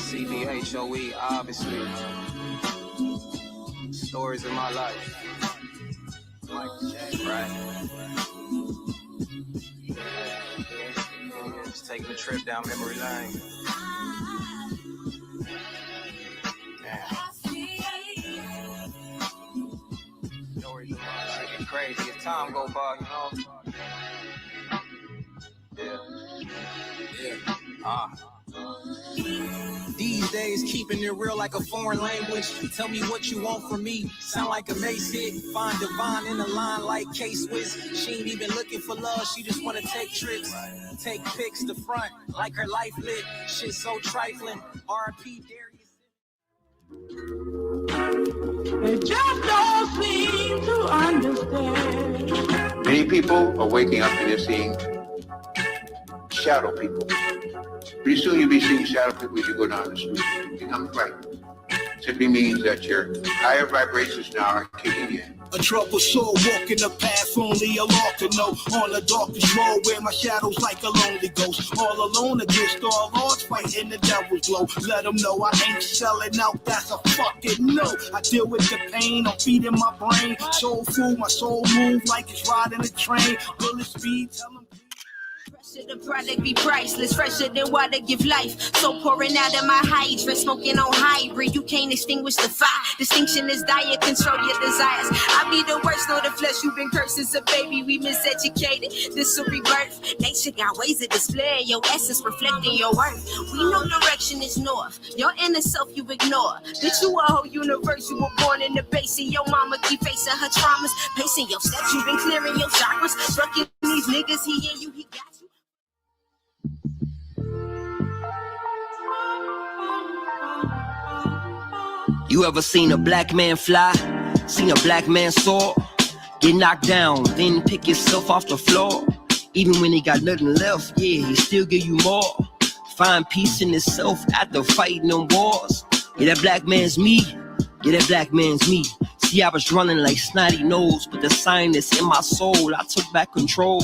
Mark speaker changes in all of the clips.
Speaker 1: CBHOE, obviously. Stories of my life. Right. Just taking a trip down memory lane. Stories of my life get crazy as time go by, you know. These days, keeping it real like a foreign language. Tell me what you want from me. Sound like a Mace hit. Find divine in the line like K-Swiss. She ain't even looking for love. She just want to take trips. Take pics to front like her life lit. Shit so trifling. R.I.P. Darius.
Speaker 2: They just don't seem to understand.
Speaker 3: Many people are waking up and they're seeing shadow people. Pretty soon you'll be seeing shadow people as you go down the street. It becomes right. Simply means that your higher vibrations now are kicking in.
Speaker 4: A troubled soul walking the path only a law can know. On the darkest road where my shadow's like a lonely ghost. All alone against all odds, fighting the devil's blow. Let them know I ain't selling out, that's a fucking no. I deal with the pain, I'm feeding my brain. Soul food, my soul move like it's riding a train. Bullet speed, tell them.
Speaker 5: The product be priceless, fresher than water give life. So pouring out of my hydrant, smoking on hybrid. You can't extinguish the fire. Distinction is diet, control your desires. I be the worst, know the flesh. You've been cursed as a baby, we miseducated. This a rebirth. Nature got ways of displaying your essence, reflecting your worth. We know direction is north. Your inner self you ignore. That you a whole universe. You were born in the basin. Your mama keep facing her traumas. Pacing your steps, you've been clearing your chakras. Strucking these niggas, he and you, he got you.
Speaker 6: You ever seen a black man fly? Seen a black man soar? Get knocked down, then pick yourself off the floor. Even when he got nothing left, yeah, he still give you more. Find peace in himself after fighting them wars. Yeah, that black man's me. Yeah, that black man's me. See, I was running like snotty nose, but the sinus in my soul, I took back control.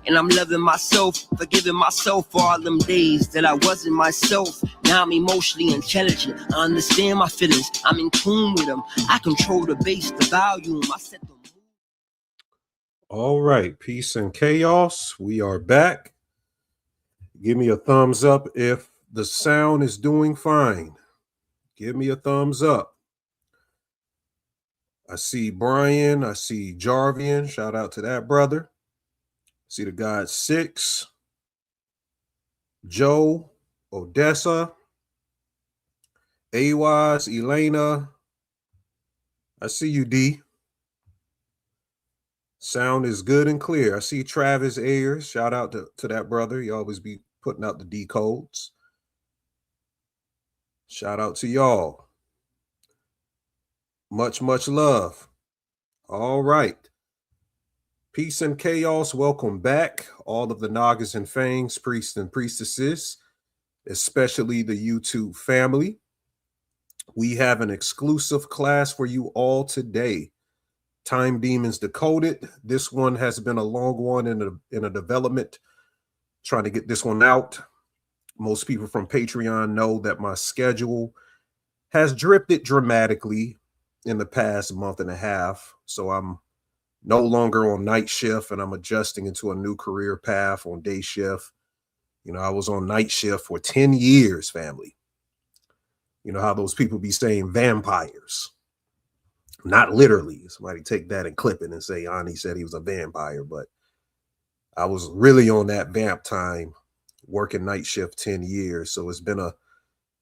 Speaker 6: And I'm loving myself, forgiving myself for all them days that I wasn't myself. Now I'm emotionally intelligent. I understand my feelings. I'm in tune with them. I control the bass, the volume. I set the mood.
Speaker 7: All right, peace and chaos. We are back. Give me a thumbs up if the sound is doing fine. Give me a thumbs up. I see Brian. I see Jarvian. Shout out to that brother. See the God 6. Joe, Odessa, Awaz, Elena. I see you, D. Sound is good and clear. I see Travis Ayers. Shout out to that brother. He always be putting out the decodes. Shout out to y'all. Much, much love. All right. Peace and chaos. Welcome back. All of the Nagas and Fangs, priests and priestesses, especially the YouTube family. We have an exclusive class for you all today. Time Demons Decoded. This one has been a long one in a development, trying to get this one out. Most people from Patreon know that my schedule has drifted dramatically in the past month and a half. So I'm no longer on night shift and I'm adjusting into a new career path on day shift. You know, I was on night shift for 10 years, family. You know how those people be saying vampires. Not literally. Somebody take that and clip it and say, Ani said he was a vampire. But I was really on that vamp time, working night shift 10 years. So it's been a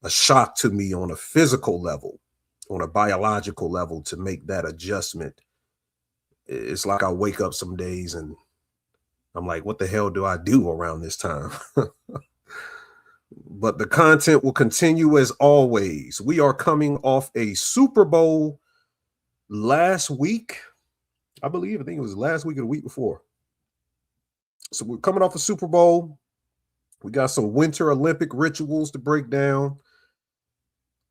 Speaker 7: shock to me on a physical level, on a biological level, to make that adjustment. It's like I wake up some days and I'm like, what the hell do I do around this time? But the content will continue as always. We are coming off a Super Bowl last week. I think it was last week or the week before. So we're coming off a Super Bowl. We got some Winter Olympic rituals to break down.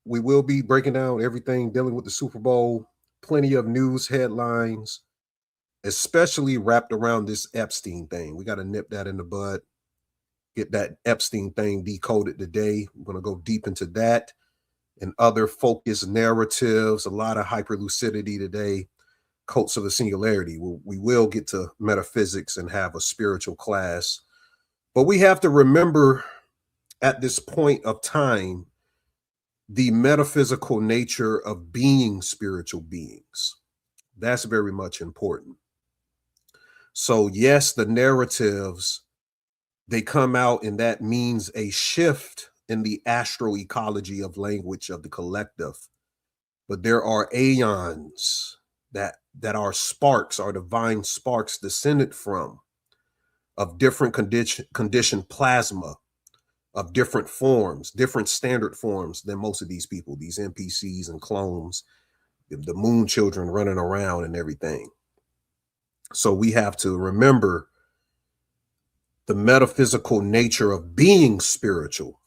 Speaker 7: We will be breaking down everything dealing with the Super Bowl. Plenty of news headlines, especially wrapped around this Epstein thing. We got to nip that in the bud. Get that Epstein thing decoded today. We're going to go deep into that and other focused narratives, a lot of hyperlucidity today, cults of the singularity. We will get to metaphysics and have a spiritual class. But we have to remember at this point of time, the metaphysical nature of being spiritual beings. That's very much important. So yes, the narratives, they come out, and that means a shift in the astroecology of language of the collective. But there are aeons that are sparks, are divine sparks descended from, of different conditioned plasma, of different forms, different standard forms than most of these people, these NPCs and clones, the moon children running around and everything. So we have to remember the metaphysical nature of being spiritual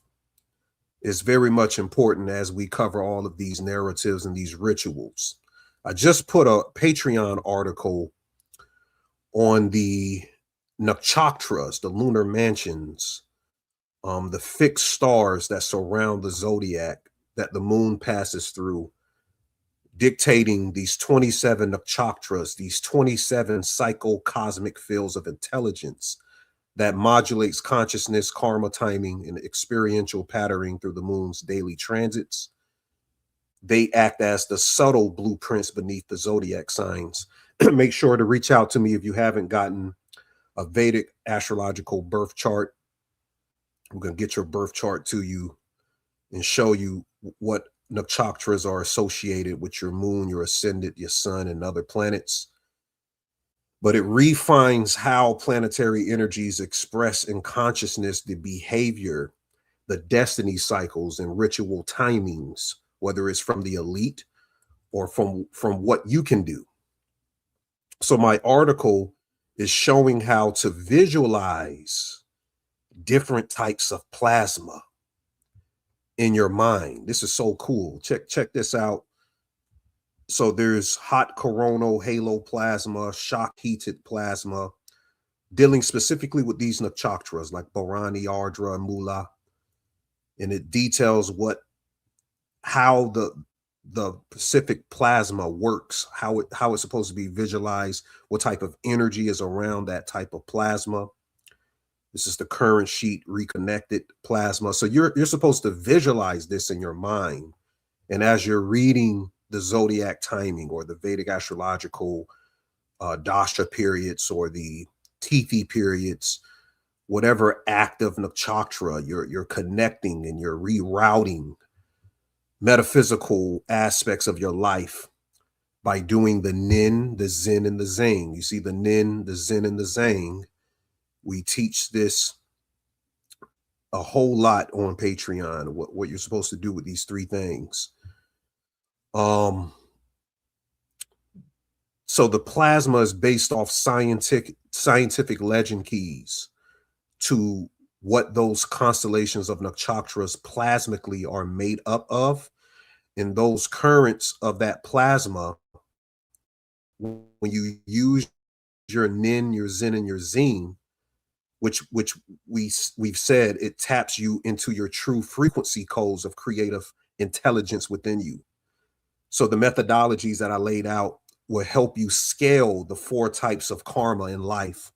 Speaker 7: is very much important as we cover all of these narratives and these rituals. I just put a Patreon article on the nakshatras, the lunar mansions, the fixed stars that surround the zodiac that the moon passes through, dictating these 27 nakshatras, these 27 psycho-cosmic fields of intelligence that modulates consciousness, karma timing, and experiential patterning through the moon's daily transits. They act as the subtle blueprints beneath the zodiac signs. Make sure to reach out to me if you haven't gotten a Vedic astrological birth chart. We're going to get your birth chart to you and show you what nakshatras are associated with your moon, your ascendant, your sun, and other planets. But it refines how planetary energies express in consciousness the behavior, the destiny cycles, and ritual timings, whether it's from the elite or from what you can do. So my article is showing how to visualize different types of plasma in your mind. This is so cool. Check this out. So there's hot coronal halo plasma, shock heated plasma, dealing specifically with these nakshatras like Bharani, Ardra, and Mula. And it details how the Pacific plasma works, how it's supposed to be visualized, what type of energy is around that type of plasma. This is the current sheet reconnected plasma. So you're supposed to visualize this in your mind. And as you're reading the zodiac timing or the Vedic astrological dasha periods or the Tithi periods, whatever active nakshatra, you're connecting and you're rerouting metaphysical aspects of your life by doing the nin, the zin, and the zang. You see the nin, the zin, and the zang. We teach this a whole lot on Patreon, what you're supposed to do with these three things. So the plasma is based off scientific legend keys to what those constellations of nakshatras plasmically are made up of. And those currents of that plasma, when you use your nin, your zin, and your zine, which we've said, it taps you into your true frequency codes of creative intelligence within you. So the methodologies that I laid out will help you scale the 4 types of karma in life.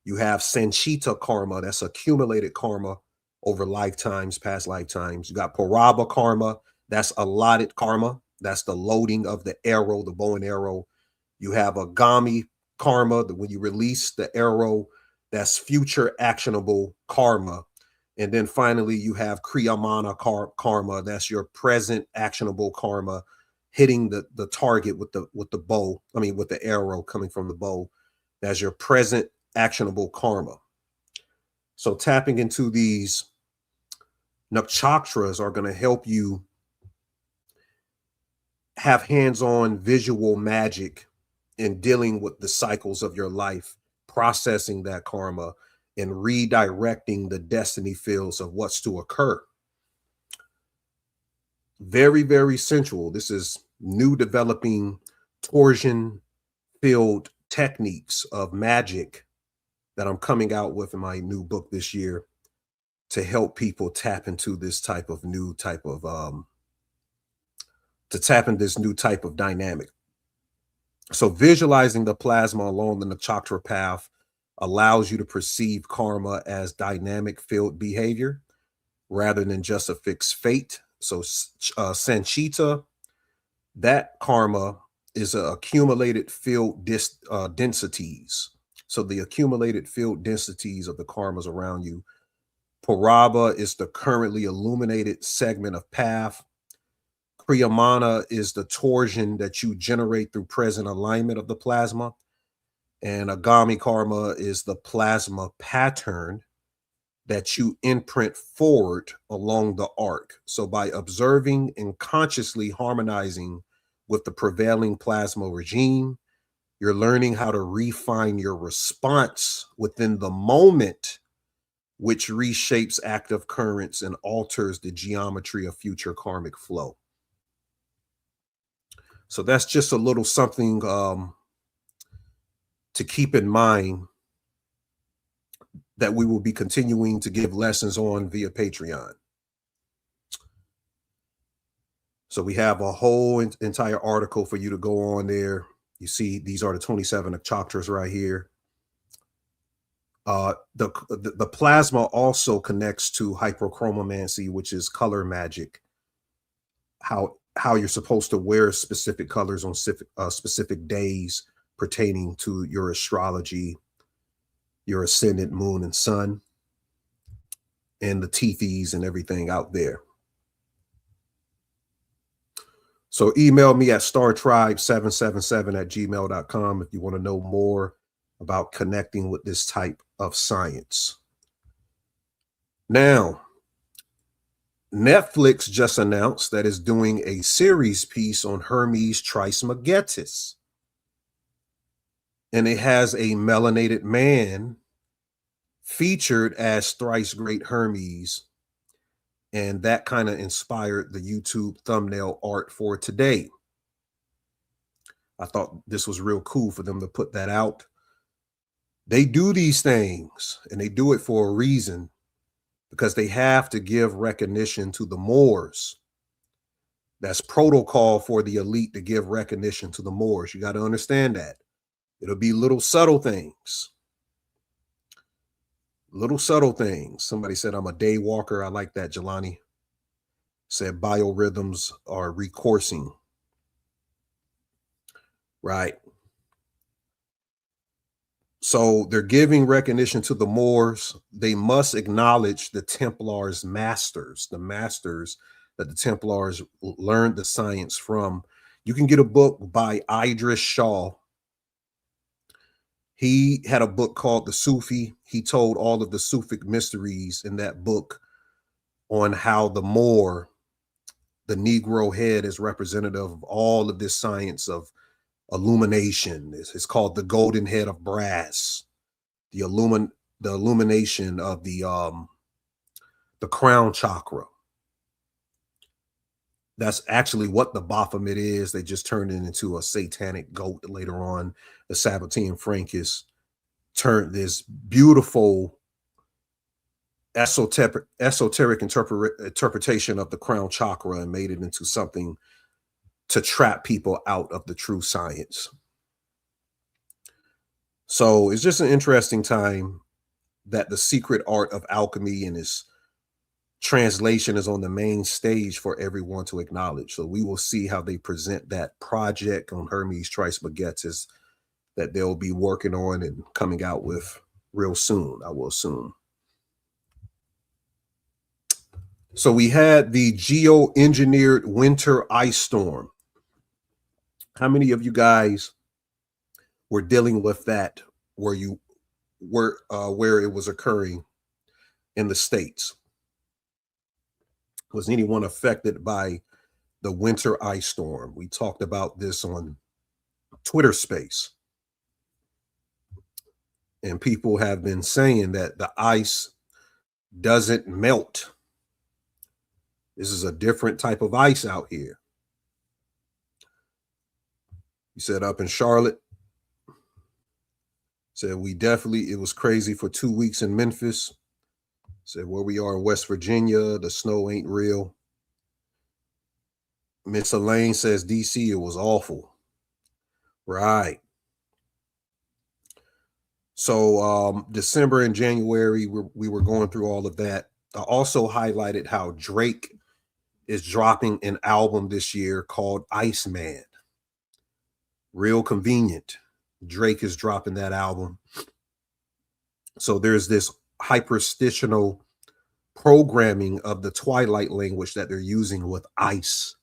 Speaker 7: You have Sanchita karma, that's accumulated karma over lifetimes, past lifetimes. You got Paraba karma, that's allotted karma. That's the loading of the arrow, the bow and arrow. You have Agami karma, when you release the arrow, that's future actionable karma. And then finally, you have Kriyamana karma, that's your present actionable karma, hitting the target with the bow, with the arrow coming from the bow. That's your present actionable karma. So tapping into these nakshatras are going to help you have hands-on visual magic in dealing with the cycles of your life, processing that karma, and redirecting the destiny fields of what's to occur. Very, very sensual. This is new developing torsion field techniques of magic that I'm coming out with in my new book this year to help people tap into this type of new type of dynamic. So visualizing the plasma along the nakshatra path allows you to perceive karma as dynamic field behavior rather than just a fixed fate. So Sanchita, that karma is accumulated field densities. So the accumulated field densities of the karmas around you. Paraba is the currently illuminated segment of path. Kriyamana is the torsion that you generate through present alignment of the plasma. And Agami karma is the plasma pattern that you imprint forward along the arc. So by observing and consciously harmonizing with the prevailing plasma regime, you're learning how to refine your response within the moment, which reshapes active currents and alters the geometry of future karmic flow. So that's just a little something to keep in mind that we will be continuing to give lessons on via Patreon. So we have a whole entire article for you to go on there. You see, these are the 27 nakshatras right here. The plasma also connects to hyperchromomancy, which is color magic. How you're supposed to wear specific colors on specific days pertaining to your astrology, your ascendant moon and sun, and the Tethys and everything out there. So email me at startribe777@gmail.com if you want to know more about connecting with this type of science. Now, Netflix just announced that it's doing a series piece on Hermes Trismegistus. And it has a melanated man featured as thrice great Hermes. And that kind of inspired the YouTube thumbnail art for today. I thought this was real cool for them to put that out. They do these things, and they do it for a reason, because they have to give recognition to the Moors. That's protocol for the elite to give recognition to the Moors. You got to understand that. It'll be little subtle things. Little subtle things. Somebody said, I'm a day walker. I like that, Jelani. Said biorhythms are recoursing. Right. So they're giving recognition to the Moors. They must acknowledge the Templars' masters, the masters that the Templars learned the science from. You can get a book by Idris Shah. He had a book called The Sufi. He told all of the Sufic mysteries in that book on how the Moor, the Negro head, is representative of all of this science of illumination. It's called the golden head of brass, the illumination of the crown chakra. That's actually what the Baphomet is. They just turned it into a satanic goat later on. The Sabbatean Frankists turned this beautiful esoteric interpretation of the crown chakra and made it into something to trap people out of the true science. So it's just an interesting time that the secret art of alchemy and its translation is on the main stage for everyone to acknowledge. So we will see how they present that project on Hermes Trismegistus that they'll be working on and coming out with real soon, I will assume. So we had the geoengineered winter ice storm. How many of you guys were dealing with that where you were where it was occurring in the States? Was anyone affected by the winter ice storm? We talked about this on Twitter Space. And people have been saying that the ice doesn't melt. This is a different type of ice out here. You said up in Charlotte. Said it was crazy for 2 weeks in Memphis. Said where we are in West Virginia, the snow ain't real. Miss Elaine says DC, it was awful. Right. So December and January, we were going through all of that. I also highlighted how Drake is dropping an album this year called Iceman. Real convenient. Drake is dropping that album. So there's this hyperstitional programming of the Twilight language that they're using with ice.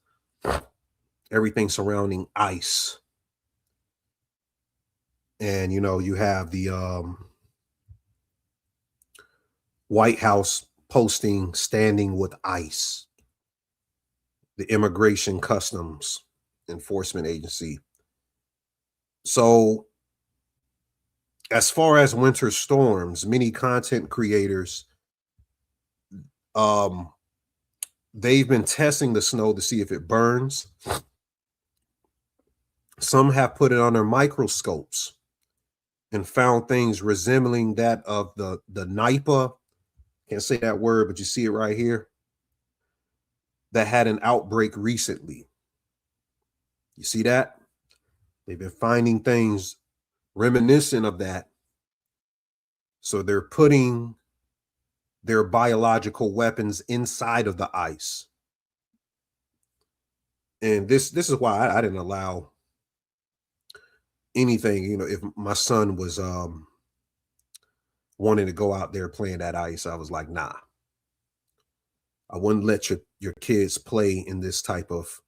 Speaker 7: Everything surrounding ice. And, you know, you have the White House posting standing with ICE, the Immigration Customs Enforcement Agency. So as far as winter storms, many content creators, they've been testing the snow to see if it burns. Some have put it under microscopes and found things resembling that of the Nipah, can't say that word, but you see it right here, that had an outbreak recently. You see that? They've been finding things reminiscent of that. So they're putting their biological weapons inside of the ice. And this is why I didn't allow anything, you know, if my son was wanting to go out there playing that ice, I was like, nah. I wouldn't let your kids play in this type of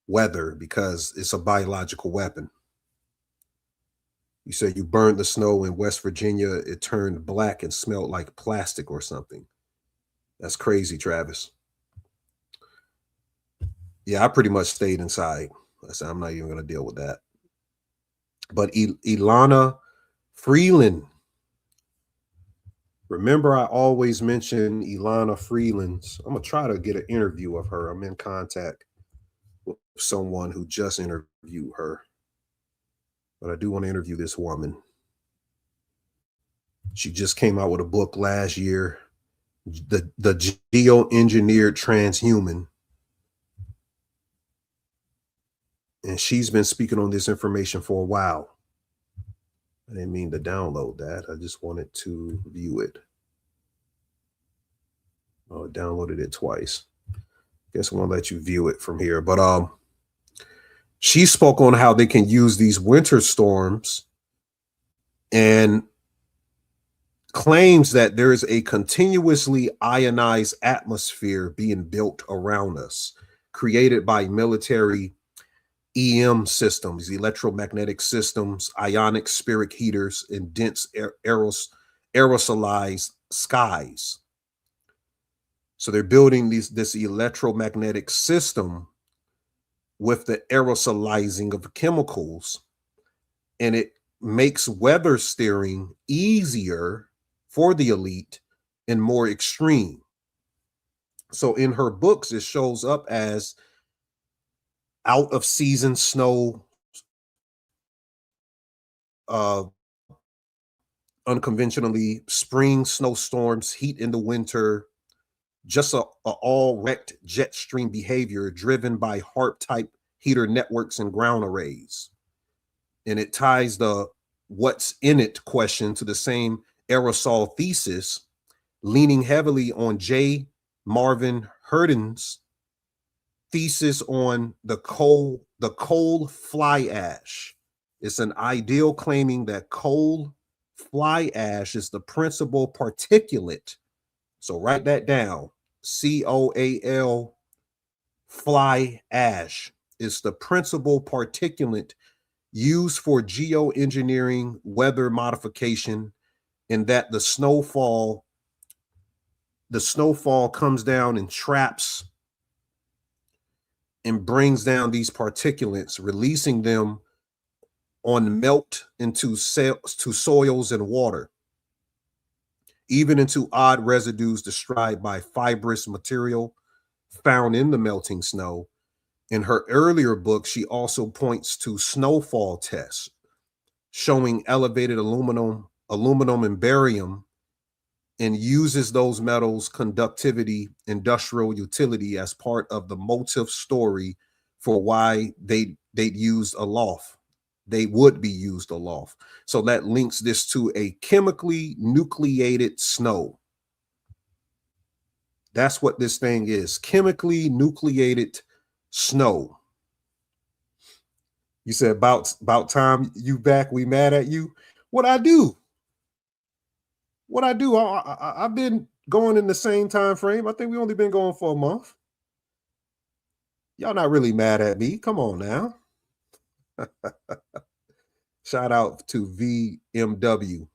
Speaker 7: weather because it's a biological weapon. You said you burned the snow in West Virginia, it turned black and smelled like plastic or something. That's crazy, Travis. Yeah, I pretty much stayed inside. I said, I'm not even going to deal with that. But Ilana Freeland. Remember, I always mention Ilana Freeland's. I'm going to try to get an interview of her. I'm in contact with someone who just interviewed her. But I do want to interview this woman. She just came out with a book last year, the Geoengineered Transhuman. And she's been speaking on this information for a while. I didn't mean to download that. I just wanted to view it. Oh, I downloaded it twice. Guess I won't let you view it from here. But she spoke on how they can use these winter storms and claims that there is a continuously ionized atmosphere being built around us, created by military EM systems, electromagnetic systems, ionic spirit heaters, and dense aerosolized skies. So they're building this electromagnetic system with the aerosolizing of chemicals, and it makes weather steering easier for the elite and more extreme. So in her books, it shows up as out of season snow, unconventionally spring snowstorms, heat in the winter, just a all wrecked jet stream behavior driven by HARP type heater networks and ground arrays. And it ties the what's in it question to the same aerosol thesis, leaning heavily on J. Marvin Hurden's thesis on the coal fly ash. It's an ideal claiming that coal fly ash is the principal particulate. So write that down. COAL fly ash is the principal particulate used for geoengineering weather modification, and that the snowfall comes down and traps and brings down these particulates, releasing them on melt into soils and water, even into odd residues described by fibrous material found in the melting snow. In her earlier book, she also points to snowfall tests showing elevated aluminum and barium, and uses those metals' conductivity, industrial utility as part of the motive story for why they'd used aloft. They would be used aloft. So that links this to a chemically nucleated snow. That's what this thing is. Chemically nucleated snow. You said about time you back, we mad at you. What I do? I've been going in the same time frame. I think we only been going for a month. Y'all not really mad at me. Come on now. Shout out to VMW.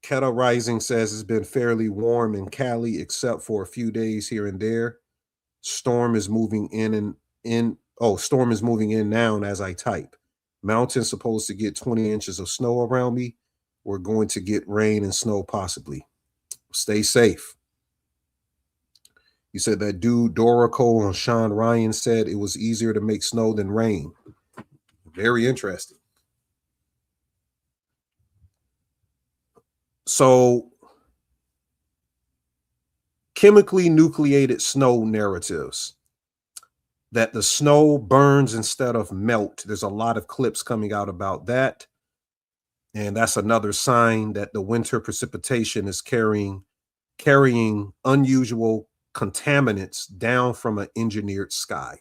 Speaker 7: Keta Rising says it's been fairly warm in Cali, except for a few days here and there. Storm is moving storm is moving in now as I type. Mountain's supposed to get 20 inches of snow around me. We're going to get rain and snow possibly. Stay safe. You said that dude Dorico and Sean Ryan said it was easier to make snow than rain. Very interesting. So, chemically nucleated snow narratives, that the snow burns instead of melt. There's a lot of clips coming out about that. And that's another sign that the winter precipitation is carrying unusual contaminants down from an engineered sky.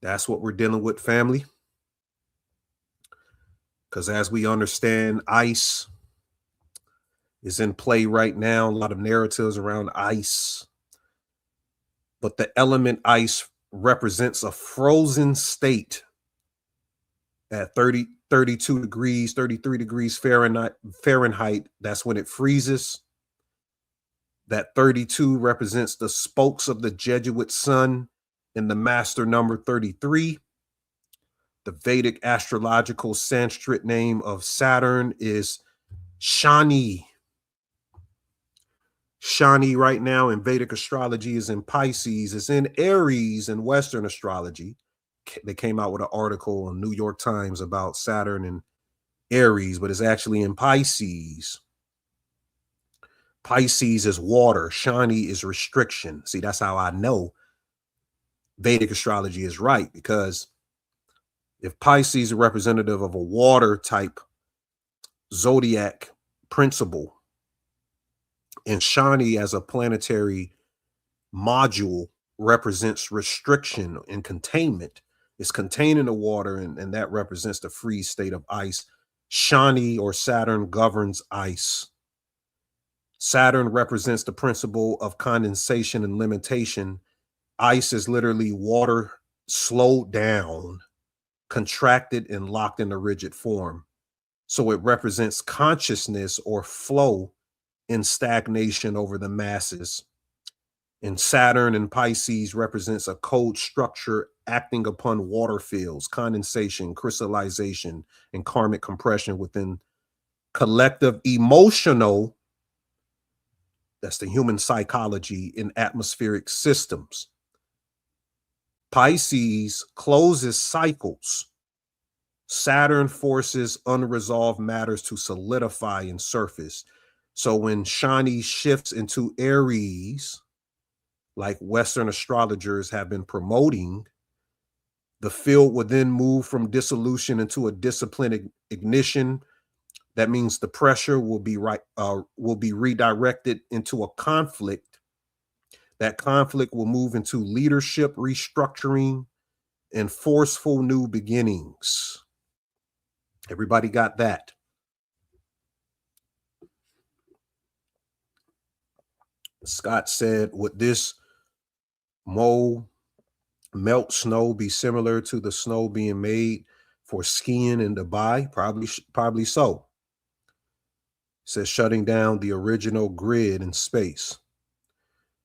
Speaker 7: That's what we're dealing with, family. Because as we understand, ice is in play right now. A lot of narratives around ice. But the element ice represents a frozen state at 32 degrees, 33 degrees Fahrenheit. That's when it freezes. That 32 represents the spokes of the Jesuit sun in the master number 33. The Vedic astrological Sanskrit name of Saturn is Shani. Shani right now in Vedic astrology is in Pisces. It's in Aries in Western astrology. They came out with an article on New York Times about Saturn and Aries, but it's actually in Pisces. Pisces is water. Shani is restriction. See, that's how I know Vedic astrology is right, because if Pisces is a representative of a water type zodiac principle, and Shani as a planetary module represents restriction and containment, it's contained in the water, and that represents the free state of ice. Shani or Saturn governs ice. Saturn represents the principle of condensation and limitation. Ice is literally water slowed down, contracted, and locked in a rigid form. So it represents consciousness or flow in stagnation over the masses. And Saturn in Pisces represents a code structure acting upon water fields, condensation, crystallization, and karmic compression within collective emotional, that's the human psychology, in atmospheric systems. Pisces closes cycles. Saturn forces unresolved matters to solidify and surface. So when Shani shifts into Aries, like Western astrologers have been promoting, The field will then move from dissolution into a disciplined ignition. That means the pressure will be redirected into a conflict. That conflict will move into leadership restructuring and forceful new beginnings. Everybody got that? Scott said, would this melt snow be similar to the snow being made for skiing in Dubai? Probably so. Says shutting down the original grid in space.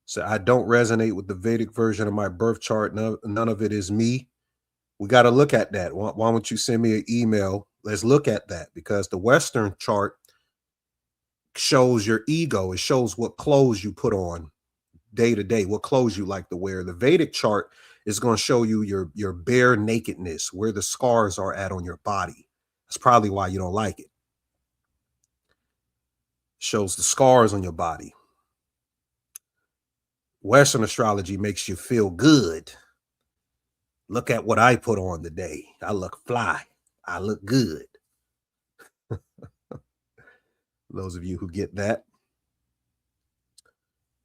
Speaker 7: So I don't resonate with the Vedic version of my birth chart. None of it is me. We got to look at that. Why don't you send me an email? Let's look at that, because the Western chart shows your ego. It shows what clothes you put on day to day, what clothes you like to wear. The Vedic chart is going to show you your bare nakedness, where the scars are at on your body. That's probably why you don't like it. Shows the scars on your body. Western astrology makes you feel good. Look at what I put on today. I look fly. I look good. Those of you who get that.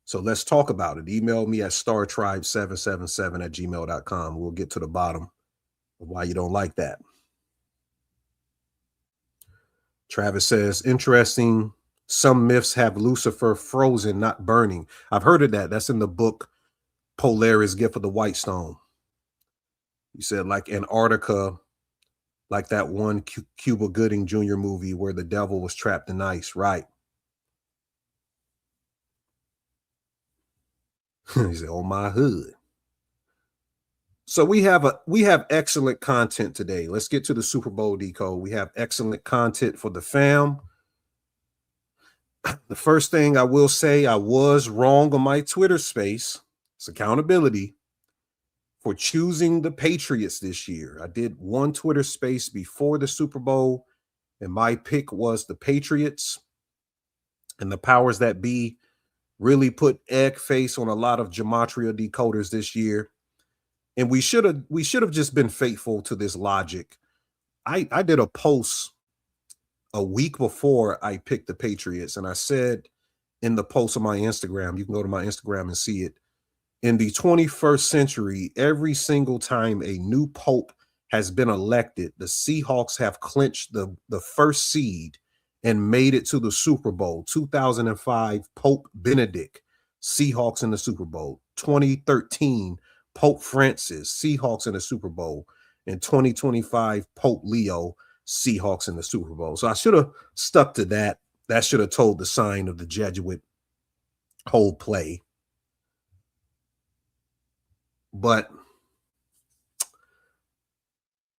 Speaker 7: So let's talk about it. Email me at startribe777@gmail.com. We'll get to the bottom of why you don't like that. Travis says, interesting. Some myths have Lucifer frozen, not burning. I've heard of that. That's in the book Polaris Gift of the White Stone. You said like Antarctica, like that one Cuba Gooding Jr. movie where the devil was trapped in ice, right? He said, "Oh my hood." So we have excellent content today. Let's get to the Super Bowl decode. We have excellent content for the fam. The first thing I will say, I was wrong on my Twitter space. It's accountability for choosing the Patriots this year. I did one Twitter space before the Super Bowl, and my pick was the Patriots. And the powers that be really put egg face on a lot of gematria decoders this year. And we should have just been faithful to this logic. I did a post a week before I picked the Patriots, and I said in the post on my Instagram, you can go to my Instagram and see it. In the 21st century, every single time a new pope has been elected, the Seahawks have clinched the first seed and made it to the Super Bowl. 2005, Pope Benedict, Seahawks in the Super Bowl. 2013, Pope Francis, Seahawks in the Super Bowl. In 2025, Pope Leo, Seahawks in the Super Bowl. So I should have stuck to that. That should have told the sign of the Jesuit whole play. But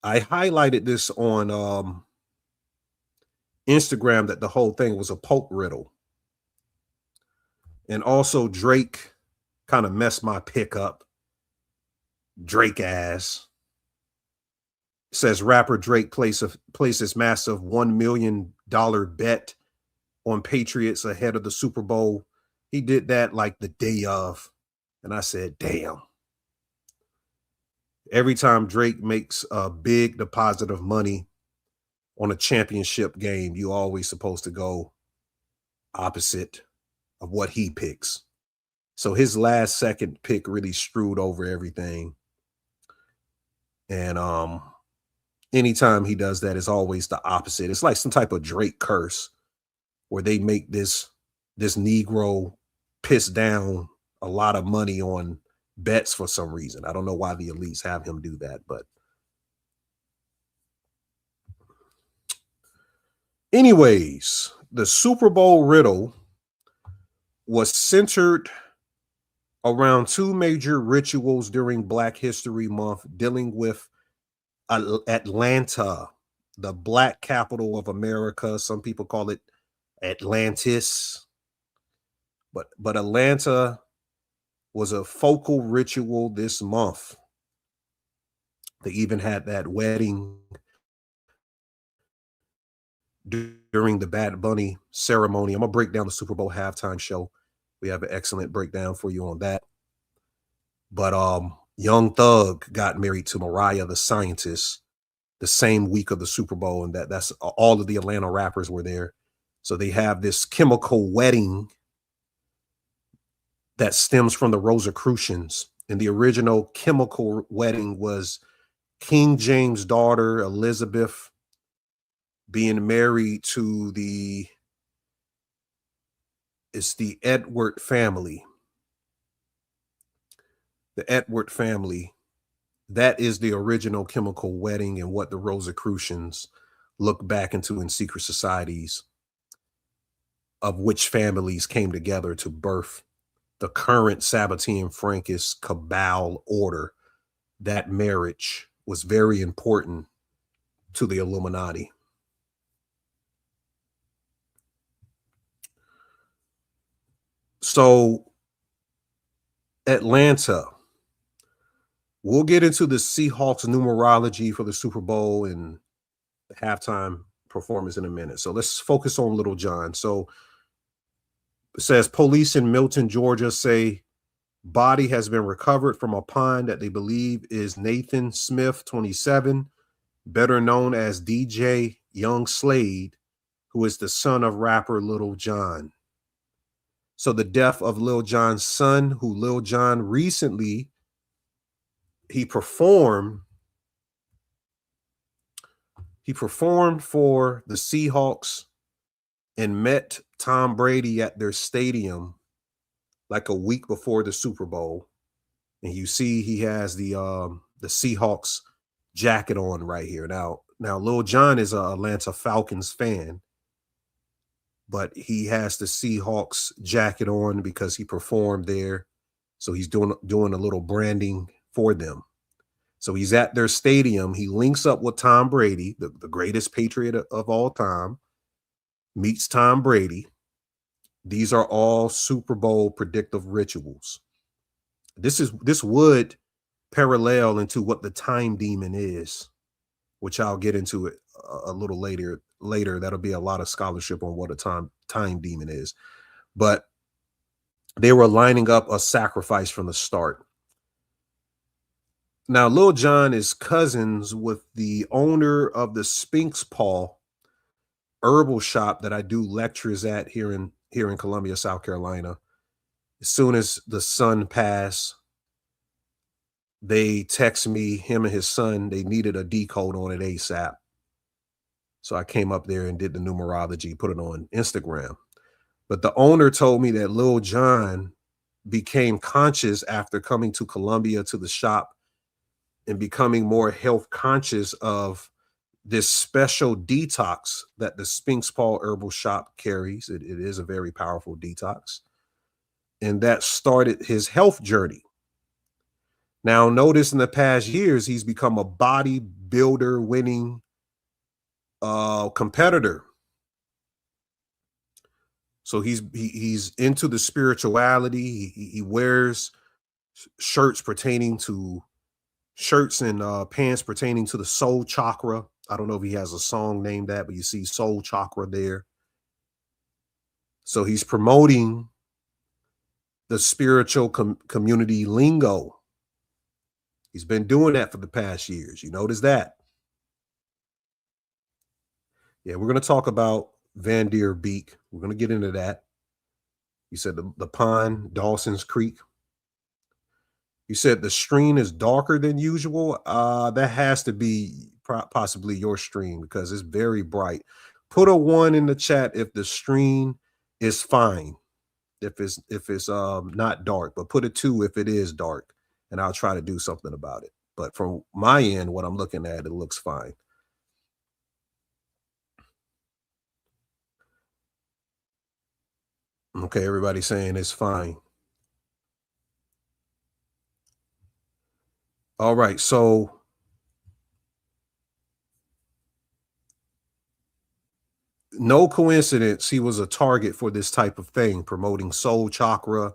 Speaker 7: I highlighted this on Instagram that the whole thing was a Pope riddle. And also Drake kind of messed my pick up. Drake ass. Says rapper Drake places massive $1 million bet on Patriots ahead of the Super Bowl. He did that like the day of. And I said, damn. Every time Drake makes a big deposit of money on a championship game, you always supposed to go opposite of what he picks. So his last second pick really screwed over everything. And anytime he does that, it's always the opposite. It's like some type of Drake curse where they make this Negro piss down a lot of money on bets for some reason. I don't know why the elites have him do that, but anyways, the Super Bowl riddle was centered around two major rituals during Black History Month dealing with Atlanta, the Black capital of America. Some people call it Atlantis, but Atlanta was a focal ritual this month. They even had that wedding during the Bad Bunny ceremony. I'm gonna break down the Super Bowl halftime show. We have an excellent breakdown for you on that. But Young Thug got married to Mariah the Scientist the same week of the Super Bowl, and that's all of the Atlanta rappers were there. So they have this chemical wedding that stems from the Rosicrucians. And the original chemical wedding was King James' daughter, Elizabeth, being married to the Edward family. The Edward family. That is the original chemical wedding, and what the Rosicrucians look back into in secret societies of which families came together to birth the current Sabbatean Frankist Cabal order. That marriage was very important to the Illuminati. So Atlanta, we'll get into the Seahawks numerology for the Super Bowl and the halftime performance in a minute. So let's focus on Lil Jon. So it says police in Milton, Georgia say body has been recovered from a pond that they believe is Nathan Smith, 27, better known as DJ Young Slade, who is the son of rapper Lil Jon. So the death of Lil Jon's son, who Lil Jon recently, he performed for the Seahawks and met Tom Brady at their stadium like a week before the Super Bowl. And you see he has the Seahawks jacket on right here. Now Lil Jon is an Atlanta Falcons fan, but he has the Seahawks jacket on because he performed there. So he's doing a little branding for them. So he's at their stadium. He links up with Tom Brady, the greatest patriot of all time, meets Tom Brady. These are all Super Bowl predictive rituals. This would parallel into what the time demon is, which I'll get into it a little later. That'll be a lot of scholarship on what a time demon is. But they were lining up a sacrifice from the start. Now, Lil Jon is cousins with the owner of the Sphinx Paw herbal shop that I do lectures at here in Columbia, South Carolina. As soon as the son passed, they text me, him and his son, they needed a decode on it ASAP. So I came up there and did the numerology, put it on Instagram. But the owner told me that Lil Jon became conscious after coming to Columbia to the shop and becoming more health conscious of this special detox that the Sphinx Paw herbal shop carries. It is a very powerful detox. And that started his health journey. Now, notice in the past years, he's become a bodybuilder winning competitor. So he's into the spirituality. He wears shirts and pants pertaining to the soul chakra. I don't know if he has a song named that, but you see soul chakra there. So he's promoting the spiritual community lingo. He's been doing that for the past years. You notice that? Yeah, we're going to talk about Van Der Beek. We're going to get into that. You said the pond, Dawson's Creek. You said the stream is darker than usual. That has to be possibly your stream because it's very bright. Put a 1 in the chat if the stream is fine. If it's not dark, but put a 2 if it is dark, and I'll try to do something about it. But from my end, what I'm looking at, it looks fine. Okay, everybody's saying it's fine. All right, so no coincidence he was a target for this type of thing, promoting soul chakra.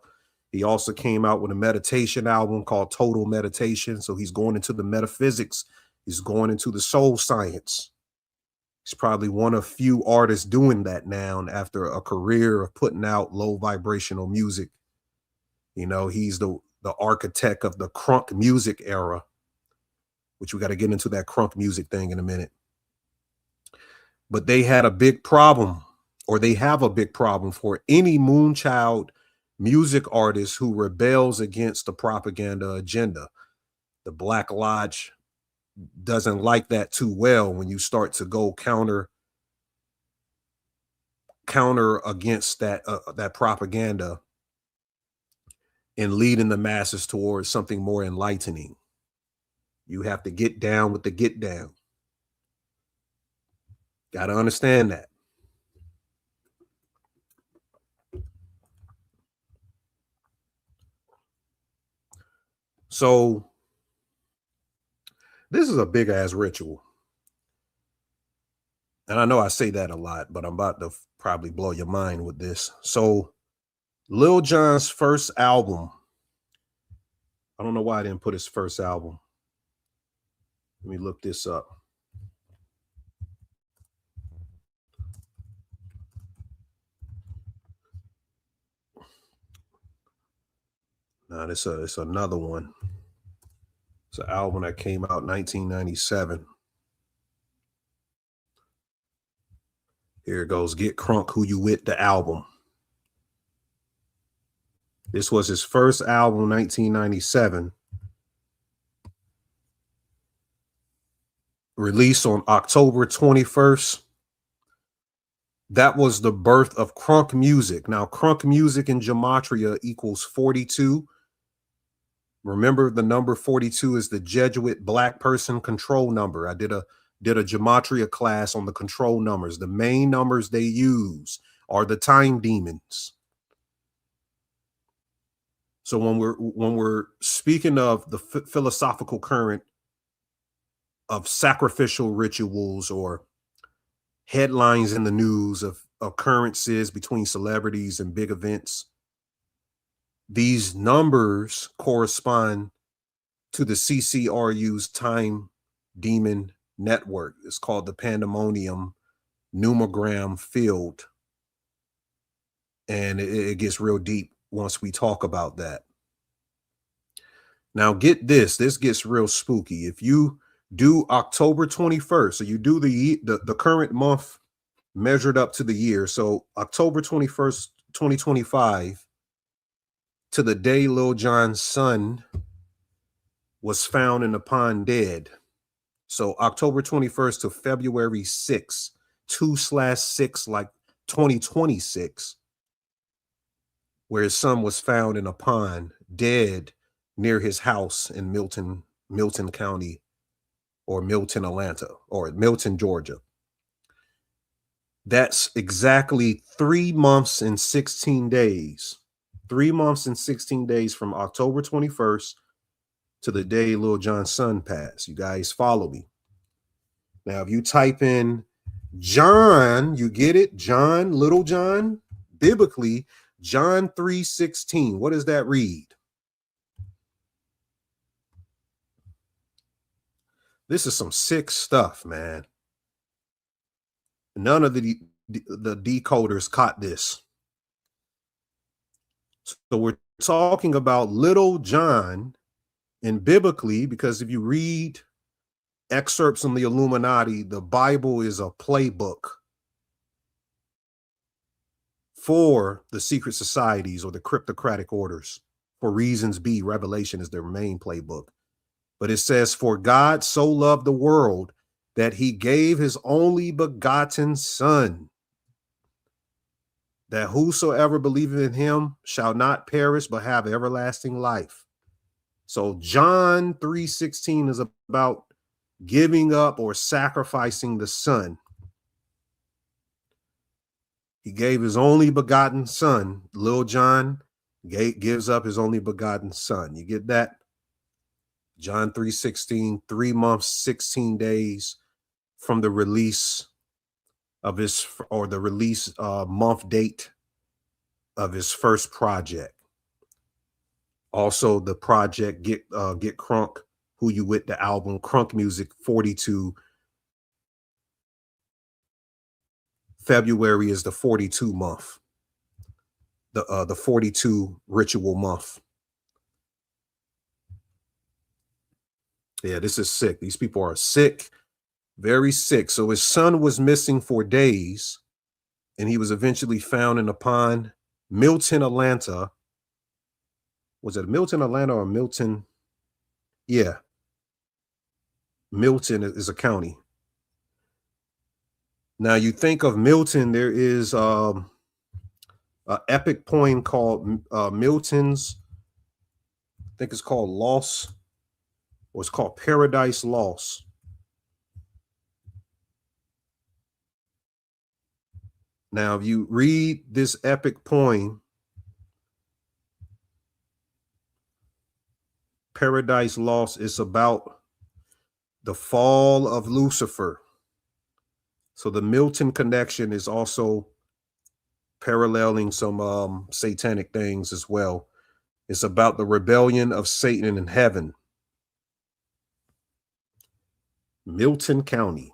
Speaker 7: He also came out with a meditation album called Total Meditation. So he's going into the metaphysics. He's going into the soul science. He's probably one of few artists doing that now after a career of putting out low vibrational music. You know, he's the the architect of the crunk music era, which we got to get into that crunk music thing in a minute. But they had a big problem, or they have a big problem for any Moonchild music artist who rebels against the propaganda agenda. The Black Lodge doesn't like that too well when you start to go counter against that propaganda and leading the masses towards something more enlightening. You have to get down with the get down. Got to understand that. So this is a big ass ritual. And I know I say that a lot, but I'm about to probably blow your mind with this. So Lil Jon's first album, I don't know why I didn't put his first album. Let me look this up. No, it's another one. It's an album that came out in 1997. Here it goes. Get Crunk, Who You With, the album. This was his first album, 1997. Released on October 21st. That was the birth of crunk music. Now, crunk music in gematria equals 42. Remember, the number 42 is the Jesuit black person control number. I did a gematria class on the control numbers. The main numbers they use are the time demons. So when we're speaking of the philosophical current of sacrificial rituals or headlines in the news of occurrences between celebrities and big events, these numbers correspond to the CCRU's time demon network. It's called the Pandemonium Numogram Field. And it gets real deep once we talk about that. Now get this gets real spooky. If you do October 21st, so you do the current month measured up to the year. So October 21st, 2025, to the day Lil Jon's son was found in the pond dead. So October 21st to February 6th, 2/6, like 2026, where his son was found in a pond dead near his house in Milton County, or Milton, Atlanta, or Milton, Georgia. That's exactly 3 months and 16 days. 3 months and 16 days from October 21st to the day Lil Jon's son passed. You guys follow me. Now, if you type in John, you get it? John, Little John, biblically, John 3:16. What does that read? This is some sick stuff, man. None of the decoders caught this. So we're talking about Little John, and biblically, because if you read excerpts from the Illuminati, the Bible is a playbook for the secret societies or the cryptocratic orders. For reasons B, Revelation is their main playbook. But it says, for God so loved the world that he gave his only begotten son, that whosoever believeth in him shall not perish, but have everlasting life. So John 3:16 is about giving up or sacrificing the son. He gave his only begotten son. Lil Jon gives up his only begotten son. You get that? John 3:16, 3 months, 16 days from the release of his, or the release month date of his first project. Also, the project Get Crunk, Who You With, the album Crunk Music 42. February is the 42 month, the 42 ritual month. Yeah, this is sick. These people are sick, very sick. So his son was missing for days, and he was eventually found in a pond, Milton, Atlanta. Was it Milton, Atlanta, or Milton? Yeah. Milton is a county. Now you think of Milton, there is an epic poem called Milton's, I think it's called Lost, or it's called Paradise Lost. Now, if you read this epic poem, Paradise Lost, is about the fall of Lucifer. So the Milton connection is also paralleling some satanic things as well. It's about the rebellion of Satan in heaven. Milton County.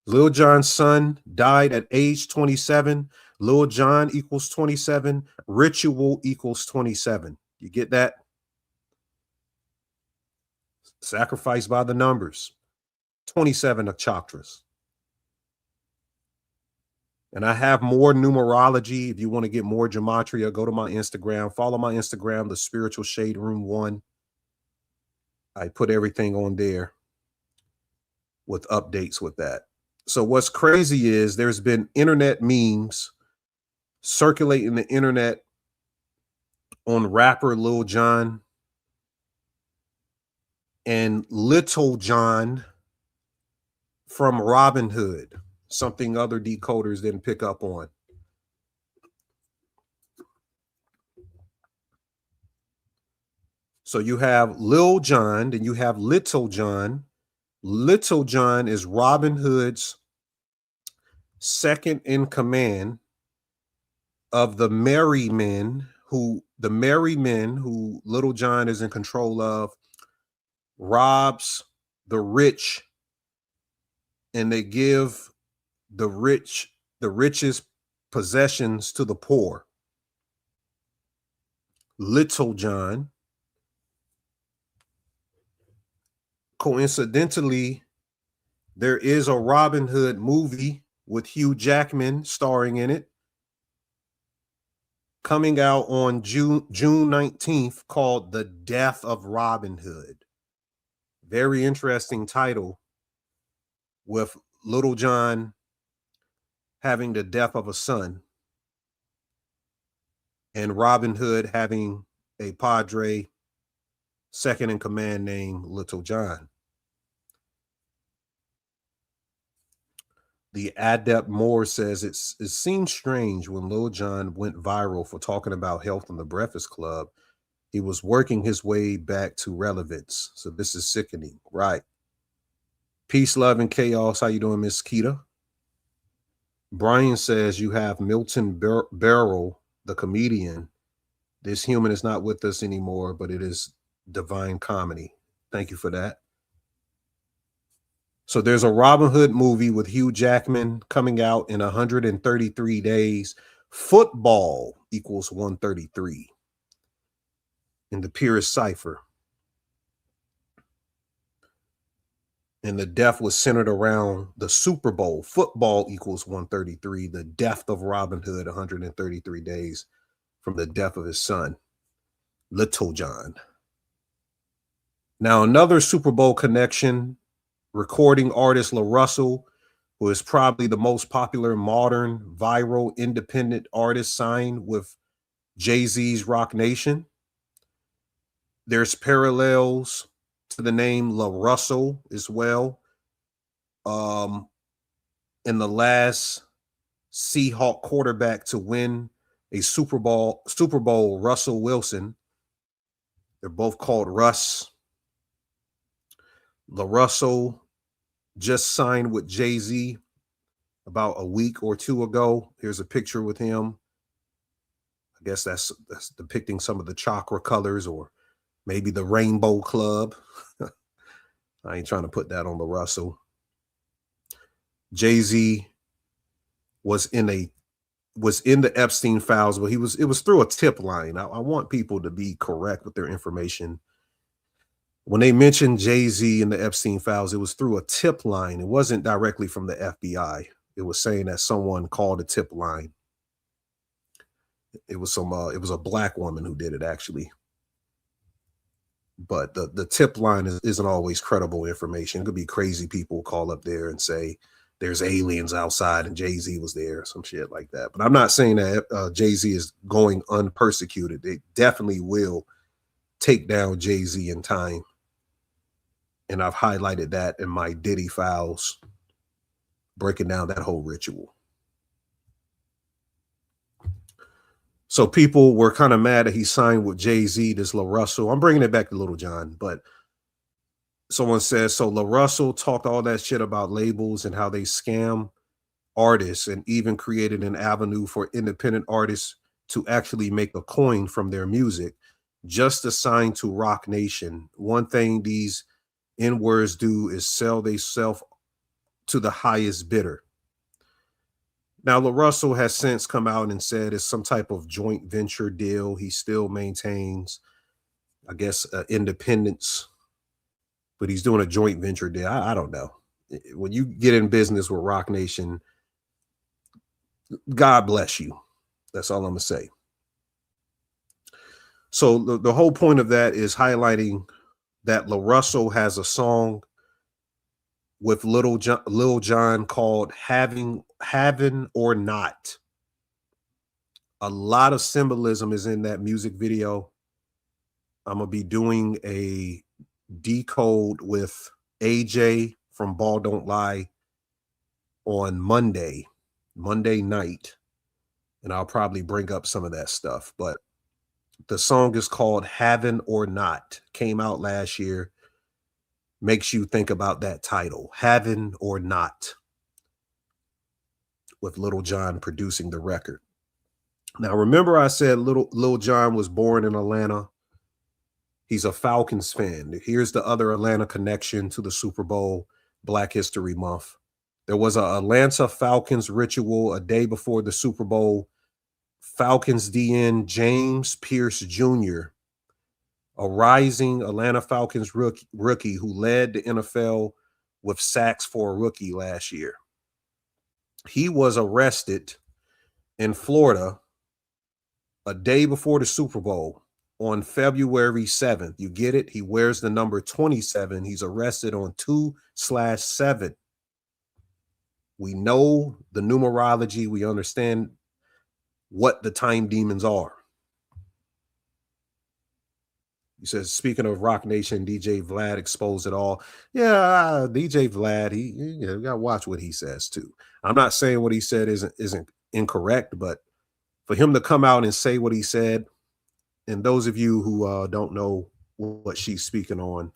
Speaker 7: Lil Jon's son died at age 27. Lil Jon equals 27. Ritual equals 27. You get that? Sacrificed by the numbers. 27 of chakras. And I have more numerology. If you want to get more gematria, go to my Instagram. Follow my Instagram, the Spiritual Shade Room 1. I put everything on there with updates with that. So what's crazy is there's been internet memes circulating the internet on rapper Lil Jon and Little John from Robin Hood, something other decoders didn't pick up on. So you have Lil Jon, and you have Little John. Little John is Robin Hood's second in command of the merry men who Little John is in control of, robs the rich, and they give the richest possessions to the poor. Little John. Coincidentally, there is a Robin Hood movie with Hugh Jackman starring in it, coming out on June 19th, called The Death of Robin Hood. Very interesting title, with Little John having the death of a son and Robin Hood having a padre second in command named Little John. The Adept Moore says it seems strange when Lil Jon went viral for talking about health on the Breakfast Club. He was working his way back to relevance. So this is sickening, right? Peace, love, and chaos. How you doing, Miss Keita? Brian says you have Milton Berle, the comedian. This human is not with us anymore, but it is divine comedy. Thank you for that. So there's a Robin Hood movie with Hugh Jackman coming out in 133 days. Football equals 133 in the purest cipher. And the death was centered around the Super Bowl. Football equals 133. The death of Robin Hood, 133 days from the death of his son, Little John. Now, another Super Bowl connection, recording artist La Russell, who is probably the most popular modern viral independent artist, signed with Jay-Z's Rock Nation. There's parallels to the name La Russell as well. In the last Seahawk quarterback to win a Super Bowl, Russell Wilson. They're both called Russ. La Russell just signed with Jay-Z about a week or two ago. Here's a picture with him. I guess that's depicting some of the chakra colors, or maybe the Rainbow Club. I ain't trying to put that on La Russell. Jay-Z was in the Epstein files, but it was through a tip line. I want people to be correct with their information. When they mentioned Jay-Z in the Epstein files, it was through a tip line. It wasn't directly from the FBI. It was saying that someone called a tip line. It was a black woman who did it, actually. But the tip line isn't always credible information. It could be crazy people call up there and say there's aliens outside and Jay-Z was there, some shit like that. But I'm not saying that Jay-Z is going unpersecuted. They definitely will take down Jay-Z in time. And I've highlighted that in my Diddy files, breaking down that whole ritual. So people were kind of mad that he signed with Jay-Z, this Lil Russell. I'm bringing it back to Lil Jon, but someone says, so Lil Russell talked all that shit about labels and how they scam artists and even created an avenue for independent artists to actually make a coin from their music just to sign to Roc Nation. One thing these N-words do is sell themselves to the highest bidder. Now, Lil Russell has since come out and said it's some type of joint venture deal. He still maintains, I guess, independence, but he's doing a joint venture deal. I don't know. When you get in business with Roc Nation, God bless you. That's all I'm going to say. So the whole point of that is highlighting that Lil Russell has a song with Lil Jon called Having or Not. A lot of symbolism is in that music video. I'm going to be doing a decode with AJ from Ball Don't Lie on Monday night. And I'll probably bring up some of that stuff. But the song is called Having or Not. Came out last year. Makes you think about that title, Having or Not, with Lil Jon producing the record. Now, remember I said Lil Jon was born in Atlanta. He's a Falcons fan. Here's the other Atlanta connection to the Super Bowl, Black History Month. There was an Atlanta Falcons ritual a day before the Super Bowl. Falcons DN James Pierce Jr., a rising Atlanta Falcons rookie who led the NFL with sacks for a rookie last year. He was arrested in Florida a day before the Super Bowl on February 7th. You get it? He wears the number 27. He's arrested on 2/7. We know the numerology. We understand what the time demons are. He says, speaking of Roc Nation, DJ Vlad exposed it all. Yeah, DJ Vlad, you got to watch what he says too. I'm not saying what he said isn't incorrect, but for him to come out and say what he said, and those of you who don't know what she's speaking on,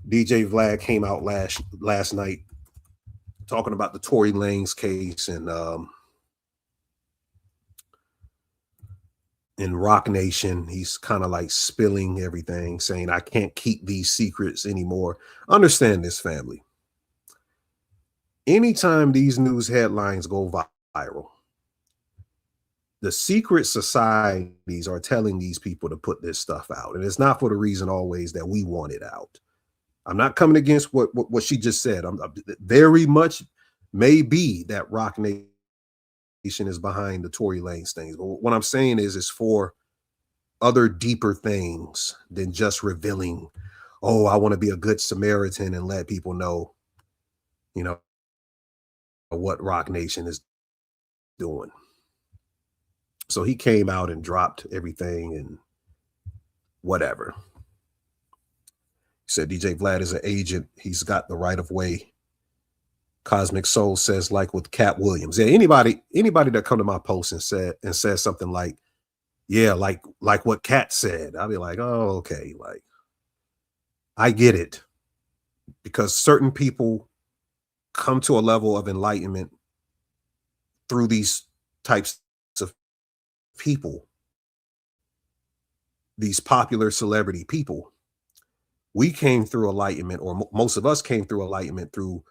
Speaker 7: DJ Vlad came out last night talking about the Tory Lanez case and in Roc Nation. He's kind of like spilling everything, saying, I can't keep these secrets anymore. Understand this, family. Anytime these news headlines go viral, the secret societies are telling these people to put this stuff out. And it's not for the reason always that we want it out. I'm not coming against what she just said. I'm very much may be that Roc Nation is behind the Tory Lanez things. But what I'm saying is it's for other deeper things than just revealing, oh, I want to be a good Samaritan and let people know, what Roc Nation is doing. So he came out and dropped everything and whatever. He said DJ Vlad is an agent. He's got the right of way. Cosmic Soul says, like with Cat Williams. Yeah, anybody that come to my post and says something like, yeah, like what Cat said, I'll be like, oh, okay, like I get it. Because certain people come to a level of enlightenment through these types of people, these popular celebrity people. We came through enlightenment, or most of us came through enlightenment through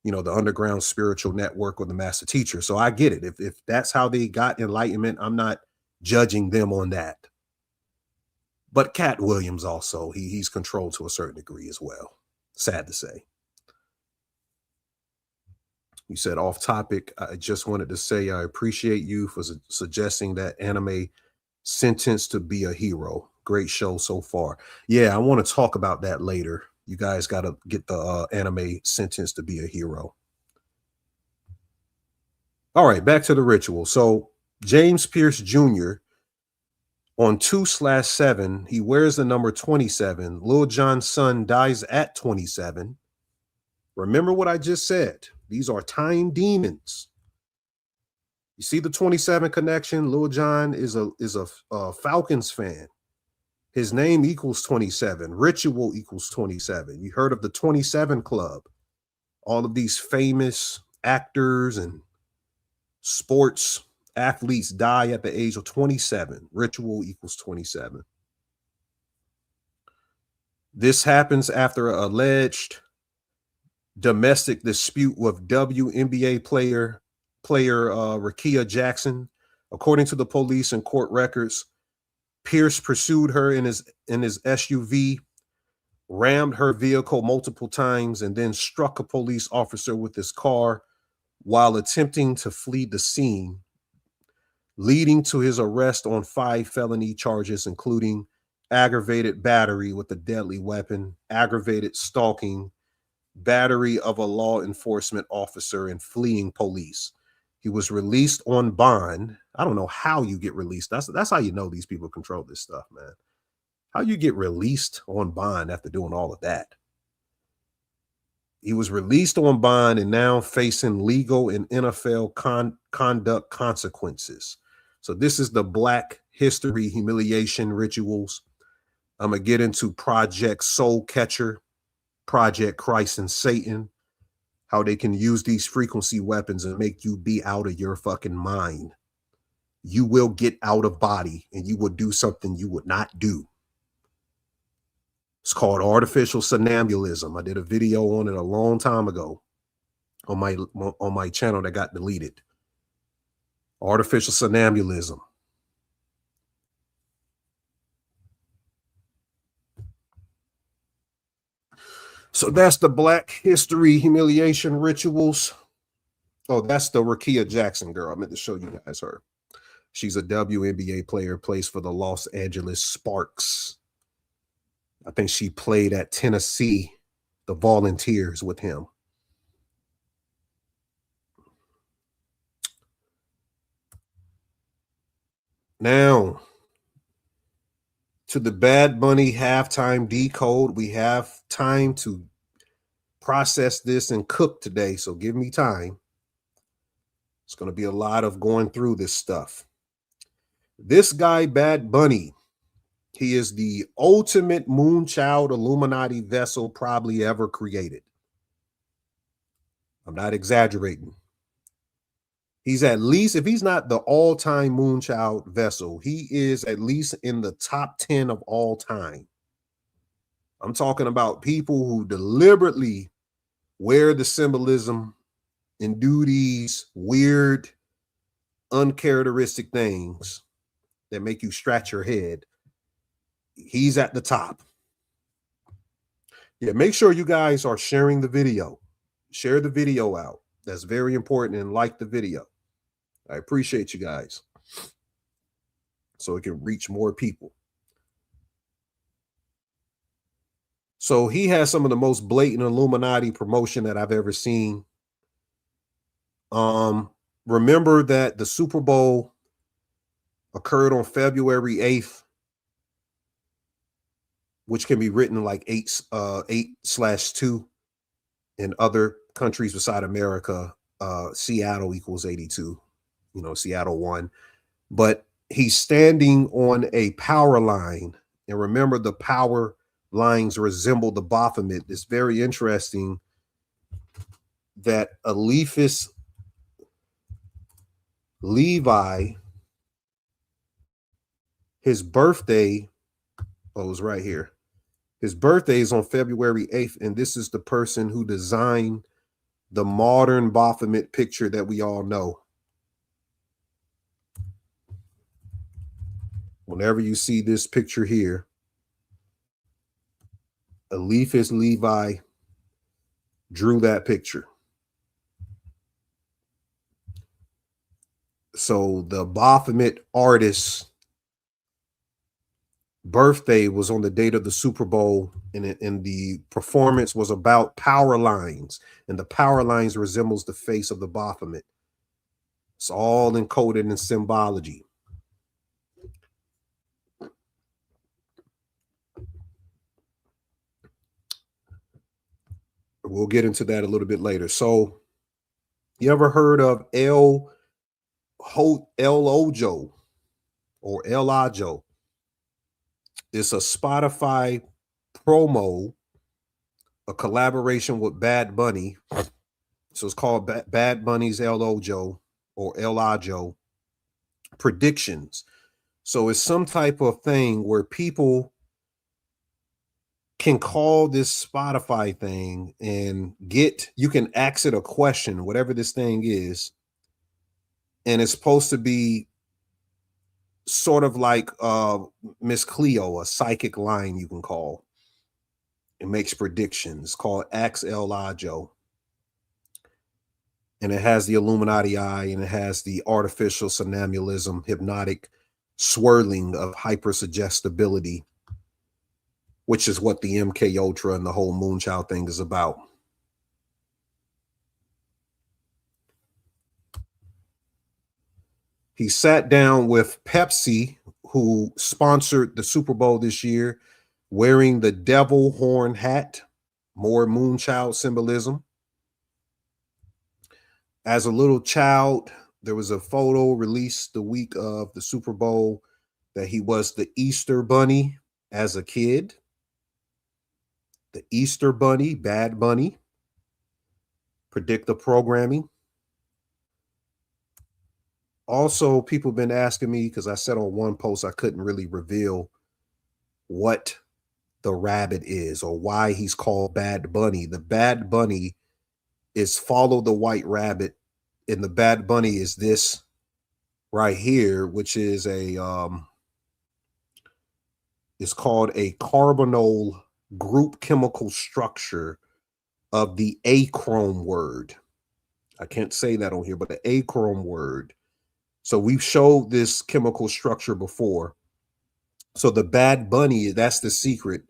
Speaker 7: you know, the underground spiritual network or the master teacher. So I get it. If that's how they got enlightenment, I'm not judging them on that. But Cat Williams also, he's controlled to a certain degree as well. Sad to say. You said off topic. I just wanted to say I appreciate you for suggesting that anime Sentenced to Be a Hero. Great show so far. Yeah, I want to talk about that later. You guys got to get the anime Sentenced to Be a Hero. All right, back to the ritual. So James Pierce Jr. on 2/7, he wears the number 27. Lil Jon's son dies at 27. Remember what I just said. These are time demons. You see the 27 connection? Lil Jon is a Falcons fan. His name equals 27. Ritual equals 27. You heard of the 27 Club. All of these famous actors and sports athletes die at the age of 27. Ritual equals 27. This happens after an alleged domestic dispute with WNBA player Rakia Jackson. According to the police and court records, Pierce pursued her in his SUV, rammed her vehicle multiple times, and then struck a police officer with his car while attempting to flee the scene, leading to his arrest on 5 felony charges, including aggravated battery with a deadly weapon, aggravated stalking, battery of a law enforcement officer, and fleeing police. He was released on bond. I don't know how you get released. That's how you know these people control this stuff, man. How you get released on bond after doing all of that? He was released on bond and now facing legal and NFL conduct consequences. So this is the Black History humiliation rituals. I'm going to get into Project Soul Catcher, Project Christ and Satan, how they can use these frequency weapons and make you be out of your fucking mind. You will get out of body and you will do something you would not do. It's called artificial somnambulism. I did a video on it a long time ago on my channel that got deleted. Artificial somnambulism. So that's the Black History humiliation rituals. Oh, that's the Rakia Jackson girl. I meant to show you guys her. She's a WNBA player, plays for the Los Angeles Sparks. I think she played at Tennessee, the Volunteers, with him. Now, to the Bad Bunny halftime decode. We have time to process this and cook today, so give me time. It's going to be a lot of going through this stuff. This guy, Bad Bunny, he is the ultimate moonchild Illuminati vessel probably ever created. I'm not exaggerating. He's at least, if he's not the all-time moonchild vessel, he is at least in the top 10 of all time. I'm talking about people who deliberately wear the symbolism and do these weird, uncharacteristic things that make you scratch your head. He's at the top. Yeah, make sure you guys are sharing the video. Share the video out. That's very important, and like the video. I appreciate you guys, so it can reach more people. So he has some of the most blatant Illuminati promotion that I've ever seen. Remember that the Super Bowl occurred on February 8th, which can be written like 8/2 in other countries beside America. Seattle equals 82. You know, Seattle won. But he's standing on a power line. And remember, the power lines resemble the Baphomet. It's very interesting that Eliphas Levi, his birthday, oh, it was right here. His birthday is on February 8th, and this is the person who designed the modern Baphomet picture that we all know. Whenever you see this picture here, Eliphas Levi drew that picture. So the Baphomet artist's birthday was on the date of the Super Bowl, and the performance was about power lines, and the power lines resembles the face of the Baphomet. It's all encoded in symbology. We'll get into that a little bit later. So, you ever heard of El Ojo or El Ajo? It's a Spotify promo, a collaboration with Bad Bunny. So it's called Bad Bunny's El Ojo or El Ajo predictions. So it's some type of thing where people can call this Spotify thing and you can ask it a question, whatever this thing is. And it's supposed to be sort of like Miss Cleo, a psychic line you can call. It makes predictions. It's called Ax El Ajo. And it has the Illuminati eye, and it has the artificial somnambulism, hypnotic swirling of hypersuggestibility, which is what the MK Ultra and the whole Moonchild thing is about. He sat down with Pepsi, who sponsored the Super Bowl this year, wearing the devil horn hat, more Moonchild symbolism. As a little child, there was a photo released the week of the Super Bowl that he was the Easter Bunny as a kid. The Easter Bunny, Bad Bunny. Predict the programming. Also, people have been asking me, because I said on one post I couldn't really reveal what the rabbit is or why he's called Bad Bunny. The Bad Bunny is Follow the White Rabbit, and the Bad Bunny is this right here, which is it's called a carbonyl group chemical structure of the achrome word. I can't say that on here, but the achrome word. So we've showed this chemical structure before. So the Bad Bunny, that's the secret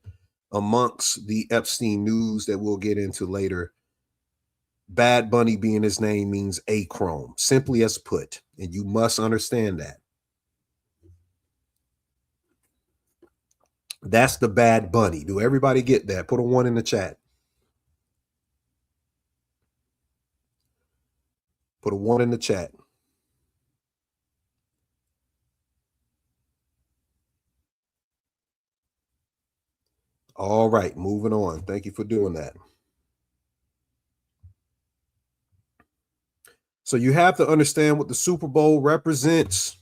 Speaker 7: amongst the Epstein news that we'll get into later. Bad Bunny being his name means achrome, simply as put, and you must understand that. That's the Bad Bunny. Do everybody get that? Put a 1 in the chat. Put a 1 in the chat. All right, moving on. Thank you for doing that. So you have to understand what the Super Bowl represents.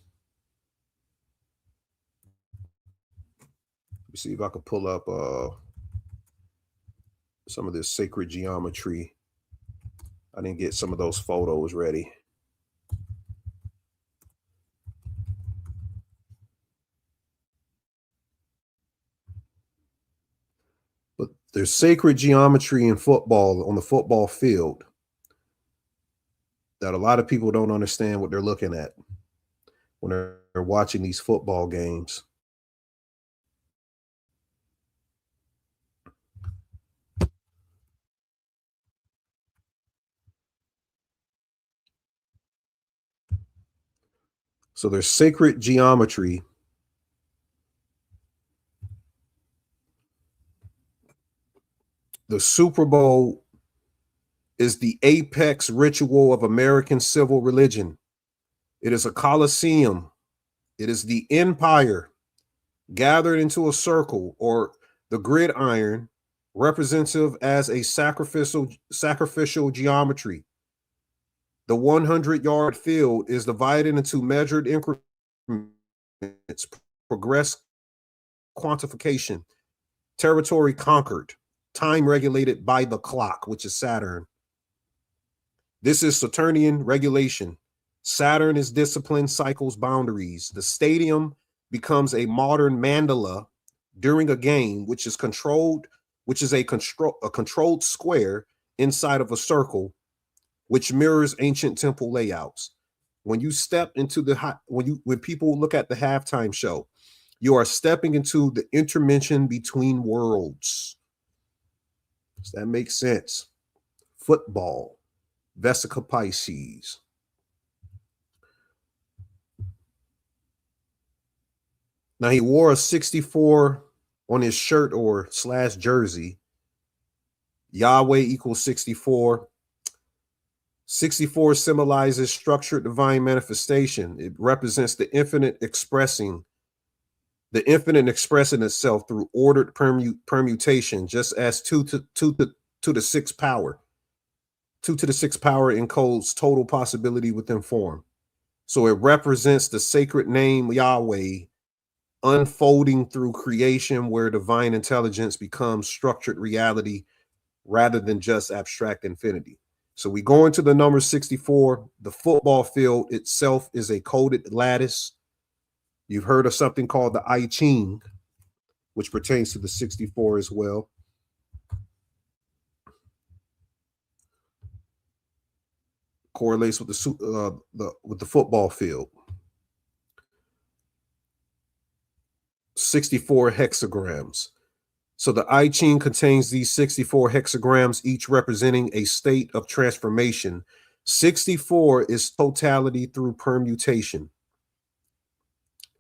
Speaker 7: Let me see if I can pull up some of this sacred geometry. I didn't get some of those photos ready. But there's sacred geometry in football, on the football field, that a lot of people don't understand what they're looking at when they're watching these football games. So there's sacred geometry. The Super Bowl is the apex ritual of American civil religion. It is a coliseum. It is the empire gathered into a circle, or the gridiron, representative as a sacrificial geometry. The 100-yard field is divided into measured increments, progress quantification, territory conquered, time regulated by the clock, which is Saturn. This is Saturnian regulation. Saturn is discipline, cycles, boundaries. The stadium becomes a modern mandala during a game, which is a controlled square inside of a circle, which mirrors ancient temple layouts. When you step into when people look at the halftime show, you are stepping into the intervention between worlds. Does that make sense? Football, Vesica Pisces. Now, he wore a 64 on his shirt or / jersey. Yahweh equals 64. 64 symbolizes structured divine manifestation. It represents the infinite expressing itself through ordered permutation, just as 2 to the 6th power. 2 to the 6th power encodes total possibility within form. So it represents the sacred name Yahweh unfolding through creation, where divine intelligence becomes structured reality rather than just abstract infinity. So we go into the number 64. The football field itself is a coded lattice. You've heard of something called the I Ching, which pertains to the 64 as well. Correlates with the football field. 64 hexagrams. So the I Ching contains these 64 hexagrams, each representing a state of transformation. 64 is totality through permutation.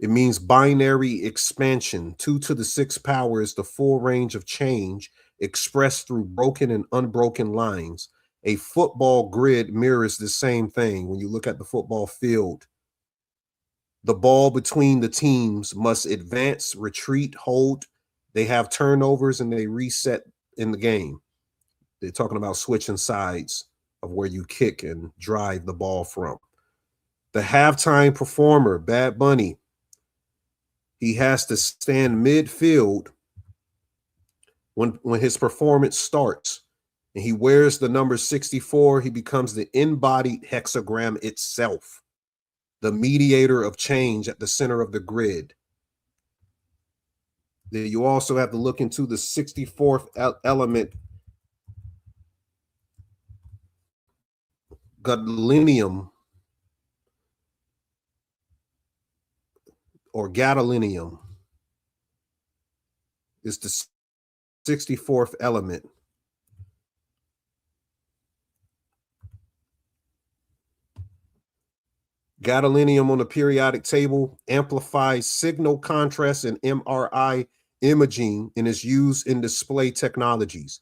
Speaker 7: It means binary expansion. 2 to the 6th power is the full range of change expressed through broken and unbroken lines. A football grid mirrors the same thing. When you look at the football field, the ball between the teams must advance, retreat, hold. They have turnovers and they reset in the game. They're talking about switching sides of where you kick and drive the ball from. The halftime performer, Bad Bunny, he has to stand midfield when his performance starts, and he wears the number 64. He becomes the embodied hexagram itself, the mediator of change at the center of the grid. Then you also have to look into the 64th element, gadolinium or gadolinium is the 64th element. Gadolinium on the periodic table amplifies signal contrast and MRI imaging and is used in display technologies.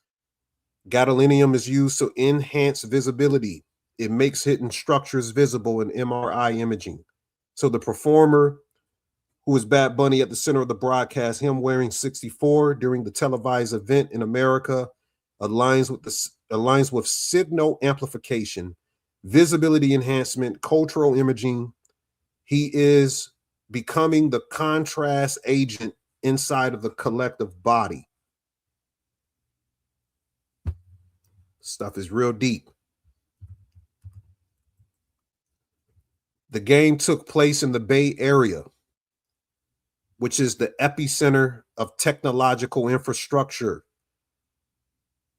Speaker 7: Gadolinium is used to enhance visibility. It makes hidden structures visible in MRI imaging. So the performer, who is Bad Bunny at the center of the broadcast, him wearing 64 during the televised event in America, aligns with signal amplification, visibility enhancement, cultural imaging. He is becoming the contrast agent inside of the collective body. Stuff is real deep. The game took place in the Bay Area, which is the epicenter of technological infrastructure,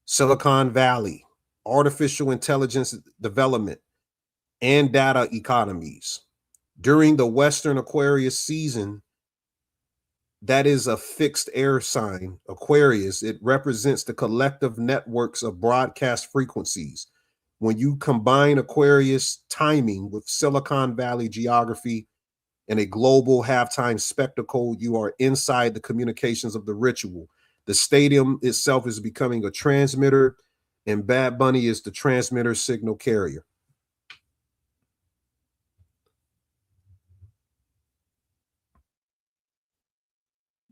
Speaker 7: Silicon Valley, artificial intelligence development, and data economies. During the Western Aquarius season, that is a fixed air sign, Aquarius. It represents the collective networks of broadcast frequencies. When you combine Aquarius timing with Silicon Valley geography and a global halftime spectacle, you are inside the communications of the ritual. The stadium itself is becoming a transmitter, and Bad Bunny is the transmitter signal carrier.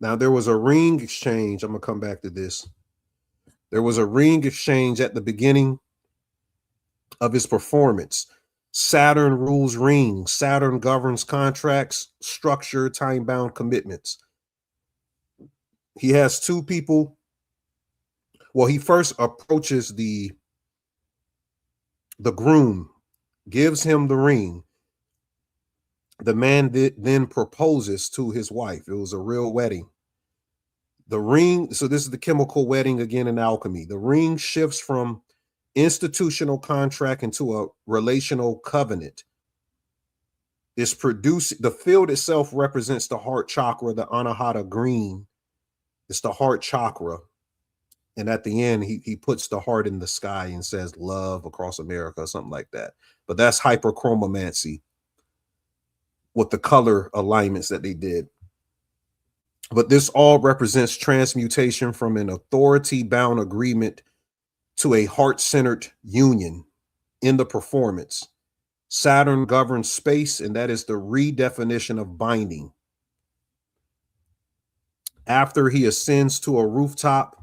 Speaker 7: Now, there was a ring exchange. I'm going to come back to this. There was a ring exchange at the beginning of his performance. Saturn rules rings. Saturn governs contracts, structure, time-bound commitments. He has two people. Well, he first approaches the The groom gives him the ring. The man then proposes to his wife. It was a real wedding. The ring, so this is the chemical wedding again in alchemy. The ring shifts from institutional contract into a relational covenant. It's produced, the field itself represents the heart chakra, the anahata green. It's the heart chakra. And at the end, he puts the heart in the sky and says love across America or something like that. But that's hyperchromomancy with the color alignments that they did. But this all represents transmutation from an authority-bound agreement to a heart-centered union in the performance. Saturn governs space, and that is the redefinition of binding. After he ascends to a rooftop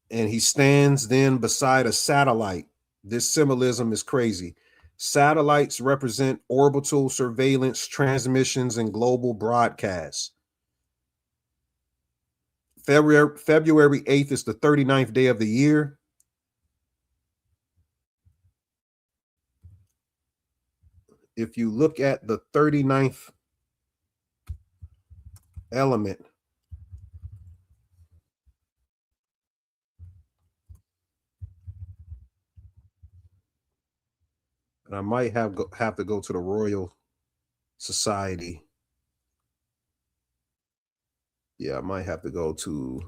Speaker 7: and he stands then beside a satellite, this symbolism is crazy. Satellites represent orbital surveillance, transmissions, and global broadcasts. February 8th is the 39th day of the year. If you look at the 39th element, and I might have to go to the Royal Society. Yeah, I might have to go to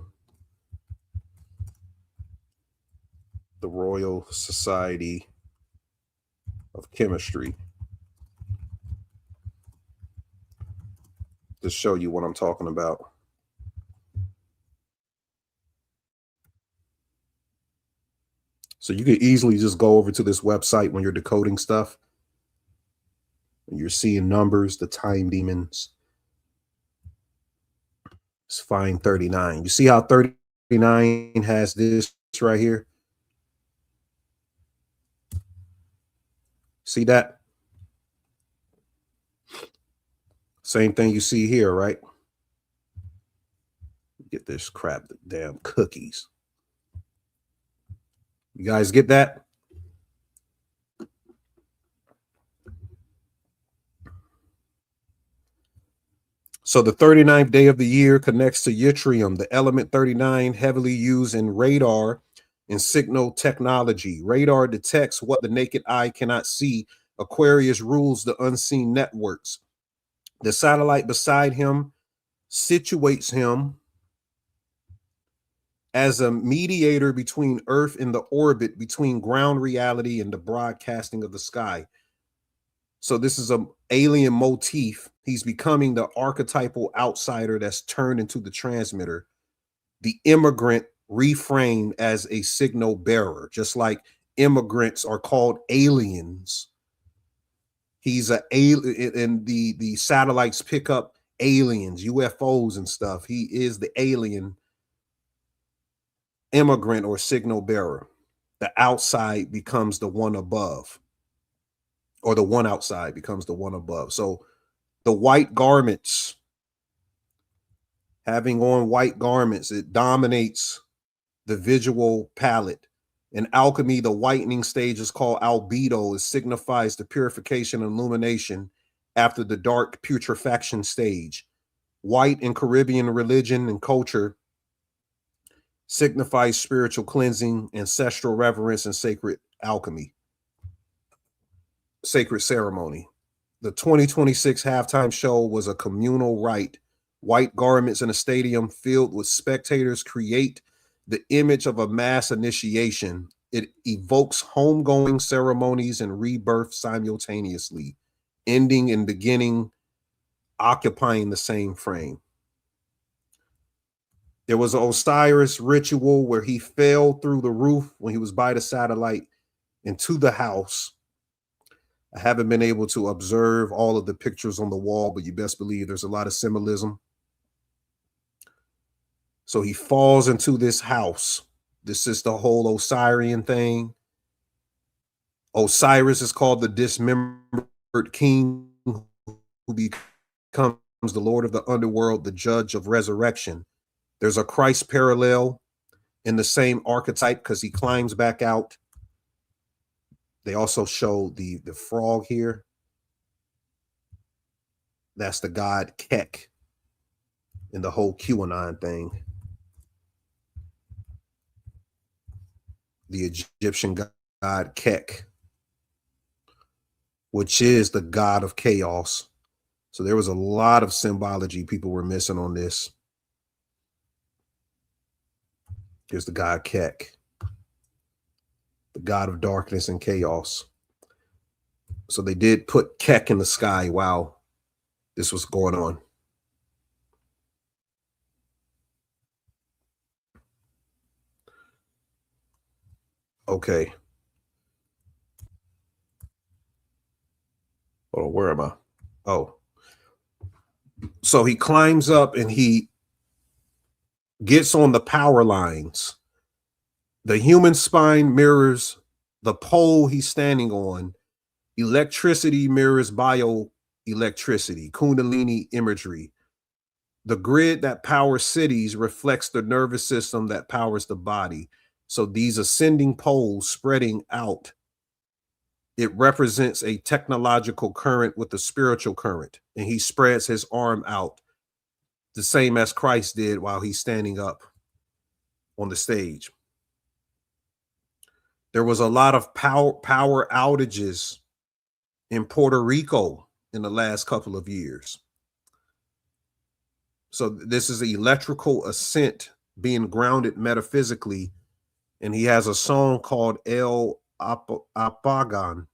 Speaker 7: the Royal Society of Chemistry to show you what I'm talking about. So you could easily just go over to this website when you're decoding stuff and you're seeing numbers, the time demons. Let's find 39. You see how 39 has this right here? See that? Same thing you see here, right? Get this crap, the damn cookies. You guys get that? So the 39th day of the year connects to yttrium, the element 39, heavily used in radar and signal technology. Radar detects what the naked eye cannot see. Aquarius rules the unseen networks. The satellite beside him situates him as a mediator between Earth and the orbit between ground reality and the broadcasting of the sky. So this is an alien motif. He's becoming the archetypal outsider that's turned into the transmitter, the immigrant reframed as a signal bearer, just like immigrants are called aliens. He's an alien, and the satellites pick up aliens, UFOs and stuff. He is the alien immigrant or signal bearer. The outside becomes the one above, or the one outside becomes the one above. So the white garments, having on white garments, it dominates the visual palette. In alchemy, the whitening stage is called albedo. It signifies the purification and illumination after the dark putrefaction stage. White in Caribbean religion and culture signifies spiritual cleansing, ancestral reverence, and sacred alchemy, sacred ceremony. The 2026 halftime show was a communal rite. White garments in a stadium filled with spectators create the image of a mass initiation. It evokes homegoing ceremonies and rebirth simultaneously, ending and beginning, occupying the same frame. There was an Osiris ritual where he fell through the roof when he was by the satellite into the house. I haven't been able to observe all of the pictures on the wall, but you best believe there's a lot of symbolism. So he falls into this house. This is the whole Osirian thing. Osiris is called the dismembered king who becomes the lord of the underworld, the judge of resurrection. There's a Christ parallel in the same archetype because he climbs back out. They also show the frog here. That's the god Kek in the whole QAnon thing. The Egyptian god Kek, which is the god of chaos. So there was a lot of symbology people were missing on this. Here's the god Kek, the god of darkness and chaos. So they did put Kek in the sky while this was going on. Okay. Oh, where am I? Oh. So he climbs up and he gets on the power lines. The human spine mirrors the pole he's standing on. Electricity mirrors bioelectricity, Kundalini imagery. The grid that powers cities reflects the nervous system that powers the body. So these ascending poles spreading out, it represents a technological current with a spiritual current. And he spreads his arm out, the same as Christ did while he's standing up on the stage. There was a lot of power outages in Puerto Rico in the last couple of years. So this is an electrical ascent being grounded metaphysically. And he has a song called El Apagan,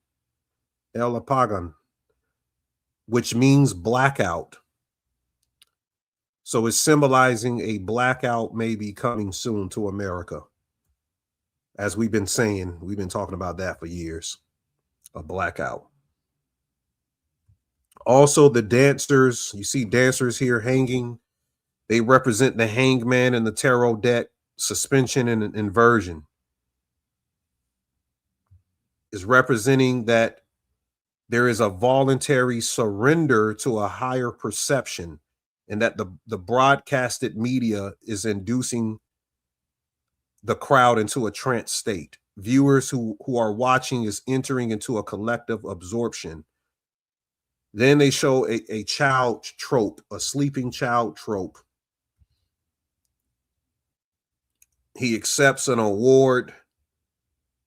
Speaker 7: which means blackout. So it's symbolizing a blackout may be coming soon to America. As we've been saying, we've been talking about that for years, a blackout. Also, the dancers, you see dancers here hanging. They represent the hangman in the tarot deck, suspension and inversion. Is representing that there is a voluntary surrender to a higher perception, and that the broadcasted media is inducing the crowd into a trance state. Viewers who are watching is entering into a collective absorption. Then they show a child trope, a sleeping child trope. He accepts an award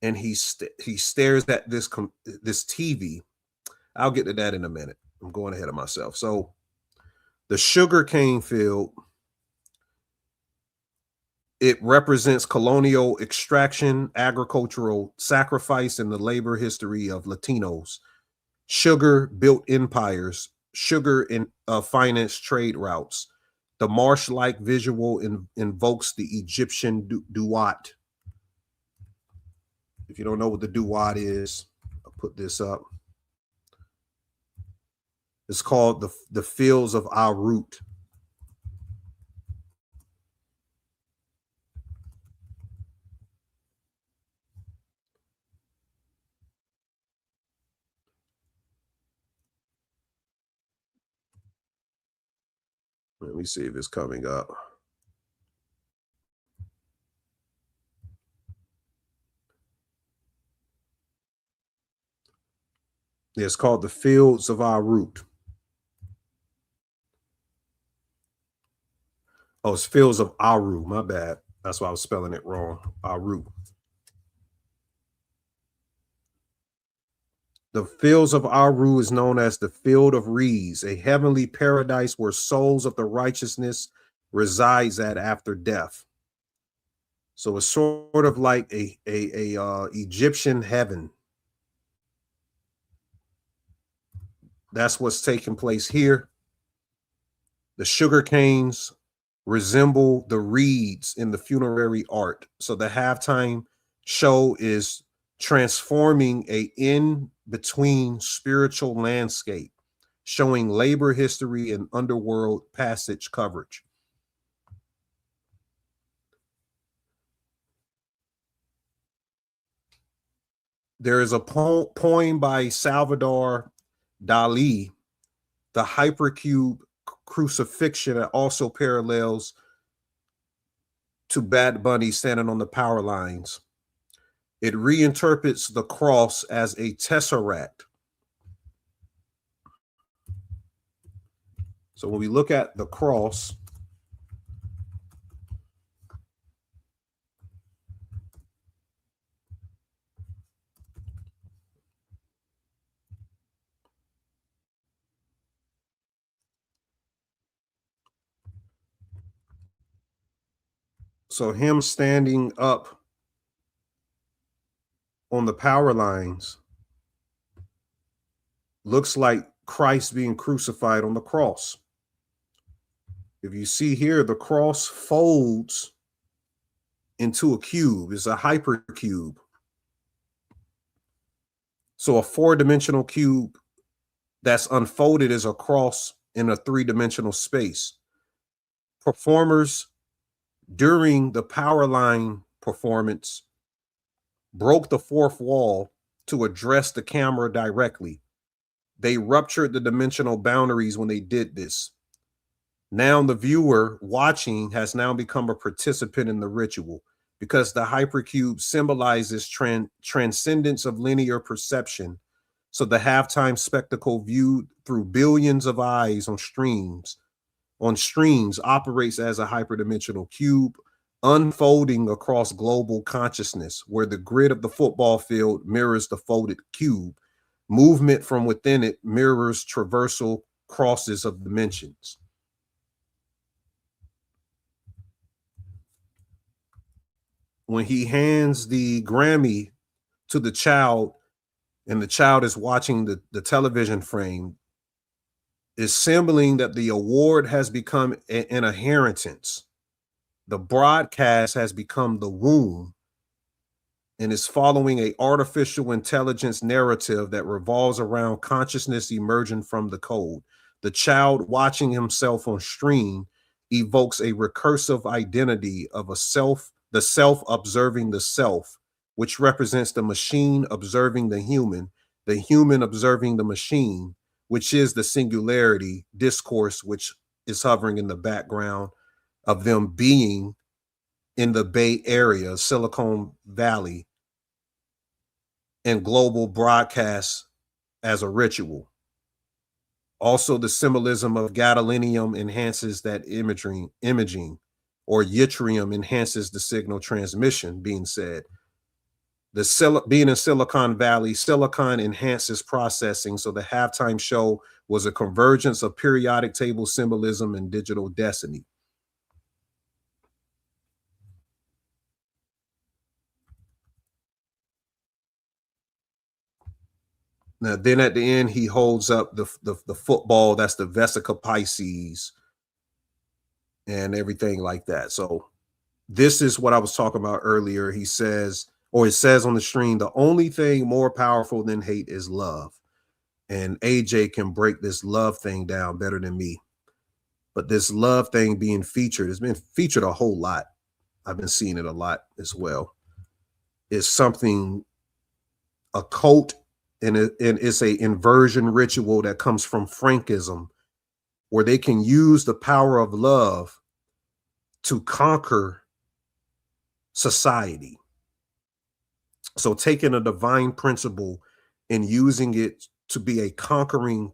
Speaker 7: and he stares at this TV. I'll get to that in a minute. I'm going ahead of myself. So the sugarcane field, it represents colonial extraction, agricultural sacrifice, and the labor history of Latinos. Sugar built empires, sugar in finance trade routes. The marsh-like visual invokes the Egyptian duat. If you don't know what the duat is, I'll put this up. It's called the fields of our root. Let me see if it's coming up. It's called the fields of our root. Oh, it's fields of Aru. My bad. That's why I was spelling it wrong. Aru. The fields of Aru is known as the field of reeds, a heavenly paradise where souls of the righteousness resides at after death. So it's sort of like a Egyptian heaven. That's what's taking place here. The sugar canes resemble the reeds in the funerary art. So the halftime show is transforming a in-between spiritual landscape, showing labor history and underworld passage coverage. There is a poem by Salvador Dali, the hypercube crucifixion, that also parallels to Bad Bunny standing on the power lines. It reinterprets the cross as a tesseract. So when we look at the cross, so him standing up on the power lines looks like Christ being crucified on the cross. If you see here, the cross folds into a cube. It's a hypercube. So a 4-dimensional cube that's unfolded is a cross in a 3-dimensional space. Performers during the power line performance broke the fourth wall to address the camera directly. They ruptured the dimensional boundaries when they did this. Now the viewer watching has now become a participant in the ritual because the hypercube symbolizes transcendence of linear perception. So the halftime spectacle viewed through billions of eyes on streams operates as a hyperdimensional cube unfolding across global consciousness, where the grid of the football field mirrors the folded cube. Movement from within it mirrors traversal crosses of dimensions. When he hands the Grammy to the child and the child is watching the television frame, is symboling that the award has become an inheritance. The broadcast has become the womb and is following an artificial intelligence narrative that revolves around consciousness emerging from the code. The child watching himself on stream evokes a recursive identity of a self, the self observing the self, which represents the machine observing the human observing the machine, which is the singularity discourse, which is hovering in the background of them being in the Bay Area, Silicon Valley, and global broadcasts as a ritual. Also, the symbolism of gadolinium enhances that imaging, or yttrium enhances the signal transmission being said. Being in Silicon Valley, silicon enhances processing. So the halftime show was a convergence of periodic table symbolism and digital destiny. Now, then at the end, he holds up the football. That's the Vesica Pisces and everything like that. So this is what I was talking about earlier. He says, or it says on the stream, the only thing more powerful than hate is love. And AJ can break this love thing down better than me. But this love thing being featured, it's been featured a whole lot. I've been seeing it a lot as well. It's something occult, and it's a inversion ritual that comes from Frankism, where they can use the power of love to conquer society. So taking a divine principle and using it to be a conquering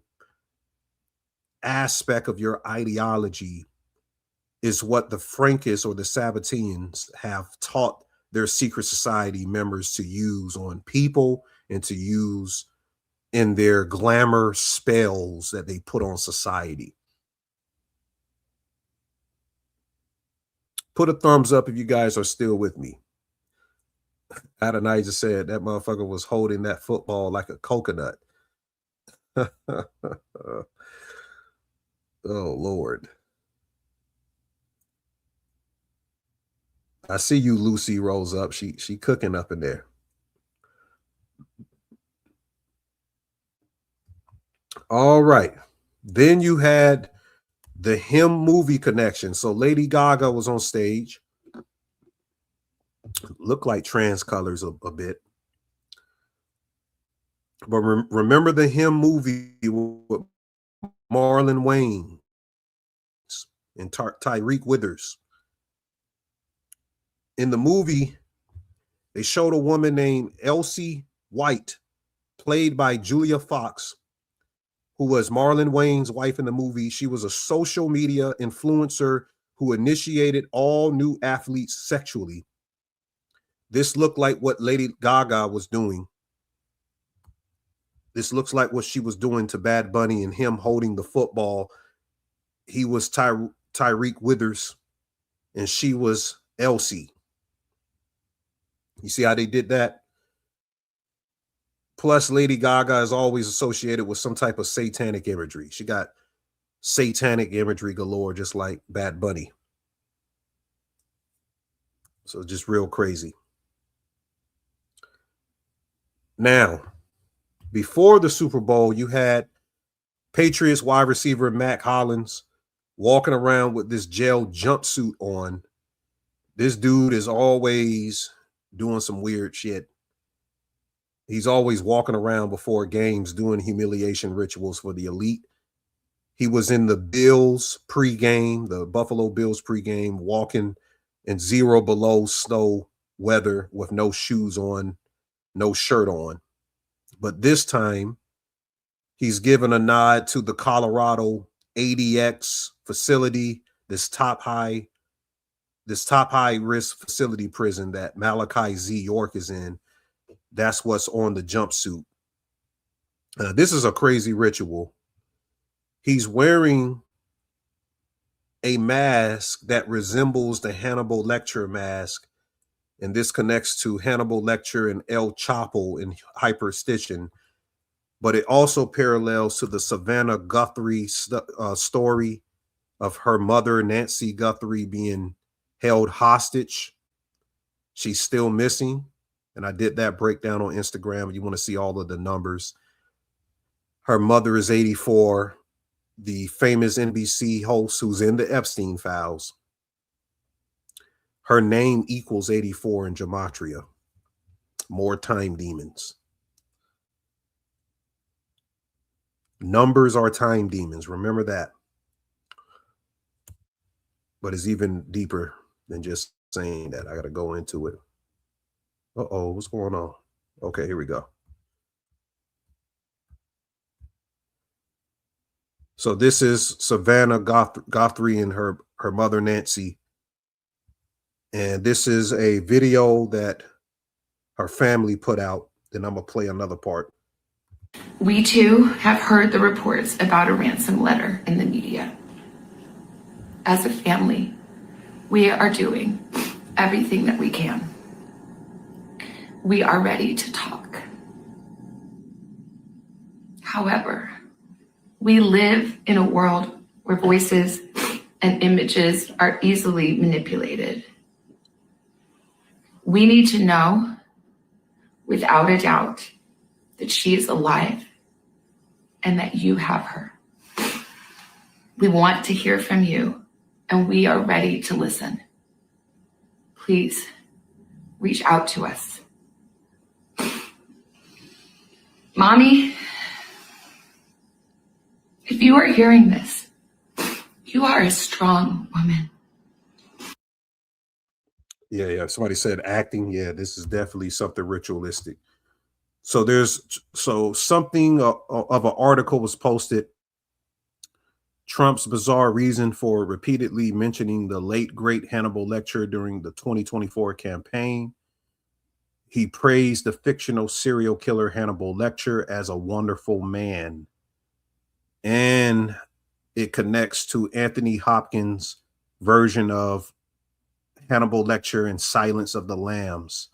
Speaker 7: aspect of your ideology is what the Frankists or the Sabbateans have taught their secret society members to use on people and to use in their glamour spells that they put on society. Put a thumbs up if you guys are still with me. Adonijah said that motherfucker was holding that football like a coconut. Oh, Lord. I see you, Lucy rolls up. She cooking up in there. All right. Then you had the him movie connection. So Lady Gaga was on stage. Looked like trans colors a bit. But remember the him movie with Marlon Wayans and Tyreek Withers. in the movie, they showed a woman named Elsie White, played by Julia Fox, who was Marlon Wayne's wife in the movie. She was a social media influencer who initiated all new athletes sexually. This looked like what Lady Gaga was doing. This looks like what she was doing to Bad Bunny and him holding the football. He was Tyreek Withers and she was Elsie. You see how they did that? Plus, Lady Gaga is always associated with some type of satanic imagery. She got satanic imagery galore, just like Bad Bunny. So just real crazy. Now, before the Super Bowl, you had Patriots wide receiver Mac Hollins walking around with this gel jumpsuit on. This dude is always doing some weird shit. He's always walking around before games doing humiliation rituals for the elite. He was in the Bills pregame, the Buffalo Bills pregame, walking in 0 below snow weather with no shoes on, no shirt on. But this time, he's given a nod to the Colorado ADX facility, this top high risk facility prison that Malachi Z. York is in. That's what's on the jumpsuit. This is a crazy ritual. He's wearing a mask that resembles the Hannibal Lecter mask. And this connects to Hannibal Lecter and El Chapo in Hyperstition. But it also parallels to the Savannah Guthrie story of her mother, Nancy Guthrie, being held hostage. She's still missing. And I did that breakdown on Instagram. You want to see all of the numbers. Her mother is 84. The famous NBC host who's in the Epstein files. Her name equals 84 in gematria. More time demons. Numbers are time demons. Remember that. But it's even deeper than just saying that. I got to go into it. Uh-oh, what's going on? Okay, here we go. So this is Savannah Guthrie and her mother, Nancy. And this is a video that her family put out. Then I'm going to play another part.
Speaker 8: We too have heard the reports about a ransom letter in the media. As a family, we are doing everything that we can. We are ready to talk. However, we live in a world where voices and images are easily manipulated. We need to know, without a doubt, that she is alive and that you have her. We want to hear from you, and we are ready to listen. Please reach out to us. Mommy, if you are hearing this, you are a strong woman.
Speaker 7: Yeah. Somebody said acting. Yeah, this is definitely something ritualistic. So something of an article was posted. Trump's bizarre reason for repeatedly mentioning the late great Hannibal Lecter during the 2024 campaign. He praised the fictional serial killer Hannibal Lecter as a wonderful man. And it connects to Anthony Hopkins' version of Hannibal Lecter in Silence of the Lambs,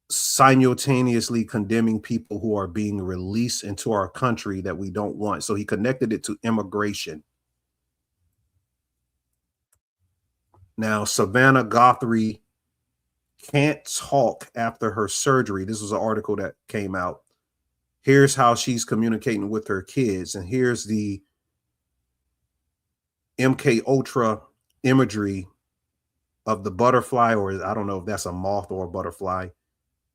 Speaker 7: simultaneously condemning people who are being released into our country that we don't want. So he connected it to immigration. Now, Savannah Guthrie can't talk after her surgery. This was an article that came out. Here's how she's communicating with her kids. And here's the MK Ultra imagery of the butterfly, or I don't know if that's a moth or a butterfly.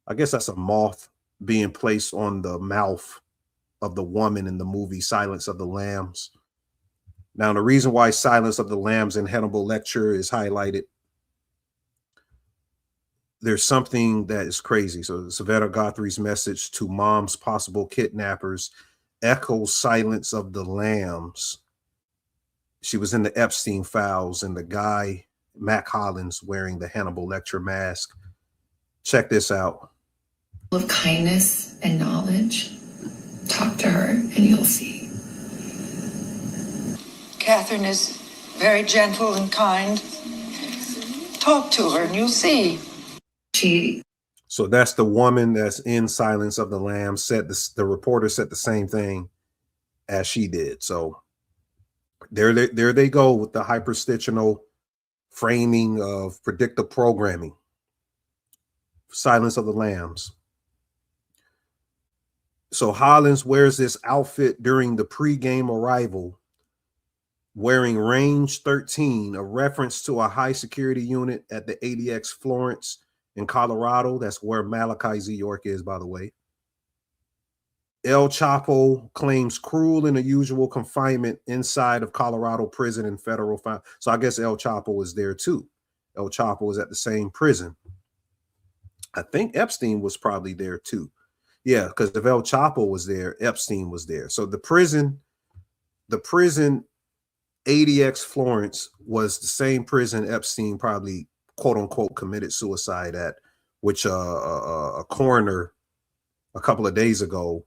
Speaker 7: I guess that's a moth being placed on the mouth of the woman in the movie Silence of the Lambs. Now, the reason why Silence of the Lambs and Hannibal Lecter is highlighted, there's something that is crazy. So Savannah Guthrie's message to mom's possible kidnappers echoes Silence of the Lambs. She was in the Epstein files, and the guy, Mac Hollins, wearing the Hannibal Lecter mask. Check this out.
Speaker 8: Of kindness and knowledge. Talk to her and you'll see.
Speaker 9: Catherine is very gentle and kind. Talk to her and you'll see.
Speaker 7: So that's the woman that's in Silence of the Lambs. The reporter said the same thing as she did. So there they go with the hyperstitional framing of predictive programming. Silence of the Lambs. So Hollins wears this outfit during the pregame arrival, wearing range 13, a reference to a high security unit at the ADX Florence in Colorado. That's where Malachi Z. York is, by the way. El Chapo claims cruel and unusual confinement inside of Colorado prison and federal fine. So I guess El Chapo is there too. El Chapo is at the same prison. I think Epstein was probably there too. Yeah, because if El Chapo was there, Epstein was there. So the prison ADX Florence was the same prison Epstein probably, quote unquote, committed suicide at, which a coroner a couple of days ago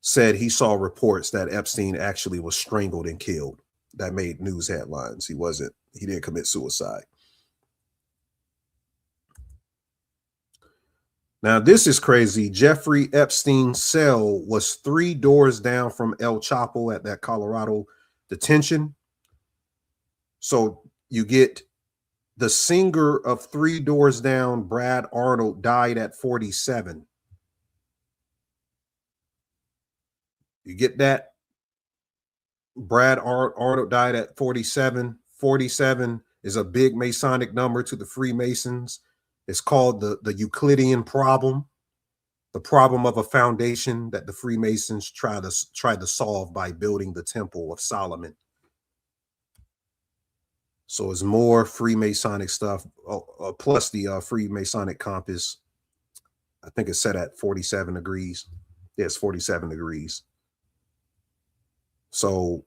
Speaker 7: said he saw reports that Epstein actually was strangled and killed. That made news headlines. He didn't commit suicide. Now, this is crazy. Jeffrey Epstein's cell was 3 doors down from El Chapo at that Colorado detention. So you get the singer of 3 Doors Down, Brad Arnold, died at 47. You get that? Brad Arnold died at 47. 47 is a big Masonic number to the Freemasons. It's called the Euclidean problem, the problem of a foundation that the Freemasons tried to solve by building the Temple of Solomon. So it's more Freemasonic stuff, plus the Freemasonic compass. I think it's set at 47 degrees. Yeah, it's 47 degrees. So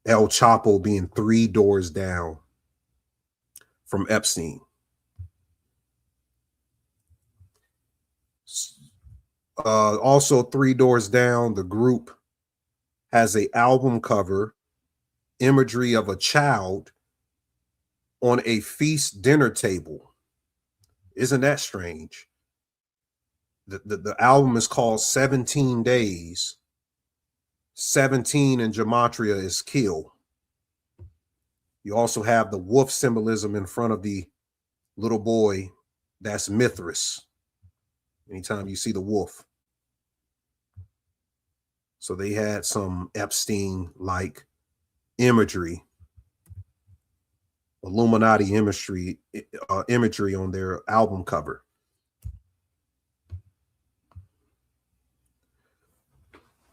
Speaker 7: El Chapo being 3 doors down from Epstein. Also 3 doors down, the group has an album cover, imagery of a child on a feast dinner table. Isn't that strange? The album is called 17 Days. 17 in gematria is kill. You also have the wolf symbolism in front of the little boy. That's Mithras. Anytime you see the wolf. So they had some Epstein-like imagery, Illuminati imagery on their album cover.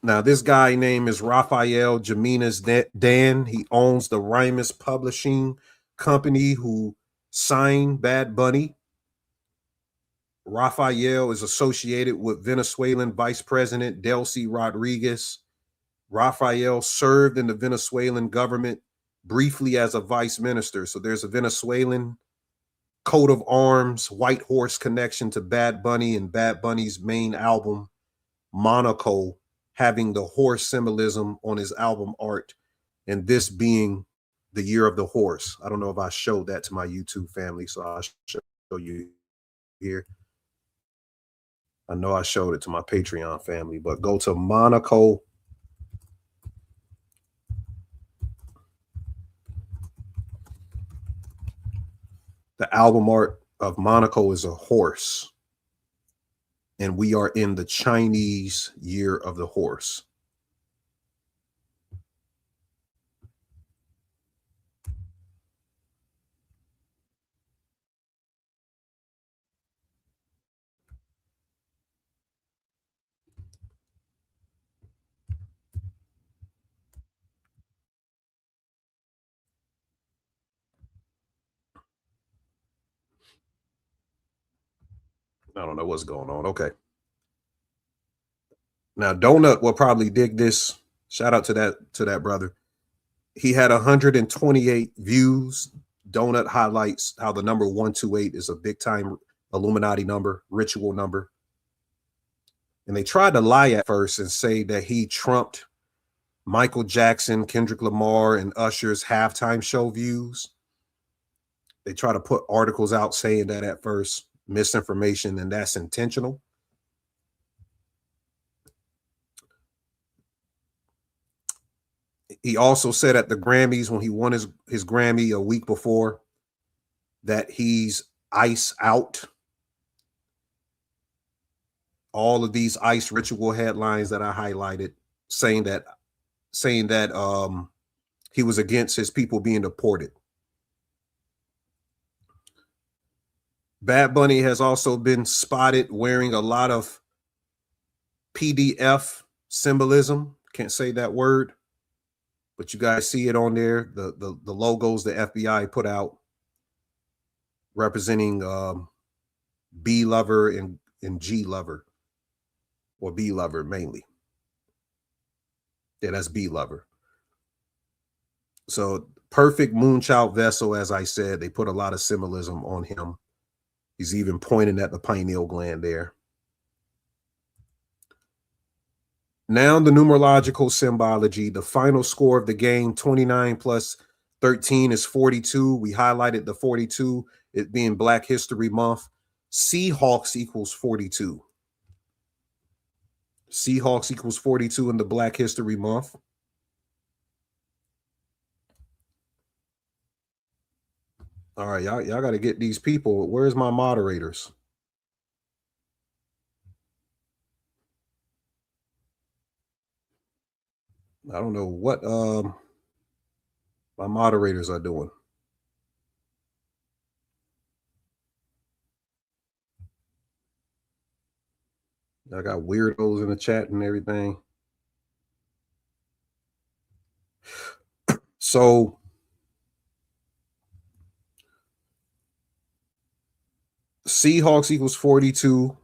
Speaker 7: Now, this guy name is Raphael Jimenez Dan. He owns the Rimus Publishing Company, who signed Bad Bunny. Raphael is associated with Venezuelan Vice President Delcy Rodriguez. Raphael served in the Venezuelan government briefly as a vice minister. So there's a Venezuelan coat of arms, white horse connection to Bad Bunny, and Bad Bunny's main album, Monaco, having the horse symbolism on his album art, and this being the year of the horse. I don't know if I showed that to my YouTube family, so I'll show you here. I know I showed it to my Patreon family, but go to Monaco. The album art of Monaco is a horse. And we are in the Chinese year of the horse. I don't know what's going on. Okay. Now, Donut will probably dig this. Shout out to that brother. He had 128 views. Donut highlights how the number 128 is a big time Illuminati number, ritual number. And they tried to lie at first and say that he trumped Michael Jackson, Kendrick Lamar, and Usher's halftime show views. They try to put articles out saying that at first, misinformation, and that's intentional. He also said at the Grammys, when he won his Grammy a week before, that he's ice out. All of these ice ritual headlines that I highlighted, saying that he was against his people being deported. Bad Bunny has also been spotted wearing a lot of PDF symbolism. Can't say that word, but you guys see it on there. The logos the FBI put out representing B lover and G lover, or B lover mainly. Yeah, that's B lover. So perfect moonchild vessel, as I said, they put a lot of symbolism on him. He's even pointing at the pineal gland there. Now the numerological symbology, the final score of the game, 29 plus 13 is 42. We highlighted the 42, it being Black History Month. Seahawks equals 42. Seahawks equals 42 in the Black History Month. All right, y'all got to get these people. Where's my moderators? I don't know what my moderators are doing. I got weirdos in the chat and everything. So Seahawks equals 42.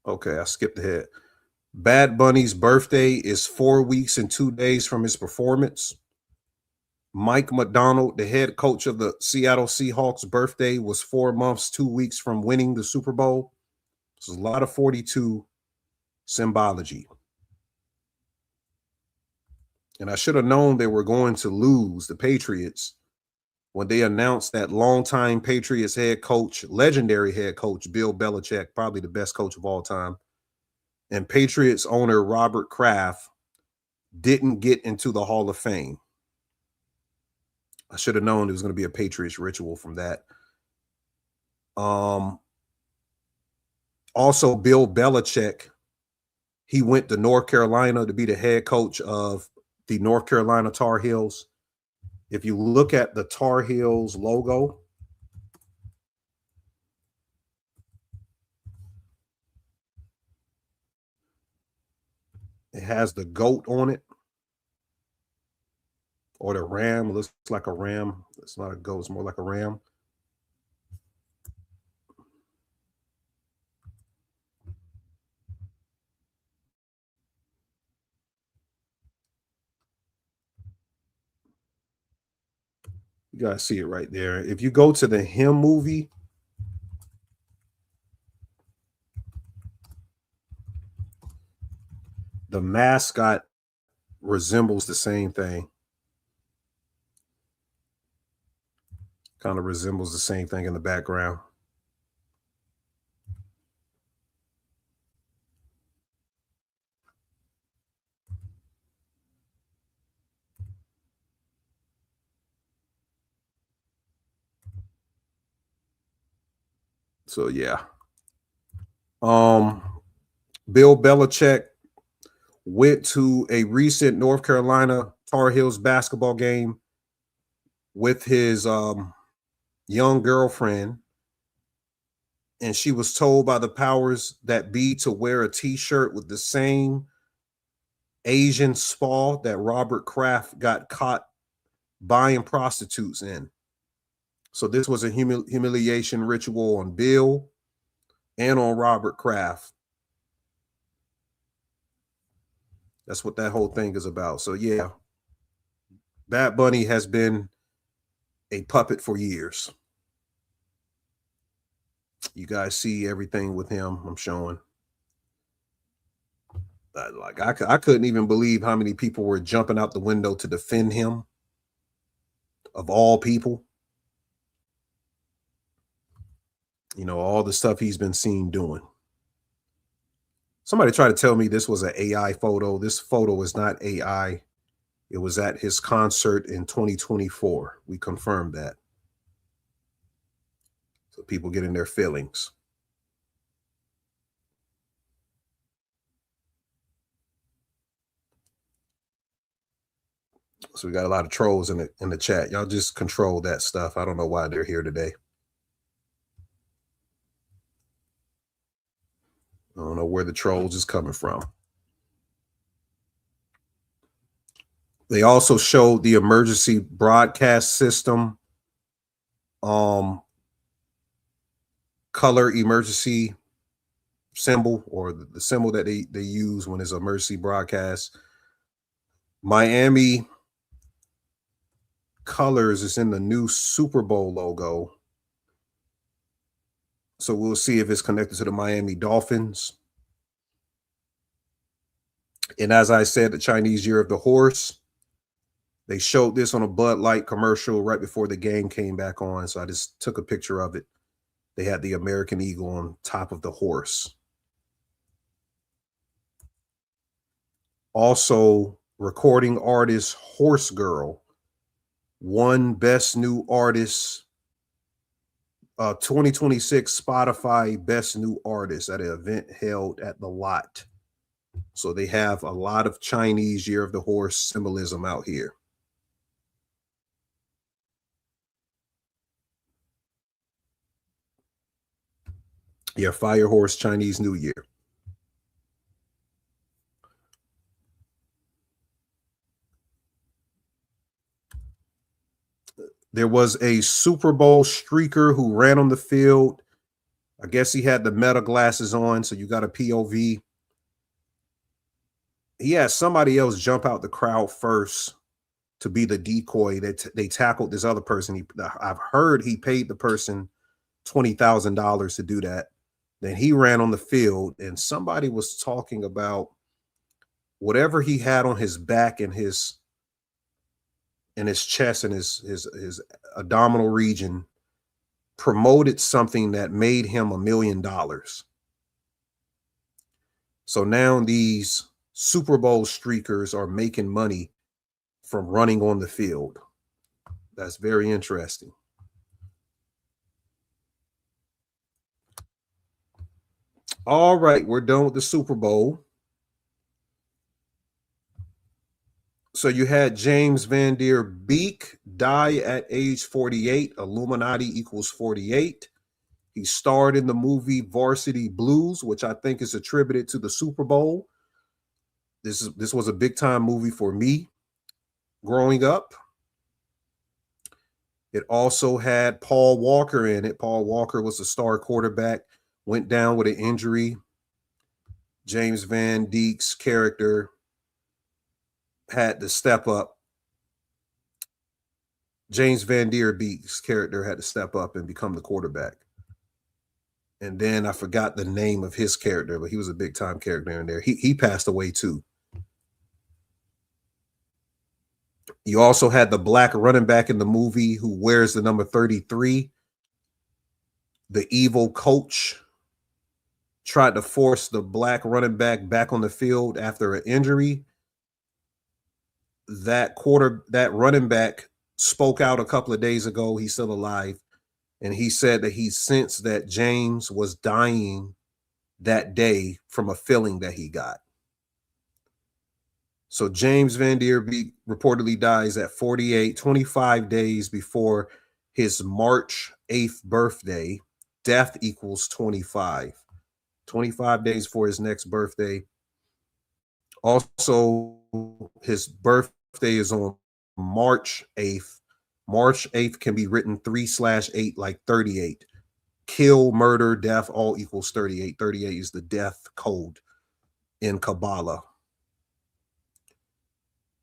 Speaker 7: Okay, I skipped ahead. Bad Bunny's birthday is 4 weeks and 2 days from his performance. Mike McDonald, the head coach of the Seattle Seahawks' birthday was 4 months, 2 weeks from winning the Super Bowl. There's a lot of 42 symbology. And I should have known they were going to lose, the Patriots, when they announced that longtime Patriots head coach, legendary head coach, Bill Belichick, probably the best coach of all time, and Patriots owner Robert Kraft didn't get into the Hall of Fame. I should have known it was going to be a Patriots ritual from that. Also, Bill Belichick, he went to North Carolina to be the head coach of the North Carolina Tar Heels. If you look at the Tar Heels logo, it has the goat on it, or the ram. It looks like a ram. It's not a goat, it's more like a ram. You guys see it right there. If you go to the Him movie, the mascot resembles the same thing. Kind of resembles the same thing in the background. So yeah. Bill Belichick went to a recent North Carolina Tar Heels basketball game with his young girlfriend, and she was told by the powers that be to wear a t-shirt with the same Asian spa that Robert Kraft got caught buying prostitutes in. So this was a humiliation ritual on Bill and on Robert Kraft. That's what that whole thing is about. So yeah, Bad Bunny has been a puppet for years. You guys see everything with him I'm showing. Like I couldn't even believe how many people were jumping out the window to defend him, of all people. You know, all the stuff he's been seen doing. Somebody tried to tell me this was an AI photo. This photo is not AI. It was at his concert in 2024. We confirmed that. So people get in their feelings. So we got a lot of trolls in the chat. Y'all just control that stuff. I don't know why they're here today. I don't know where the trolls is coming from. They also showed the emergency broadcast system, color emergency symbol, or the symbol that they use when it's emergency broadcast. Miami colors is in the new Super Bowl logo. So we'll see if it's connected to the Miami Dolphins. And as I said, the Chinese Year of the Horse, they showed this on a Bud Light commercial right before the game came back on. So I just took a picture of it. They had the American Eagle on top of the horse. Also, recording artist Horse Girl won Best New Artist, 2026 Spotify Best New Artist at an event held at The Lot. So they have a lot of Chinese Year of the Horse symbolism out here. Yeah, Fire Horse Chinese New Year. There was a Super Bowl streaker who ran on the field. I guess he had the meta glasses on, so you got a POV. He had somebody else jump out the crowd first to be the decoy. They tackled this other person. I've heard he paid the person $20,000 to do that. Then he ran on the field, and somebody was talking about whatever he had on his back and his chest and his abdominal region promoted something that made him $1 million. So now these Super Bowl streakers are making money from running on the field. That's very interesting. All right, we're done with the Super Bowl. So you had James Van Der Beek die at age 48. Illuminati equals 48. He starred in the movie Varsity Blues, which I think is attributed to the Super Bowl. This was a big time movie for me growing up. It also had Paul Walker in it. Paul Walker was a star quarterback, went down with an injury. James Van Beek's character had to step up. James Van Der Beek's character had to step up and become the quarterback. And then I forgot the name of his character, but he was a big time character in there. He passed away too. You also had the black running back in the movie who wears the number 33. The evil coach tried to force the black running back on the field after an injury. That running back spoke out a couple of days ago. He's still alive. And he said that he sensed that James was dying that day from a feeling that he got. So James Van Der Beek reportedly dies at 48, 25 days before his March 8th birthday. Death equals 25. 25 days for his next birthday. Also, his birthday is on March 8th, March 8th can be written 3/8 like 38. Kill, murder, death, all equals 38. 38 is the death code in Kabbalah.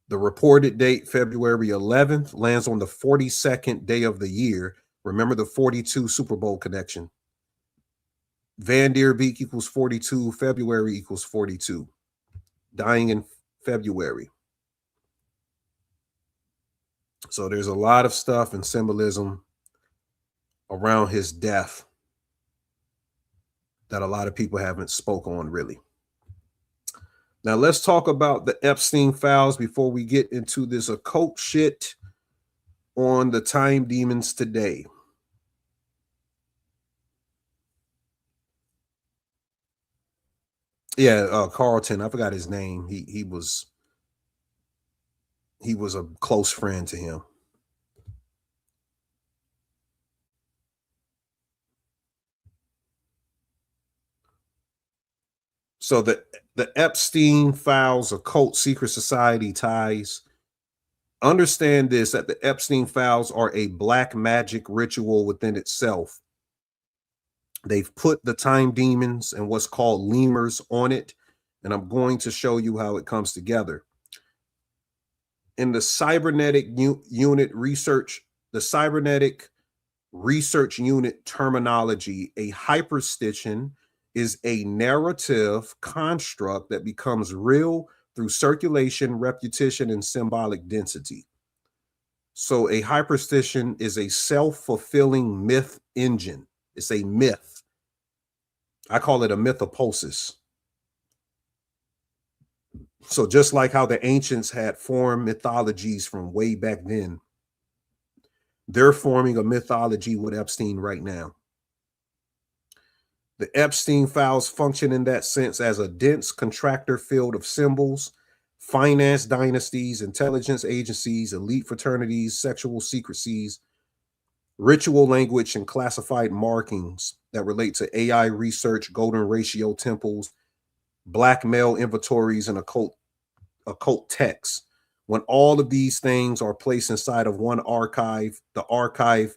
Speaker 7: The reported date, February 11th, lands on the 42nd day of the year. Remember the 42 Super Bowl connection. Van Der Beek equals 42. February equals 42. Dying in February. So there's a lot of stuff and symbolism around his death that a lot of people haven't spoke on really. Now let's talk about the Epstein files before we get into this occult shit on the time demons today. Yeah, Carlton, I forgot his name. He was a close friend to him. So the Epstein files, occult secret society ties. Understand this, that the Epstein files are a black magic ritual within itself. They've put the time demons and what's called lemurs on it, and I'm going to show you how it comes together. In the cybernetic unit research, the cybernetic research unit terminology, a hyperstition is a narrative construct that becomes real through circulation, repetition, and symbolic density. So a hyperstition is a self-fulfilling myth engine. It's a myth. I call it a mythoposis. So just like how the ancients had formed mythologies from way back then, they're forming a mythology with Epstein right now. The Epstein files function in that sense as a dense contractor field of symbols, finance dynasties, intelligence agencies, elite fraternities, sexual secrecies, ritual language, and classified markings that relate to AI research, golden ratio temples, black male inventories, and occult texts. When all of these things are placed inside of one archive, the archive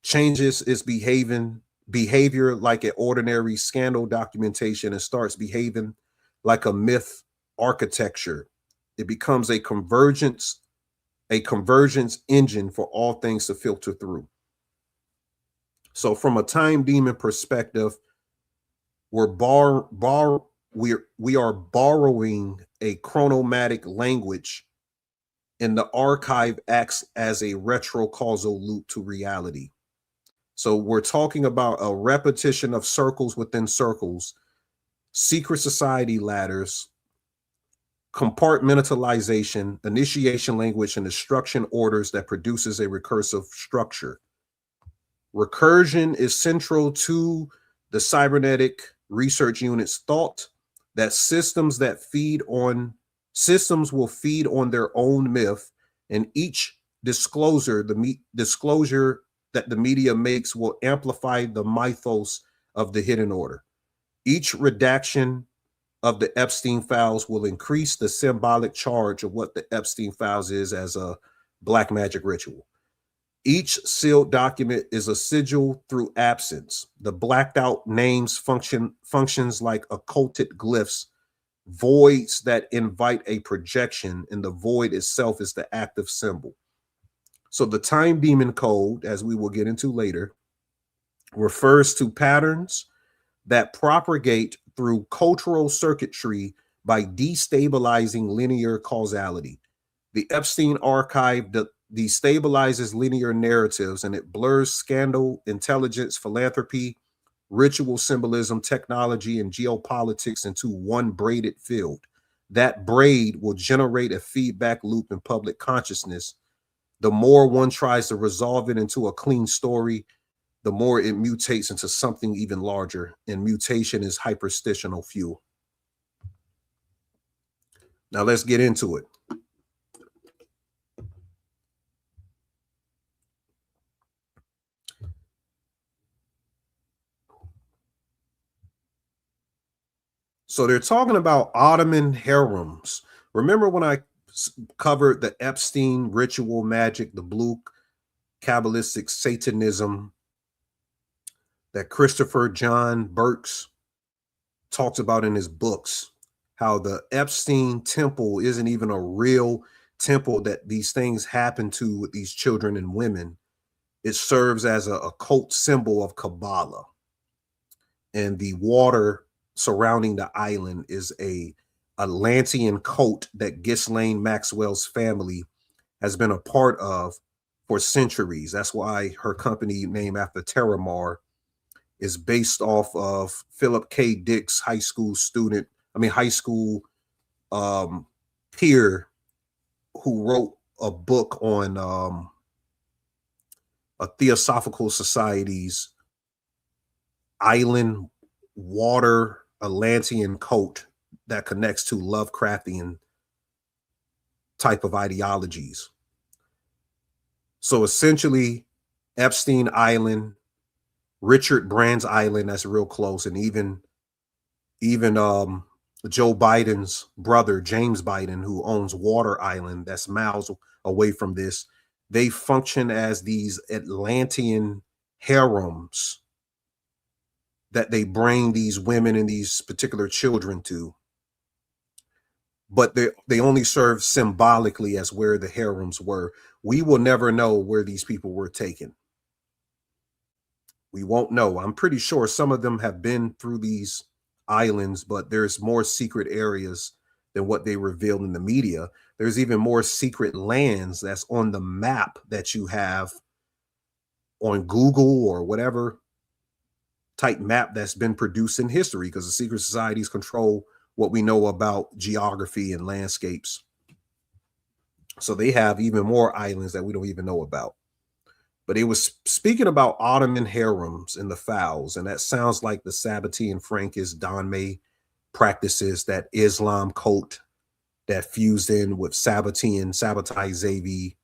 Speaker 7: changes its behavior like an ordinary scandal documentation and starts behaving like a myth architecture. It becomes a convergence engine for all things to filter through. So from a time demon perspective, we are borrowing a chronomatic language, and the archive acts as a retrocausal loop to reality. So we're talking about a repetition of circles within circles, secret society ladders, compartmentalization, initiation language, and destruction orders that produces a recursive structure. Recursion is central to the cybernetic research unit's thought that systems will feed on their own myth, and each disclosure that the media makes will amplify the mythos of the hidden order. Each redaction of the Epstein files will increase the symbolic charge of what the Epstein files is as a black magic ritual. Each sealed document is a sigil through absence. The blacked out names functions like occulted glyphs, voids that invite a projection, and the void itself is the active symbol. So the time demon code, as we will get into later, refers to patterns that propagate through cultural circuitry by destabilizing linear causality. The Epstein archive destabilizes linear narratives, and it blurs scandal, intelligence, philanthropy, ritual symbolism, technology, and geopolitics into one braided field. That braid will generate a feedback loop in public consciousness. The more one tries to resolve it into a clean story, the more it mutates into something even larger, and mutation is hyperstitional fuel. Now let's get into it. So they're talking about Ottoman harems. Remember when I covered the Epstein ritual magic, the blue Kabbalistic Satanism that Christopher John Burks talks about in his books, how the Epstein temple isn't even a real temple that these things happen to with these children and women. It serves as a occult symbol of Kabbalah. And the water surrounding the island is a Atlantean cult that Ghislaine Maxwell's family has been a part of for centuries. That's why her company, named after Terramar, is based off of Philip K. Dick's high school peer who wrote a book on a Theosophical Society's island water Atlantean cult that connects to Lovecraftian type of ideologies. So essentially, Epstein Island, Richard Brand's Island, that's real close, and even Joe Biden's brother, James Biden, who owns Water Island, that's miles away from this, they function as these Atlantean harems that they bring these women and these particular children to. But they only serve symbolically as where the harems were. We will never know where these people were taken. We won't know. I'm pretty sure some of them have been through these islands, but there's more secret areas than what they revealed in the media. There's even more secret lands that's on the map that you have on Google or whatever type map that's been produced in history, because the secret societies control what we know about geography and landscapes. So they have even more islands that we don't even know about. But it was speaking about Ottoman harems and the fowls, and that sounds like the Sabbatean Frankist Donmei practices, that Islam cult that fused in with Sabbatean Sabbatai Zevi,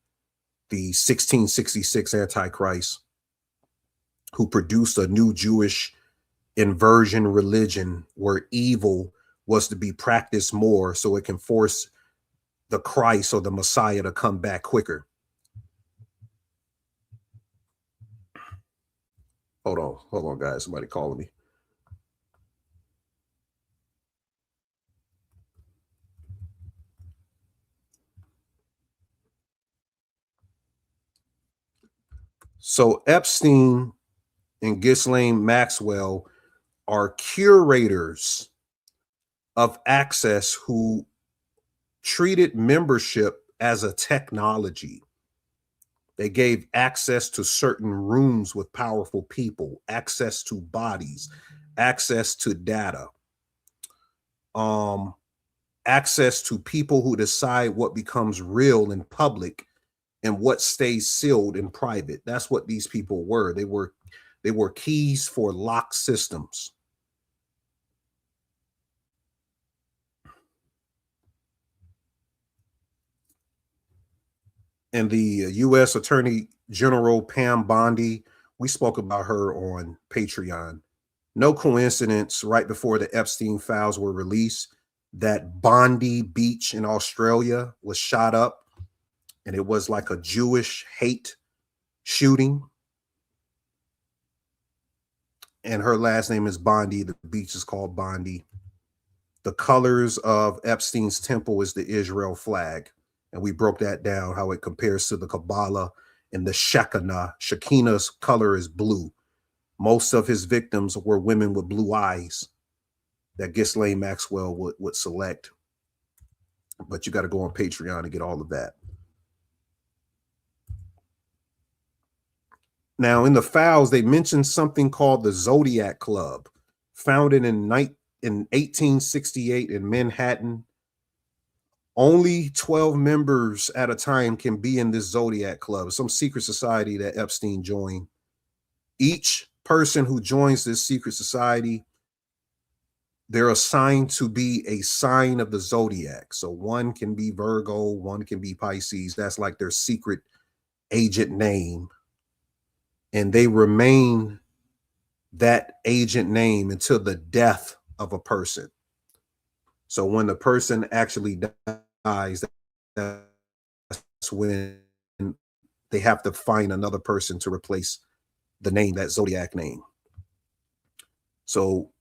Speaker 7: the 1666 Antichrist, who produced a new Jewish inversion religion where evil was to be practiced more so it can force the Christ or the Messiah to come back quicker. Hold on, guys. Somebody calling me. So Epstein and Ghislaine Maxwell are curators of access who treated membership as a technology. They gave access to certain rooms with powerful people, access to bodies, access to data, access to people who decide what becomes real in public and what stays sealed in private. That's what these people were. They were keys for locked systems. And the U.S. Attorney General Pam Bondi, we spoke about her on Patreon. No coincidence, right before the Epstein files were released, that Bondi Beach in Australia was shot up, and it was like a Jewish hate shooting. And her last name is Bondi. The beach is called Bondi. The colors of Epstein's temple is the Israel flag. And we broke that down, how it compares to the Kabbalah and the Shekinah. Shekinah's color is blue. Most of his victims were women with blue eyes that Ghislaine Maxwell would select. But you got to go on Patreon to get all of that. Now, in the files, they mentioned something called the Zodiac Club, founded in 1868 in Manhattan. Only 12 members at a time can be in this Zodiac Club, some secret society that Epstein joined. Each person who joins this secret society, they're assigned to be a sign of the Zodiac. So one can be Virgo, one can be Pisces. That's like their secret agent name. And they remain that agent name until the death of a person. So when the person actually dies, that's when they have to find another person to replace the name, that zodiac name. So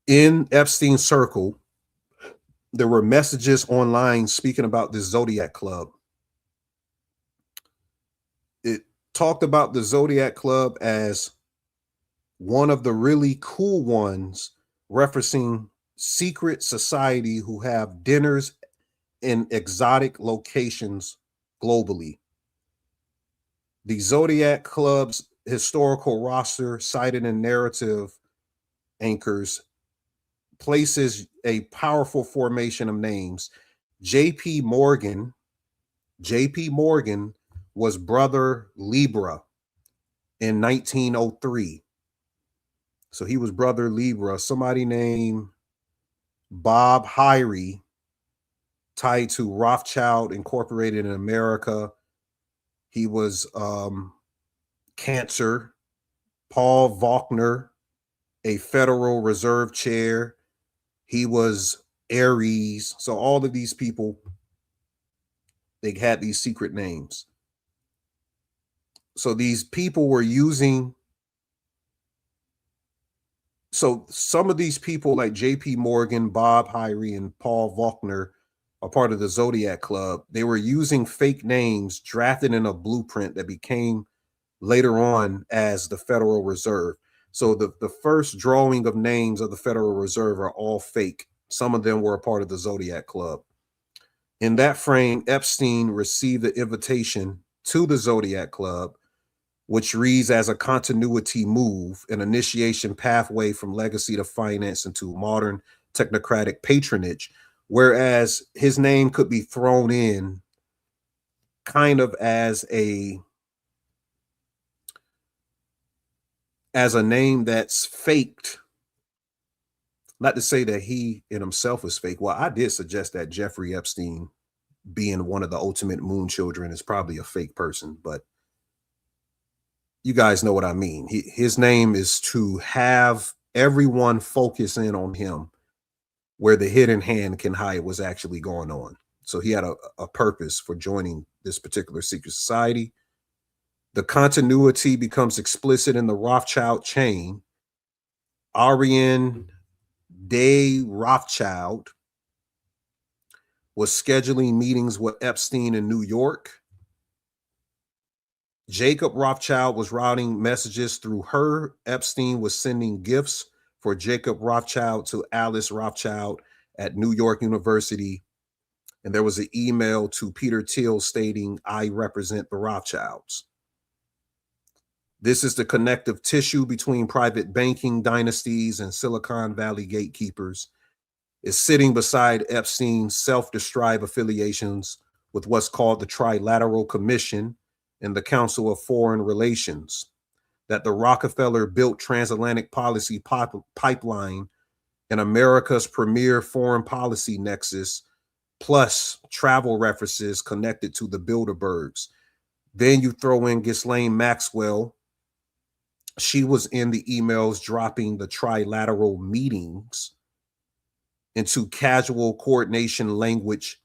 Speaker 7: in Epstein's circle, there were messages online speaking about the Zodiac Club. It talked about the Zodiac Club as one of the really cool ones, referencing secret society who have dinners in exotic locations globally. The Zodiac Club's historical roster, cited in narrative anchors, places a powerful formation of names. J.P. Morgan was brother Libra in 1903. So he was brother Libra. Somebody named Bob Hyrie, tied to Rothschild Incorporated in America. He was Cancer. Paul Volcker, a Federal Reserve chair. He was Aries. So all of these people, they had these secret names. So these people were using, so some of these people like J.P. Morgan, Bob Hyrie, and Paul Volcker are part of the Zodiac Club. They were using fake names drafted in a blueprint that became later on as the Federal Reserve. So the first drawing of names of the Federal Reserve are all fake. Some of them were a part of the Zodiac Club. In that frame, Epstein received the invitation to the Zodiac Club, which reads as a continuity move, an initiation pathway from legacy to finance into modern technocratic patronage, whereas his name could be thrown in kind of as a name that's faked. Not to say that he in himself is fake. Well, I did suggest that Jeffrey Epstein, being one of the ultimate moon children, is probably a fake person, but you guys know what I mean. His name is to have everyone focus in on him, where the hidden hand can hide what's actually going on. So he had a purpose for joining this particular secret society. The continuity becomes explicit in the Rothschild chain. Ariane de Rothschild was scheduling meetings with Epstein in New York. Jacob Rothschild was routing messages through her. Epstein was sending gifts for Jacob Rothschild to Alice Rothschild at New York University. And there was an email to Peter Thiel stating, "I represent the Rothschilds." This is the connective tissue between private banking dynasties and Silicon Valley gatekeepers. It's sitting beside Epstein's self-described affiliations with what's called the Trilateral Commission and the Council of Foreign Relations, that the Rockefeller-built transatlantic policy pipeline and America's premier foreign policy nexus, plus travel references connected to the Bilderbergs. Then you throw in Ghislaine Maxwell. She was in the emails dropping the trilateral meetings into casual coordination language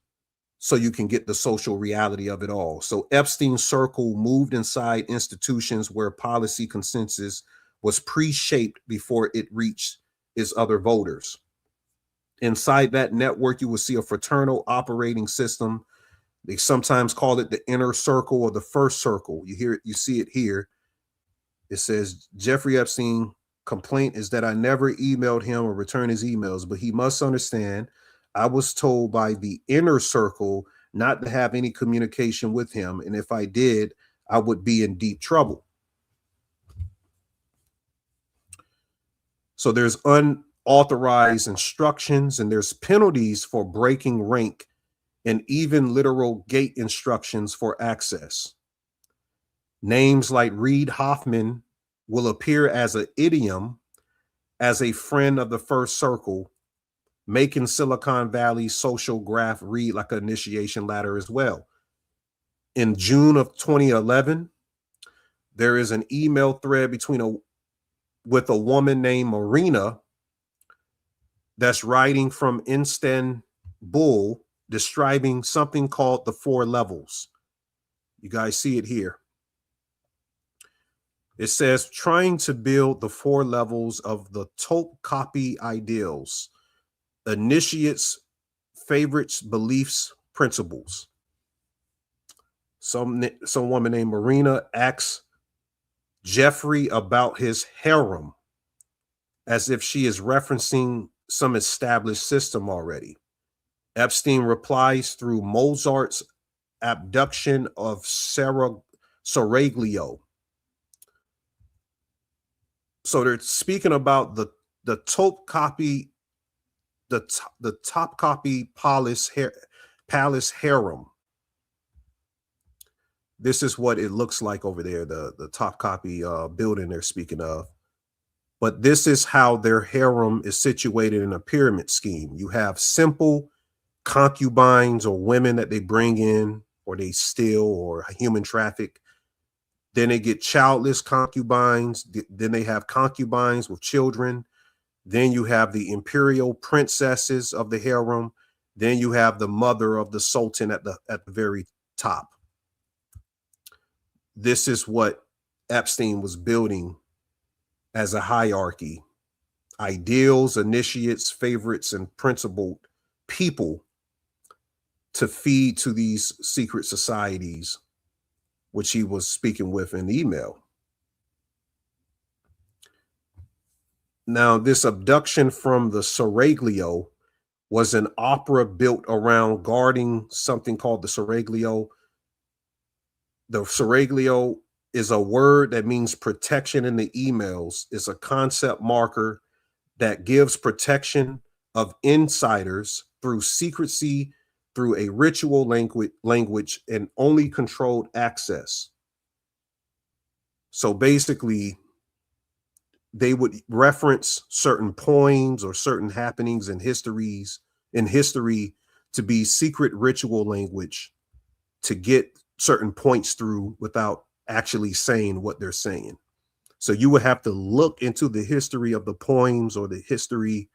Speaker 7: so you can get the social reality of it all. So Epstein's circle moved inside institutions where policy consensus was pre-shaped before it reached its other voters. Inside that network, you will see a fraternal operating system. They sometimes call it the inner circle or the first circle. You hear it, you see it here. It says, Jeffrey Epstein complaint is that I never emailed him or returned his emails, but he must understand I was told by the inner circle not to have any communication with him. And if I did, I would be in deep trouble. So there's unauthorized instructions and there's penalties for breaking rank and even literal gate instructions for access. Names like Reid Hoffman will appear as an idiom as a friend of the first circle, making Silicon Valley's social graph read like an initiation ladder as well. In June of 2011, there is an email thread with a woman named Marina that's writing from Istanbul, describing something called the 4 levels. You guys see it here. It says trying to build the 4 levels of the taupe copy ideals, initiates, favorites, beliefs, principles. Some woman named Marina asks Jeffrey about his harem as if she is referencing some established system already. Epstein replies through Mozart's abduction of Seraglio. So they're speaking about the taupe copy, the top copy palace harem. This is what it looks like over there, the top copy building they're speaking of. But this is how their harem is situated in a pyramid scheme. You have simple concubines or women that they bring in or they steal or human traffic. Then they get childless concubines. Then they have concubines with children. Then you have the imperial princesses of the harem. Then you have the mother of the sultan at the very top. This is what Epstein was building as a hierarchy. Ideals, initiates, favorites, and principled people to feed to these secret societies, which he was speaking with in email. Now, this abduction from the Seraglio was an opera built around guarding something called the Seraglio. The Seraglio is a word that means protection in the emails. It's a concept marker that gives protection of insiders through secrecy, through a ritual language and only controlled access. So basically, they would reference certain poems or certain happenings in history to be secret ritual language to get certain points through without actually saying what they're saying. So you would have to look into the history of the poems or the history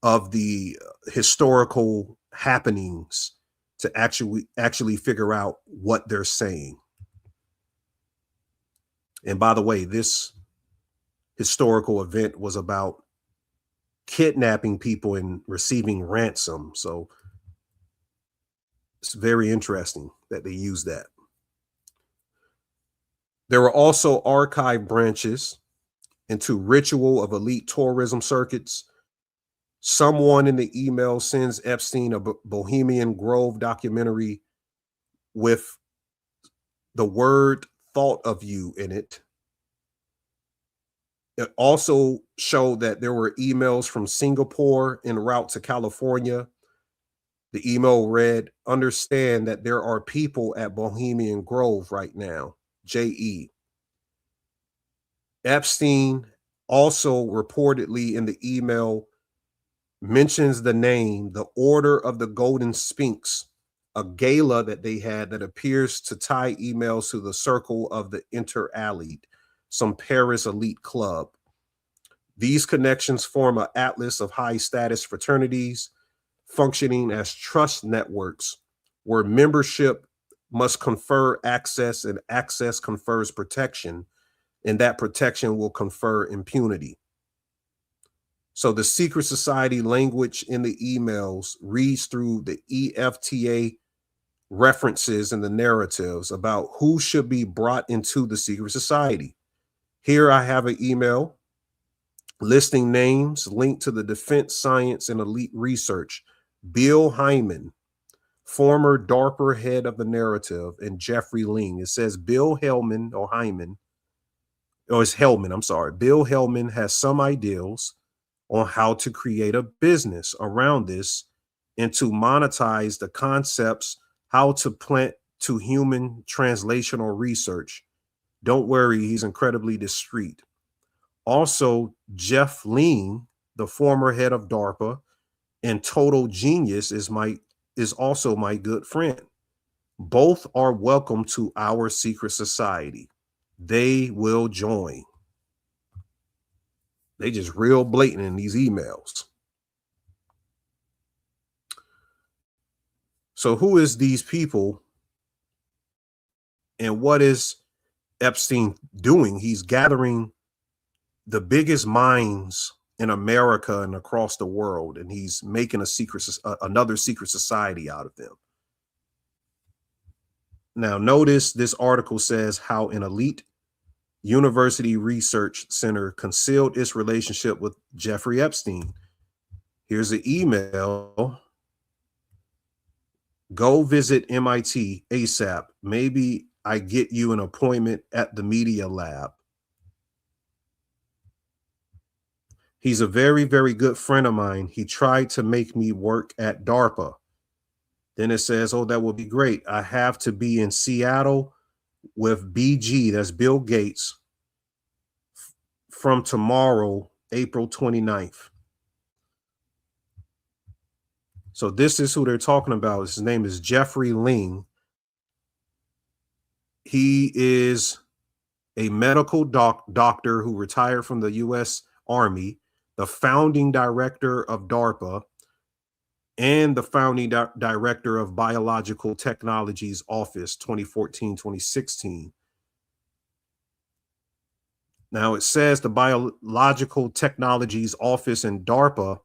Speaker 7: of the historical happenings to actually figure out what they're saying. And by the way, this historical event was about kidnapping people and receiving ransom. So it's very interesting that they use that. There were also archive branches into ritual of elite tourism circuits. Someone in the email sends Epstein a Bohemian Grove documentary with the word "thought of you" in it. It also showed that there were emails from Singapore en route to California. The email read, "Understand that there are people at Bohemian Grove right now. J.E." Epstein also reportedly in the email mentions the name, the Order of the Golden Sphinx, a gala that they had that appears to tie emails to the Circle of the Inter-Allied, some Paris elite club. These connections form an atlas of high-status fraternities functioning as trust networks where membership must confer access and access confers protection, and that protection will confer impunity. So the secret society language in the emails reads through the EFTA references and the narratives about who should be brought into the secret society. Here I have an email listing names linked to the defense science and elite research. Bill Hyman, former DARPA head of the narrative, and Jeffrey Ling. It says Bill Hellman or Hyman, or it's Hellman, I'm sorry. Bill Hellman has some ideals on how to create a business around this and to monetize the concepts, how to plant to human translational research. Don't worry, he's incredibly discreet. Also, Jeff Ling, the former head of DARPA and total genius, is also my good friend. Both are welcome to our secret society. They will join. They just real blatant in these emails. So who is these people And what is Epstein doing? He's gathering the biggest minds in America and across the world, and he's making another secret society out of them. Now, notice this article says how an elite university research center concealed its relationship with Jeffrey Epstein. Here's an email. Go visit MIT ASAP. Maybe I get you an appointment at the media lab. He's a very, very good friend of mine. He tried to make me work at DARPA. Then it says, oh, that would be great. I have to be in Seattle with BG, that's Bill Gates, from tomorrow, April 29th. So this is who they're talking about. His name is Jeffrey Ling. He is a medical doctor who retired from the U.S. Army, the founding director of DARPA, and the founding director of Biological Technologies Office 2014-2016. Now it says the Biological Technologies Office and DARPA.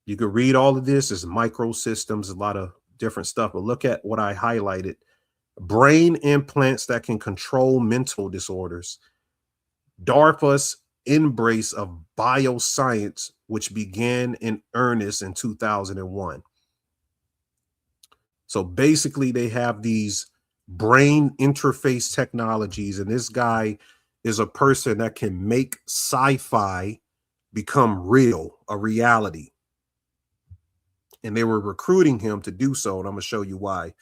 Speaker 7: You can read all of this. It's microsystems, a lot of different stuff. But look at what I highlighted. Brain implants that can control mental disorders. DARPA's embrace of bioscience, which began in earnest in 2001. So basically, they have these brain interface technologies, and this guy is a person that can make sci-fi become real, a reality. And they were recruiting him to do so, and I'm going to show you why.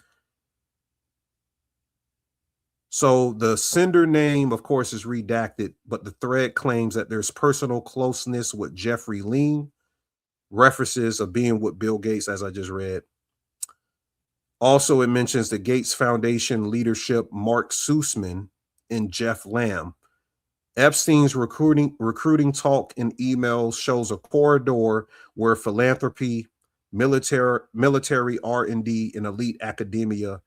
Speaker 7: So the sender name, of course, is redacted, but the thread claims that there's personal closeness with Jeffrey Ling, references of being with Bill Gates, as I just read. Also, it mentions the Gates Foundation leadership, Mark Sussman and Jeff Lamb. Epstein's recruiting talk and emails shows a corridor where philanthropy, military R&D, and elite academia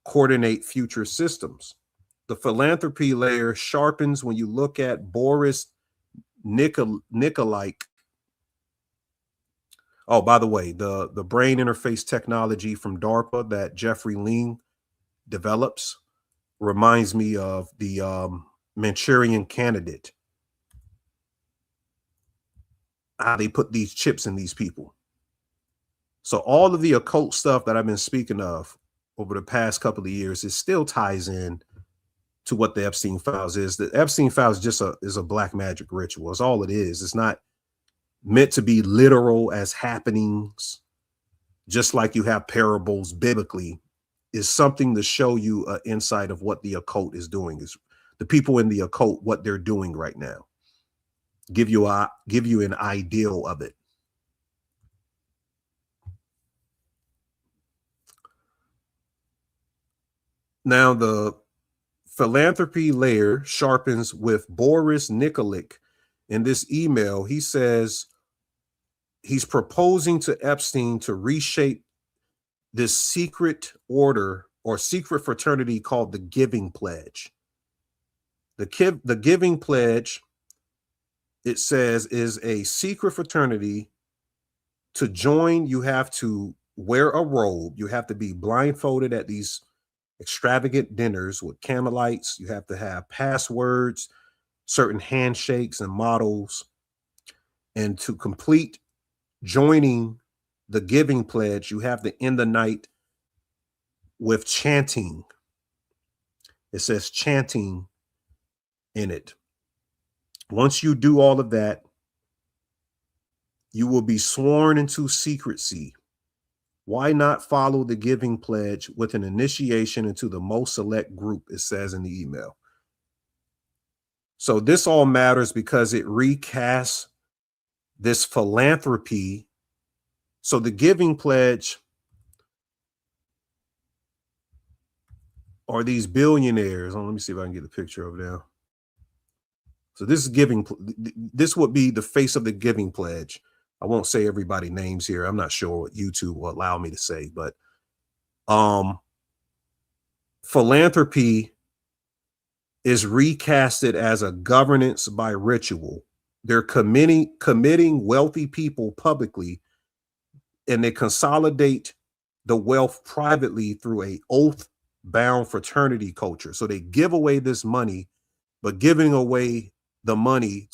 Speaker 7: coordinate future systems. The philanthropy layer sharpens when you look at Boris Nikolai. Oh, by the way, the brain interface technology from DARPA that Jeffrey Ling develops reminds me of the Manchurian Candidate. How they put these chips in these people. So all of the occult stuff that I've been speaking of over the past couple of years, it still ties in to what the Epstein files is. The Epstein files just is a black magic ritual. It's all it is. It's not meant to be literal as happenings, just like you have parables biblically. Is something to show you an insight of what the occult is doing. Is the people in the occult, what they're doing right now. Give you an ideal of it. Now, the philanthropy layer sharpens with Boris Nikolic. In this email, he says he's proposing to Epstein to reshape this secret order or secret fraternity called the Giving Pledge. The Giving Pledge, it says, is a secret fraternity. To join, you have to wear a robe. You have to be blindfolded at these extravagant dinners with candlelights. You have to have passwords, certain handshakes and models. And to complete joining the Giving Pledge, you have to end the night with chanting. It says chanting in it. Once you do all of that, you will be sworn into secrecy. Why not follow the Giving Pledge with an initiation into the most select group, it says in the email. So this all matters because it recasts this philanthropy. So the Giving Pledge are these billionaires. Oh, let me see if I can get the picture over there. So this is giving. This would be the face of the Giving Pledge. I won't say everybody's names here. I'm not sure what YouTube will allow me to say, but philanthropy is recasted as a governance by ritual. They're committing wealthy people publicly, and they consolidate the wealth privately through a oath-bound fraternity culture. So they give away this money, but giving away the money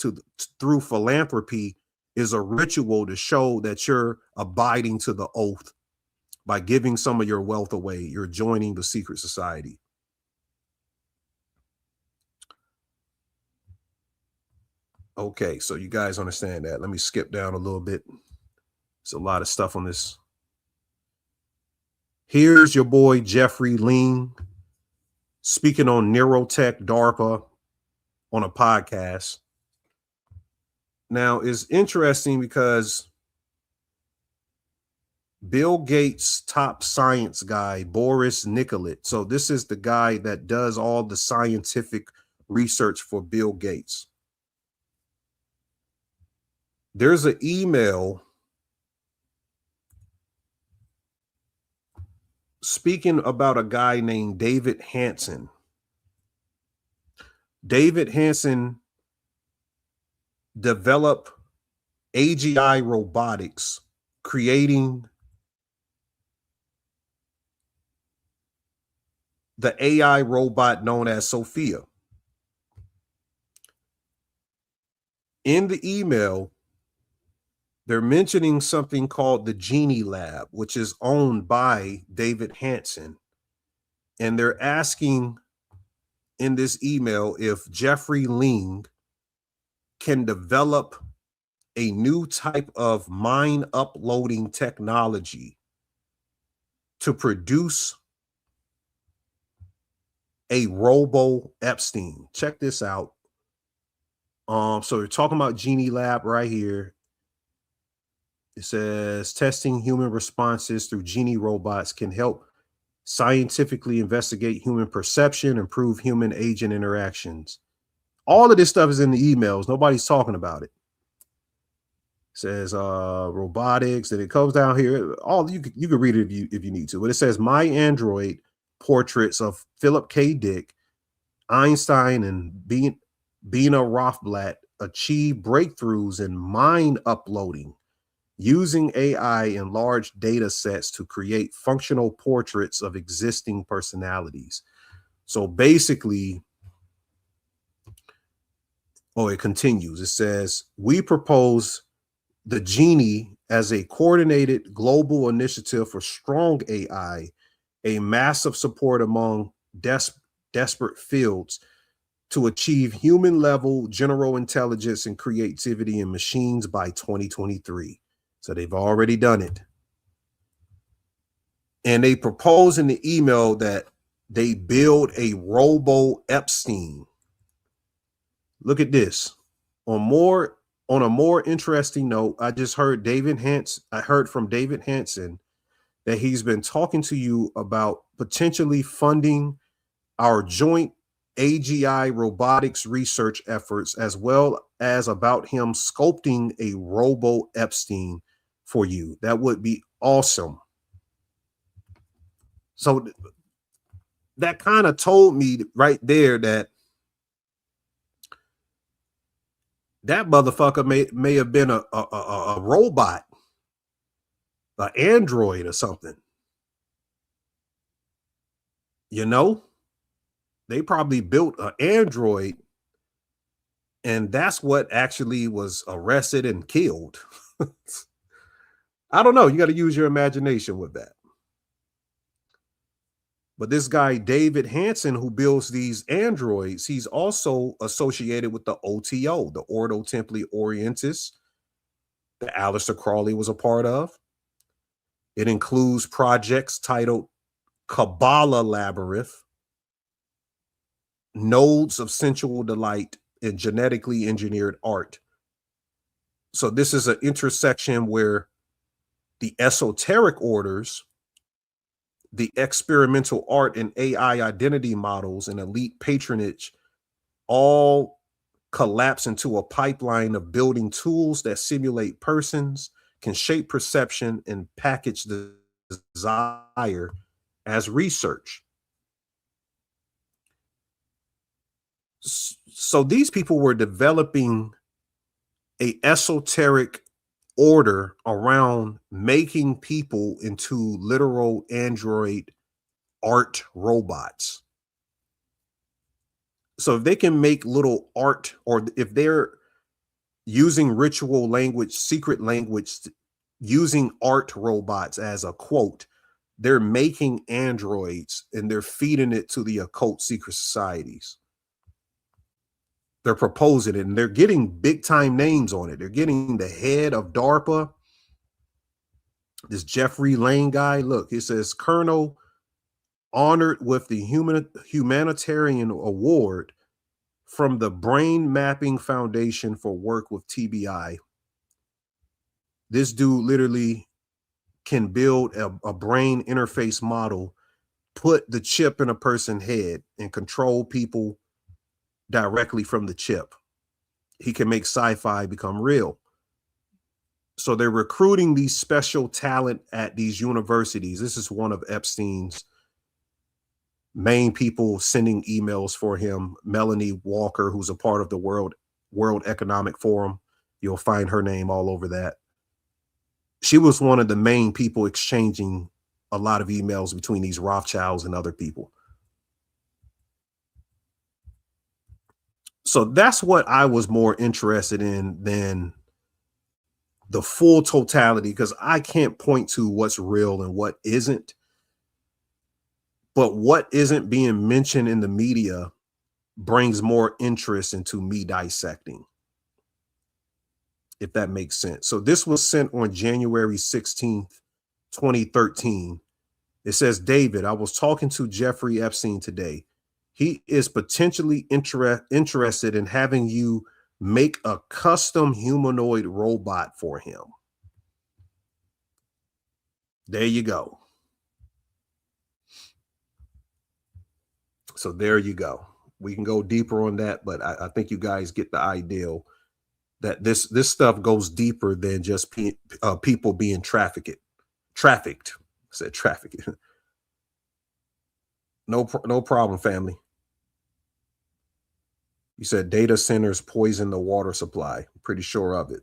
Speaker 7: through philanthropy is a ritual to show that you're abiding to the oath. By giving some of your wealth away, you're joining the secret society. Okay, so you guys understand that. Let me skip down a little bit. There's a lot of stuff on this. Here's your boy Jeffrey Ling speaking on neurotech DARPA on a podcast. Now, it's interesting because Bill Gates' top science guy, Boris Nicolette. So this is the guy that does all the scientific research for Bill Gates. There's an email speaking about a guy named David Hansen. David Hansen developed AGI robotics, creating the AI robot known as Sophia. In the email, they're mentioning something called the Genie Lab, which is owned by David Hansen. And they're asking in this email if Jeffrey Ling can develop a new type of mind uploading technology to produce a Robo Epstein. Check this out. So we're talking about Genie Lab right here. It says testing human responses through Genie robots can help scientifically investigate human perception, improve human agent interactions. All of this stuff is in the emails. Nobody's talking about it. It says robotics, and it comes down here. All you can read it if you need to. But it says My Android portraits of Philip K. Dick, Einstein, and Bina Rothblatt achieve breakthroughs in mind uploading, using AI and large data sets to create functional portraits of existing personalities. So basically, it continues. It says, we propose the Genie as a coordinated global initiative for strong AI, a massive support among desperate fields to achieve human-level general intelligence and creativity in machines by 2023. So they've already done it. And they propose in the email that they build a Robo Epstein. Look at this. On a more interesting note, I just heard from David Hansen that he's been talking to you about potentially funding our joint AGI robotics research efforts, as well as about him sculpting a Robo Epstein for you. That would be awesome. So that kind of told me right there that motherfucker may have been a robot, an android or something. You know, they probably built an android, and that's what actually was arrested and killed. I don't know. You got to use your imagination with that. But this guy, David Hansen, who builds these androids, he's also associated with the OTO, the Ordo Templi Orientis, that Aleister Crowley was a part of. It includes projects titled Kabbalah Labyrinth, Nodes of Sensual Delight, and Genetically Engineered Art. So this is an intersection where the esoteric orders, the experimental art and AI identity models, and elite patronage all collapse into a pipeline of building tools that simulate persons, can shape perception, and package the desire as research. So these people were developing a esoteric order around making people into literal android art robots. So if they can make little art, or if they're using ritual language, secret language, using art robots as a quote, they're making androids and they're feeding it to the occult secret societies. They're proposing it and they're getting big time names on it. They're getting the head of DARPA, this Jeffrey Lane guy. Look, it says Colonel honored with the humanitarian award from the Brain Mapping Foundation for work with TBI. This dude literally can build a brain interface model, put the chip in a person's head and control people directly from the chip. He can make sci-fi become real. So they're recruiting these special talent at these universities. This is one of Epstein's main people sending emails for him. Melanie Walker, who's a part of the World Economic Forum. You'll find her name all over that. She was one of the main people exchanging a lot of emails between these Rothschilds and other people. So that's what I was more interested in than the full totality, because I can't point to what's real and what isn't. But what isn't being mentioned in the media brings more interest into me dissecting, if that makes sense. So this was sent on January 16th, 2013. It says, David, I was talking to Jeffrey Epstein today. He is potentially interested in having you make a custom humanoid robot for him. There you go. So there you go. We can go deeper on that, but I think you guys get the idea that this stuff goes deeper than just people being trafficked. I said trafficked. No problem, family. You said data centers poison the water supply. I'm pretty sure of it.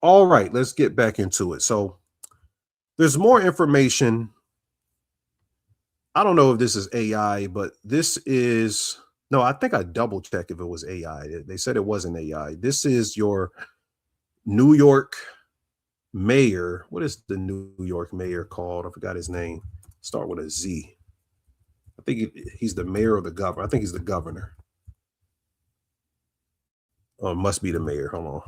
Speaker 7: All right, let's get back into it. So there's more information. I don't know if this is AI, but this is, no, I think I double checked if it was AI. They said it wasn't AI. This is your New York mayor. What is the New York mayor called? I forgot his name. Start with a Z. I think he's the mayor or the governor. I think he's the governor. Oh, it must be the mayor. Hold on.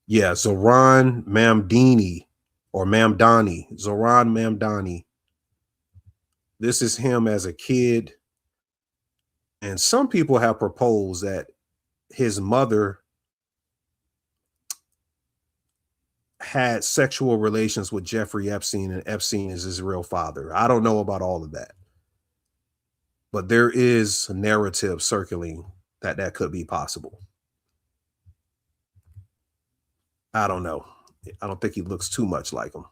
Speaker 7: Yeah, Zoran Mamdani or Mamdani. Zoran Mamdani. This is him as a kid. And some people have proposed that his mother had sexual relations with Jeffrey Epstein and Epstein is his real father. I don't know about all of that, but there is a narrative circling that could be possible. I don't know. I don't think he looks too much like him.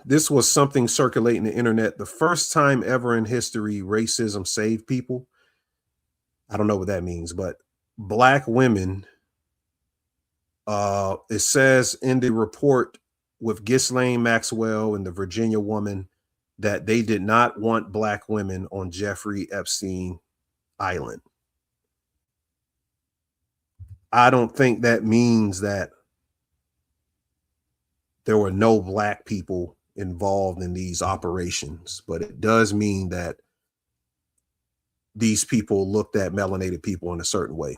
Speaker 7: This was something circulating the internet. The first time ever in history, racism saved people. I don't know what that means, but Black women, it says in the report with Ghislaine Maxwell and the Virginia woman that they did not want Black women on Jeffrey Epstein Island. I don't think that means that there were no Black people involved in these operations, but it does mean that these people looked at melanated people in a certain way.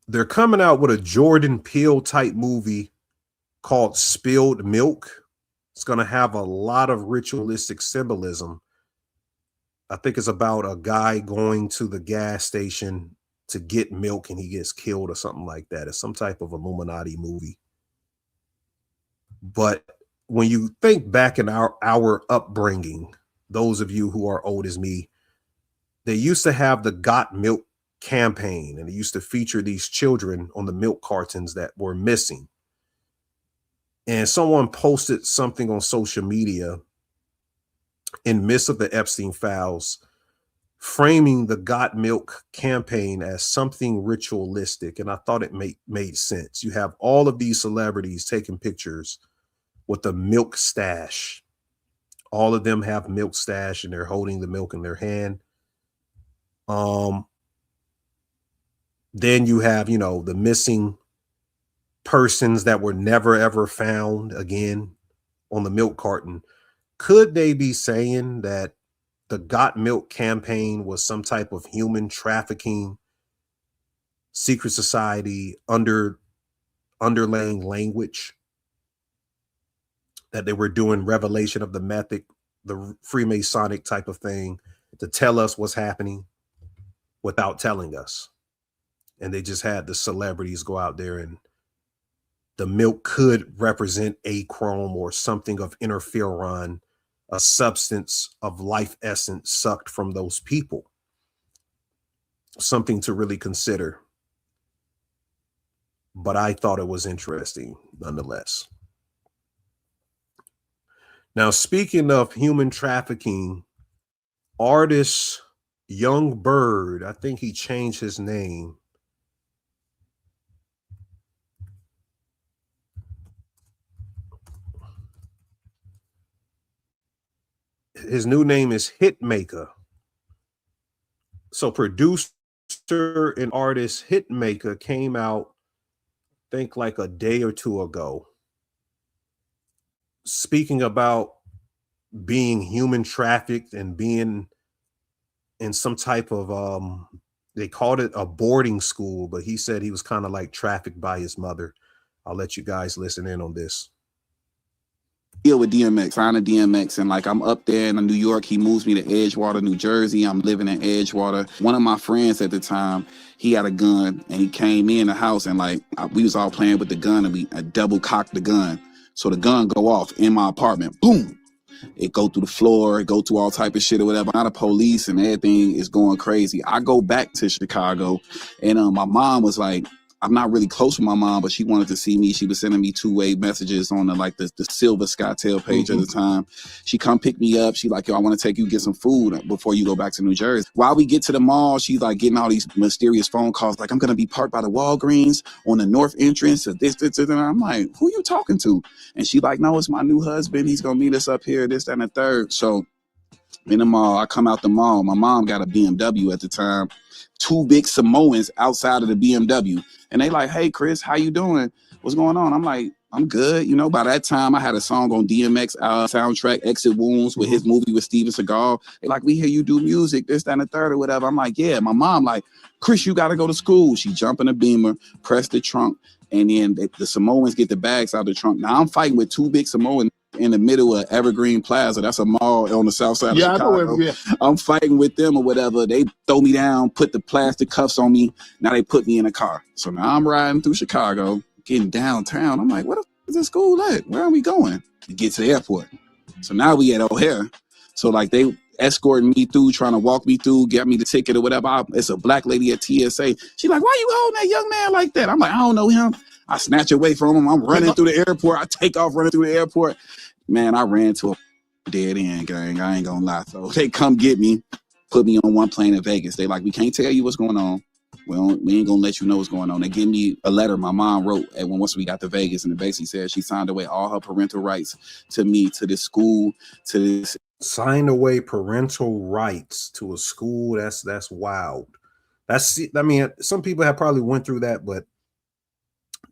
Speaker 7: They're coming out with a Jordan Peele type movie called Spilled Milk. It's going to have a lot of ritualistic symbolism. I think it's about a guy going to the gas station to get milk and he gets killed or something like that. It's some type of Illuminati movie. But when you think back in our upbringing, those of you who are old as me, they used to have the Got Milk campaign, and they used to feature these children on the milk cartons that were missing. And someone posted something on social media in midst of the Epstein files, framing the Got Milk campaign as something ritualistic. And I thought it made sense. You have all of these celebrities taking pictures with a milk stash. All of them have milk stash and they're holding the milk in their hand. Then you have, you know, the missing persons that were never ever found again on the milk carton. Could they be saying that the Got Milk campaign was some type of human trafficking, secret society, underlying language, that they were doing revelation of the method, the Freemasonic type of thing, to tell us what's happening without telling us? And they just had the celebrities go out there, and the milk could represent achrome or something of interferon, a substance of life essence sucked from those people. Something to really consider. But I thought it was interesting nonetheless. Now, speaking of human trafficking, artist Young Bird, I think he changed his name. His new name is Hitmaker. So producer and artist Hitmaker came out, I think like a day or two ago, speaking about being human trafficked and being in some type of, they called it a boarding school, but he said he was kind of like trafficked by his mother. I'll let you guys listen in on this.
Speaker 10: Deal with DMX, sign a DMX, and like I'm up there in New York. He moves me to Edgewater, New Jersey. I'm living in Edgewater. One of my friends at the time, he had a gun, and he came in the house, and like we was all playing with the gun, and I double cocked the gun, so the gun go off in my apartment. Boom! It go through the floor, it go through all type of shit or whatever. Now the police and everything is going crazy. I go back to Chicago, and my mom was like, I'm not really close with my mom, but she wanted to see me. She was sending me two-way messages on the Silver Skytail page at the time. She come pick me up. She like, yo, I want to take you get some food before you go back to New Jersey. While we get to the mall, she's like getting all these mysterious phone calls. Like, I'm going to be parked by the Walgreens on the north entrance of this. And I'm like, who you talking to? And she like, no, it's my new husband. He's going to meet us up here, this, that, and the third. So in the mall, I come out the mall. My mom got a BMW at the time. Two big Samoans outside of the BMW. And they like, hey, Chris, how you doing? What's going on? I'm like, I'm good. You know, by that time, I had a song on DMX soundtrack, Exit Wounds, with his movie with Steven Seagal. They like, we hear you do music, this, that, and the third or whatever. I'm like, yeah. My mom like, Chris, you got to go to school. She jump in a Beamer, press the trunk, and then the Samoans get the bags out of the trunk. Now I'm fighting with two big Samoans in the middle of Evergreen Plaza. That's a mall on the south side of Chicago. I'm fighting with them or whatever. They throw me down, put the plastic cuffs on me. Now they put me in a car. So now I'm riding through Chicago, getting downtown. I'm like, what the f is this school at? Where are we going? To get to the airport. So now we at O'Hare. So like they escorting me through, trying to walk me through, get me the ticket or whatever. It's a black lady at TSA. She like, why you holding that young man like that? I'm like, I don't know him. I snatch away from him. I'm running through the airport. I take off running through the airport. Man, I ran to a dead end, gang. I ain't gonna lie. So they come get me, put me on one plane in Vegas. They like, we can't tell you what's going on. We ain't gonna let you know what's going on. They give me a letter my mom wrote once we got to Vegas, and it basically said she signed away all her parental rights to me, to this school, to this.
Speaker 7: Signed away parental rights to a school. That's wild. I mean, some people have probably went through that, but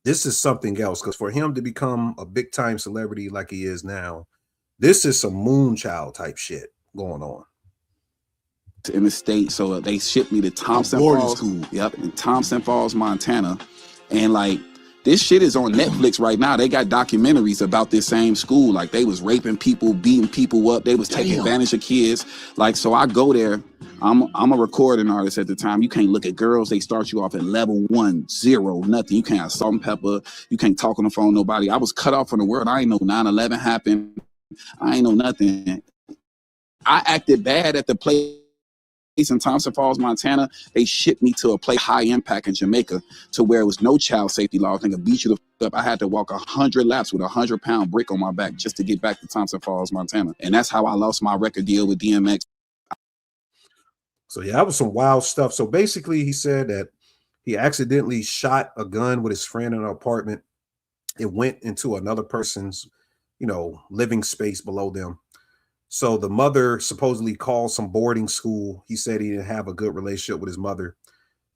Speaker 7: this is something else, because for him to become a big time celebrity like he is now, this is some moonchild type shit going on
Speaker 10: in the state. So they shipped me to Thompson Falls School. Yep, in Thompson Falls, Montana. And like, this shit is on Netflix right now. They got documentaries about this same school. Like, they was raping people, beating people up. They was taking advantage of kids. Like, so I go there. I'm a recording artist at the time. You can't look at girls. They start you off at level 1, 0, nothing. You can't have salt and pepper. You can't talk on the phone, nobody. I was cut off from the world. I ain't know 9/11 happened. I ain't know nothing. I acted bad at the place in Thompson Falls, Montana, they shipped me to a place high impact in Jamaica to where it was no child safety laws. They could beat you the f up. I had to walk 100 laps with a 100-pound brick on my back just to get back to Thompson Falls, Montana. And that's how I lost my record deal with DMX.
Speaker 7: So yeah, that was some wild stuff. So basically he said that he accidentally shot a gun with his friend in an apartment. It went into another person's, you know, living space below them. So the mother supposedly called some boarding school. He said he didn't have a good relationship with his mother,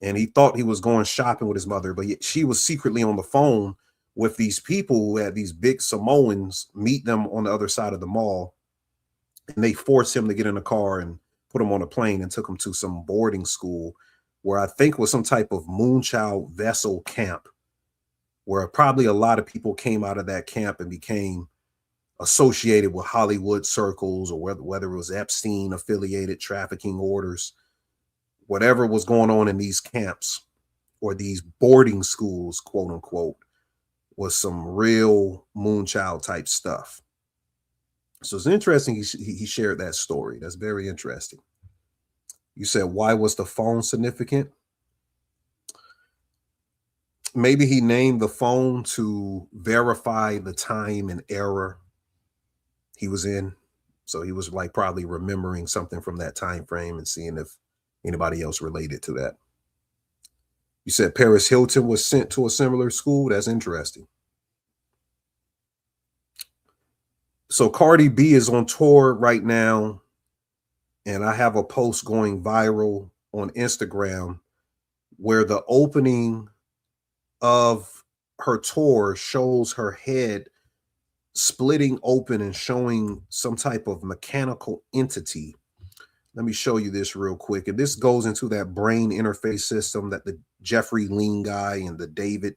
Speaker 7: and he thought he was going shopping with his mother, but she was secretly on the phone with these people who had these big Samoans meet them on the other side of the mall, and they forced him to get in a car and put him on a plane and took him to some boarding school where I think was some type of moonchild vessel camp, where probably a lot of people came out of that camp and became associated with Hollywood circles, or whether it was Epstein affiliated trafficking orders, whatever was going on in these camps or these boarding schools, quote unquote, was some real moonchild type stuff. So it's interesting he shared that story. That's very interesting. You said, why was the phone significant? Maybe he named the phone to verify the time and era he was in. So he was like probably remembering something from that time frame and seeing if anybody else related to that. You said Paris Hilton was sent to a similar school. That's interesting. So Cardi B is on tour right now, and I have a post going viral on Instagram where the opening of her tour shows her head splitting open and showing some type of mechanical entity. Let me show you this real quick. And this goes into that brain interface system that the Jeffrey Lean guy and the David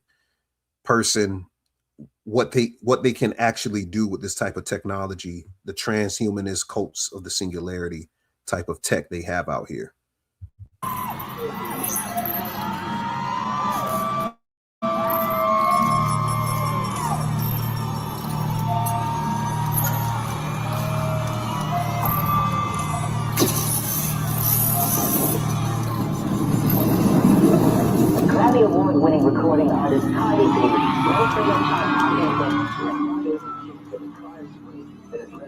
Speaker 7: person, what they can actually do with this type of technology, the transhumanist cults of the singularity type of tech they have out here.
Speaker 11: Grammy Award-winning recording artist Cardi B, known for her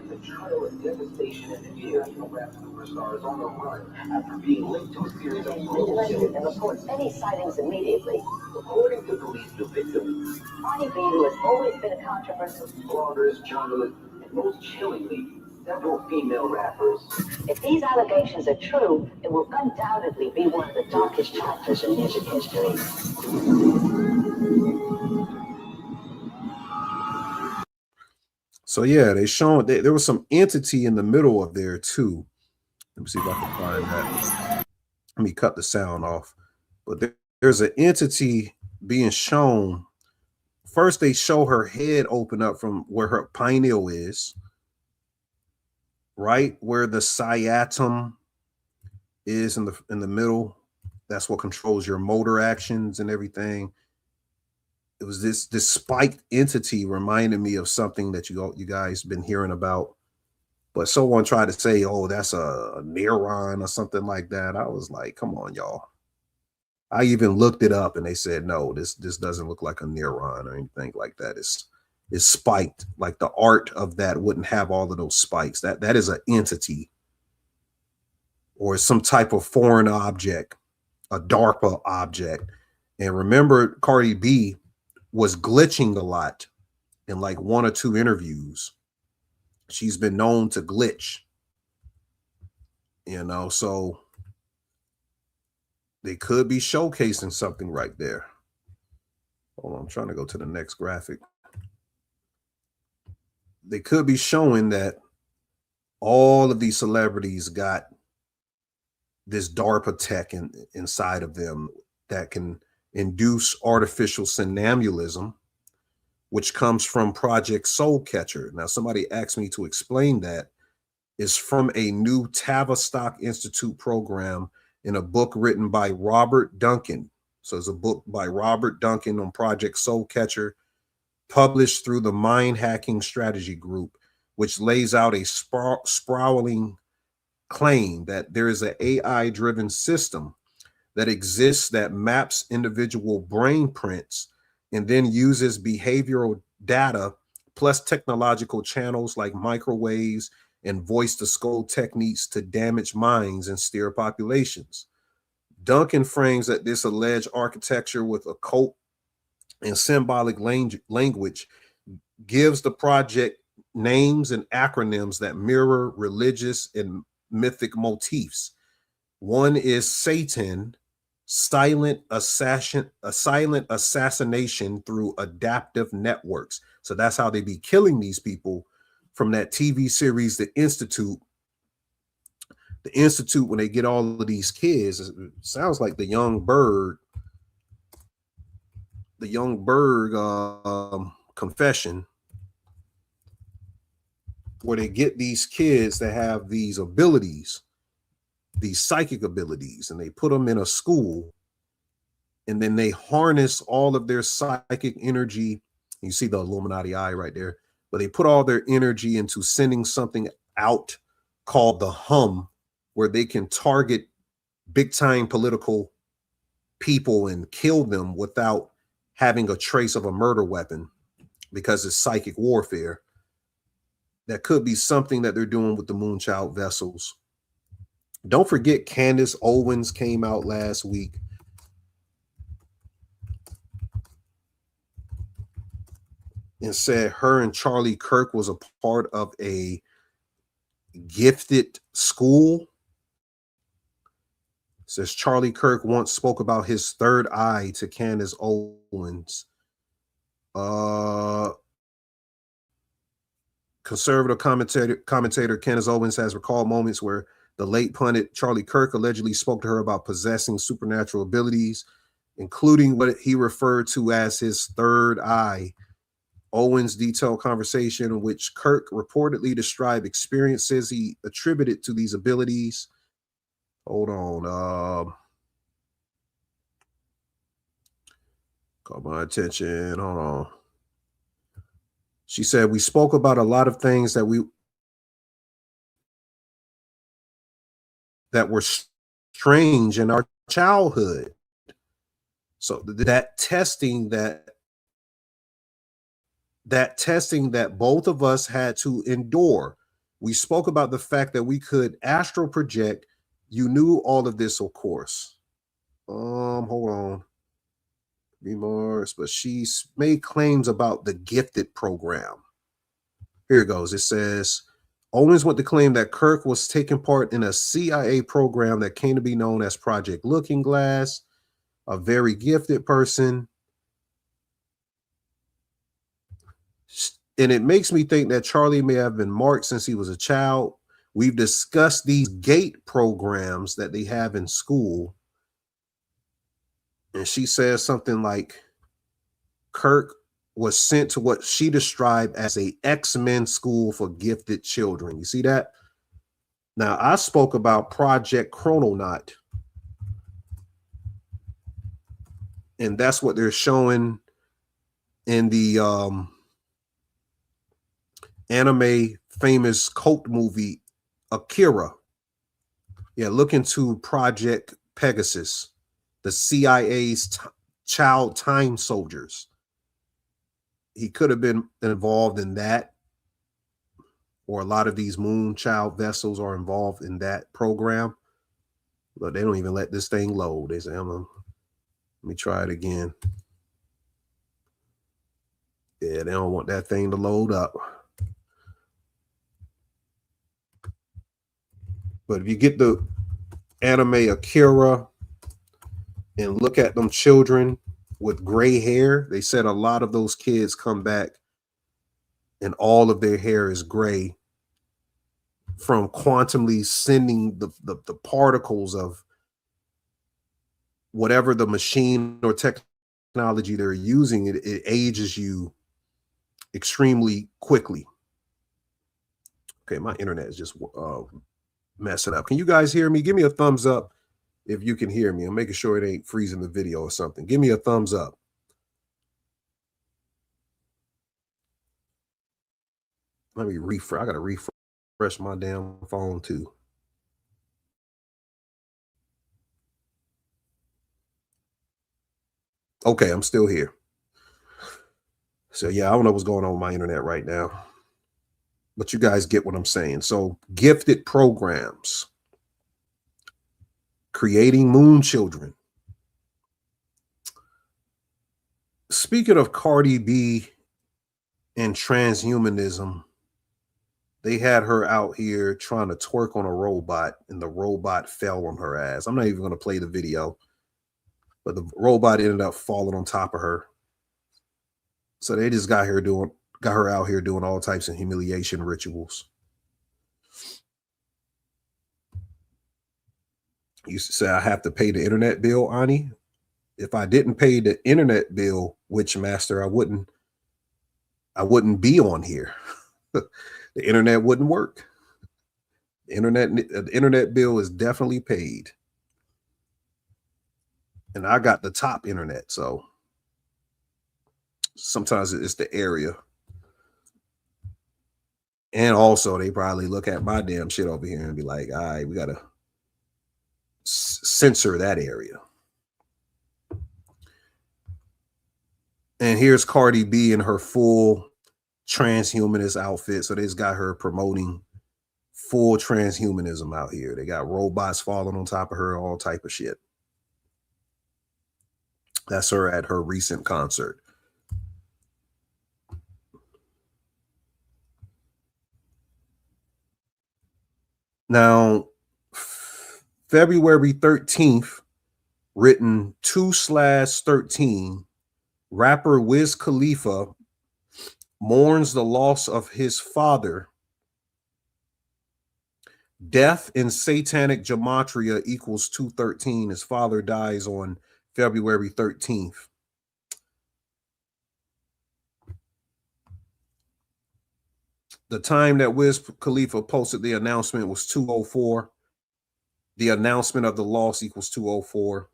Speaker 11: betrayal and devastation in international rap superstars on the run after being linked to a series of vigilantes and report any sightings immediately. According to police, the victim, Cardi B, who has always been a controversial bloggers, journalists, and most chillingly, several female rappers. If these allegations are true, it will undoubtedly be one of the darkest chapters in music history.
Speaker 7: So yeah, they showing there was some entity in the middle of there too. Let me see if I can find that. Let me cut the sound off. But there's an entity being shown. First, they show her head open up from where her pineal is, right where the sciatum is in the middle. That's what controls your motor actions and everything. It was this spiked entity reminded me of something that you guys been hearing about, but someone tried to say, oh, that's a neuron or something like that. I was like, come on, y'all. I even looked it up and they said, no, this doesn't look like a neuron or anything like that. It's spiked. Like the art of that wouldn't have all of those spikes. That is an entity or some type of foreign object, a DARPA object. And remember, Cardi B was glitching a lot in like one or two interviews. She's been known to glitch, you know, so they could be showcasing something right there. Hold on, I'm trying to go to the next graphic. They could be showing that all of these celebrities got this DARPA tech inside of them that can induce artificial somnambulism, which comes from Project Soul Catcher. Now, somebody asked me to explain that. It's from a new Tavistock Institute program in a book written by Robert Duncan. So it's a book by Robert Duncan on Project Soul Catcher, published through the Mind Hacking Strategy Group, which lays out a sprawling claim that there is an AI-driven system that exists that maps individual brain prints and then uses behavioral data plus technological channels like microwaves and voice-to-skull techniques to damage minds and steer populations. Duncan frames that this alleged architecture with occult and symbolic language gives the project names and acronyms that mirror religious and mythic motifs. One is Satan, silent assassination through adaptive networks. So that's how they be killing these people from that TV series, The Institute. The Institute, when they get all of these kids, it sounds like the young bird confession, where they get these kids that have these abilities, these psychic abilities, and they put them in a school, and then they harness all of their psychic energy. You see the Illuminati eye right there, but they put all their energy into sending something out called the hum, where they can target big time political people and kill them without having a trace of a murder weapon, because it's psychic warfare. That could be something that they're doing with the Moonchild vessels. Don't forget, Candace Owens came out last week and said her and Charlie Kirk was a part of a gifted school. Says Charlie Kirk once spoke about his third eye to Candace Owens. Conservative commentator Candace Owens has recalled moments where the late pundit Charlie Kirk allegedly spoke to her about possessing supernatural abilities, including what he referred to as his third eye. Owens' detailed conversation in which Kirk reportedly described experiences he attributed to these abilities. Hold on. Caught my attention. Hold on. She said, we spoke about a lot of things that were strange in our childhood. So that testing that both of us had to endure. We spoke about the fact that we could astral project. You knew all of this, of course. Hold on. Remorse, but she's made claims about the gifted program. Here it goes. It says, Owens went to claim that Kirk was taking part in a CIA program that came to be known as Project Looking Glass, a very gifted person. And it makes me think that Charlie may have been marked since he was a child. We've discussed these GATE programs that they have in school. And she says something like Kirk was sent to what she described as a X-Men school for gifted children. You see that? Now, I spoke about Project Chrononaut. And that's what they're showing in the anime famous cult movie Akira. Yeah, look into Project Pegasus, the CIA's child time soldiers. He could have been involved in that, or a lot of these Moonchild vessels are involved in that program. But they don't even let this thing load. They say, let me try it again. Yeah, they don't want that thing to load up. But if you get the anime Akira and look at them children with gray hair, they said a lot of those kids come back and all of their hair is gray from quantumly sending the particles of whatever the machine or technology they're using. It ages you extremely quickly. Okay, my internet is just messing up. Can you guys hear me? Give me a thumbs up if you can hear me. I'm making sure it ain't freezing the video or something. Give me a thumbs up. Let me refresh. I gotta refresh my damn phone too. Okay, I'm still here. So yeah, I don't know what's going on with my internet right now, but you guys get what I'm saying. So gifted programs, creating moon children. Speaking of Cardi B and transhumanism, they had her out here trying to twerk on a robot, and the robot fell on her ass. I'm not even going to play the video, but the robot ended up falling on top of her. So they just got her out here doing all types of humiliation rituals. You say I have to pay the internet bill, Ani. If I didn't pay the internet bill, Witchmaster, I wouldn't be on here. The internet wouldn't work. The internet bill is definitely paid. And I got the top internet, so sometimes it's the area. And also they probably look at my damn shit over here and be like, all right, we got to censor that area. And here's Cardi B in her full transhumanist outfit. So they just got her promoting full transhumanism out here. They got robots falling on top of her, all type of shit. That's her at her recent concert. Now, February 13th, written 2/13, rapper Whiz Khalifa mourns the loss of his father. Death in satanic gematria equals 213. His father dies on February 13th. The time that Whiz Khalifa posted the announcement was 2:04. The announcement of the loss equals 2:04.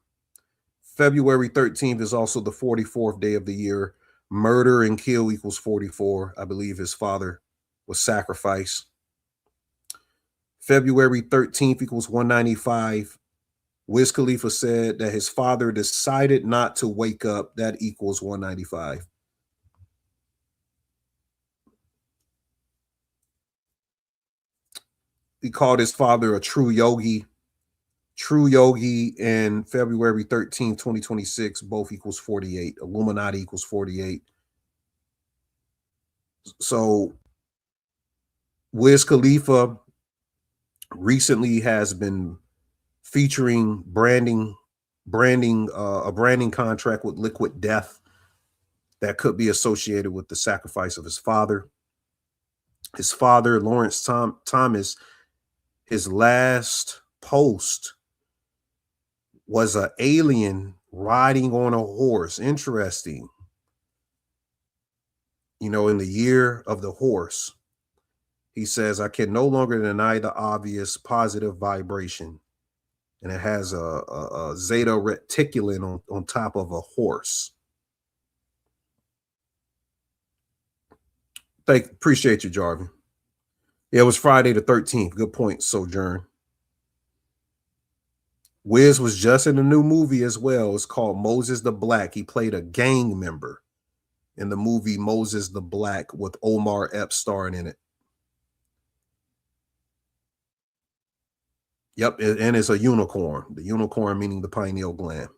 Speaker 7: February 13th is also the 44th day of the year. Murder and kill equals 44. I believe his father was sacrificed. February 13th equals 195. Wiz Khalifa said that his father decided not to wake up. That equals 195. He called his father a true yogi. True yogi and February 13th, 2026, both equals 48. Illuminati equals 48. So Wiz Khalifa recently has been featuring a branding contract with Liquid Death that could be associated with the sacrifice of his father. His father, Lawrence Thomas, his last post was an alien riding on a horse. Interesting. You know, in the year of the horse, he says, I can no longer deny the obvious positive vibration. And it has a zeta reticulum on top of a horse. Appreciate you, Jarvin. Yeah, it was Friday the 13th. Good point, Sojourn. Wiz was just in a new movie as well. It's called Moses the Black. He played a gang member in the movie Moses the Black with Omar Epps starring in it. Yep, and it's a unicorn. The unicorn meaning the pineal gland.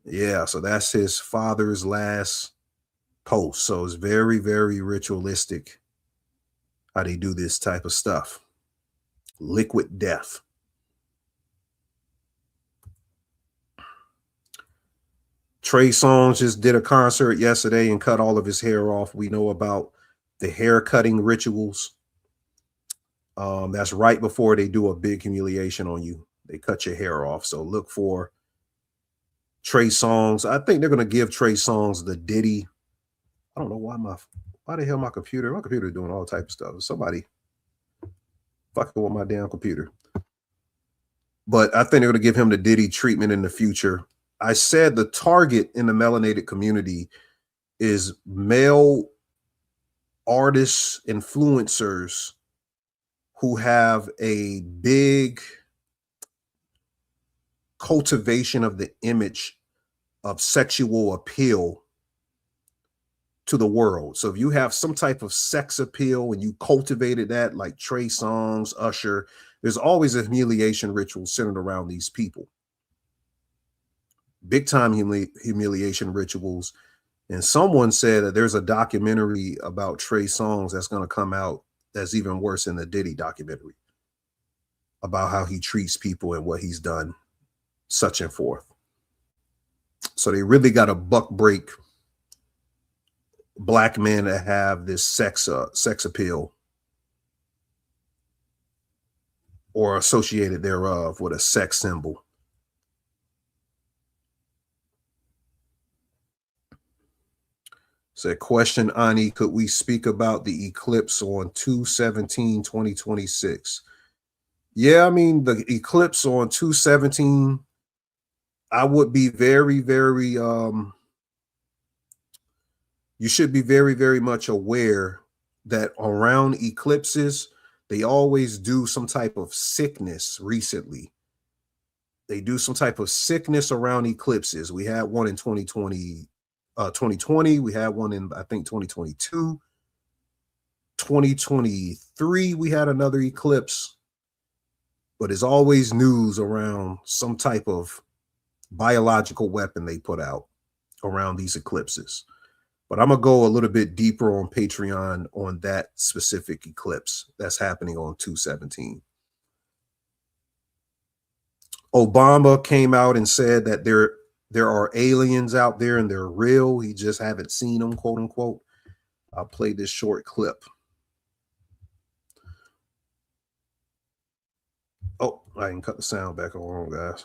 Speaker 7: Yeah, so that's his father's last post. So it's very, very ritualistic how they do this type of stuff. Liquid Death. Trey Songz just did a concert yesterday and cut all of his hair off. We know about the hair cutting rituals. That's right before they do a big humiliation on you. They cut your hair off. So look for Trey Songz. I think they're going to give Trey Songz the Diddy. I don't know why the hell my computer is doing all type of stuff. Somebody fucking with my damn computer. But I think they're going to give him the Diddy treatment in the future. I said the target in the melanated community is male artists, influencers who have a big cultivation of the image of sexual appeal to the world. So if you have some type of sex appeal and you cultivated that, like Trey Songz, Usher, there's always a humiliation ritual centered around these people. Big time humiliation rituals. And someone said that there's a documentary about Trey Songz that's going to come out that's even worse than the Diddy documentary about how he treats people and what he's done, such and forth. So they really got a buck break black men that have this sex appeal or associated thereof with a sex symbol. So question, Ani, could we speak about the eclipse on 2/17/2026? Yeah, I mean, the eclipse on 2/17, I would be very, very, you should be very, very much aware that around eclipses, they always do some type of sickness recently. They do some type of sickness around eclipses. We had one in 2020. We had one in, I think, 2022. 2023, we had another eclipse. But it's always news around some type of biological weapon they put out around these eclipses. But I'm going to go a little bit deeper on Patreon on that specific eclipse that's happening on 2/17. Obama came out and said that there are aliens out there and they're real. He just haven't seen them, quote unquote. I'll play this short clip. Oh, I can cut the sound back on, guys.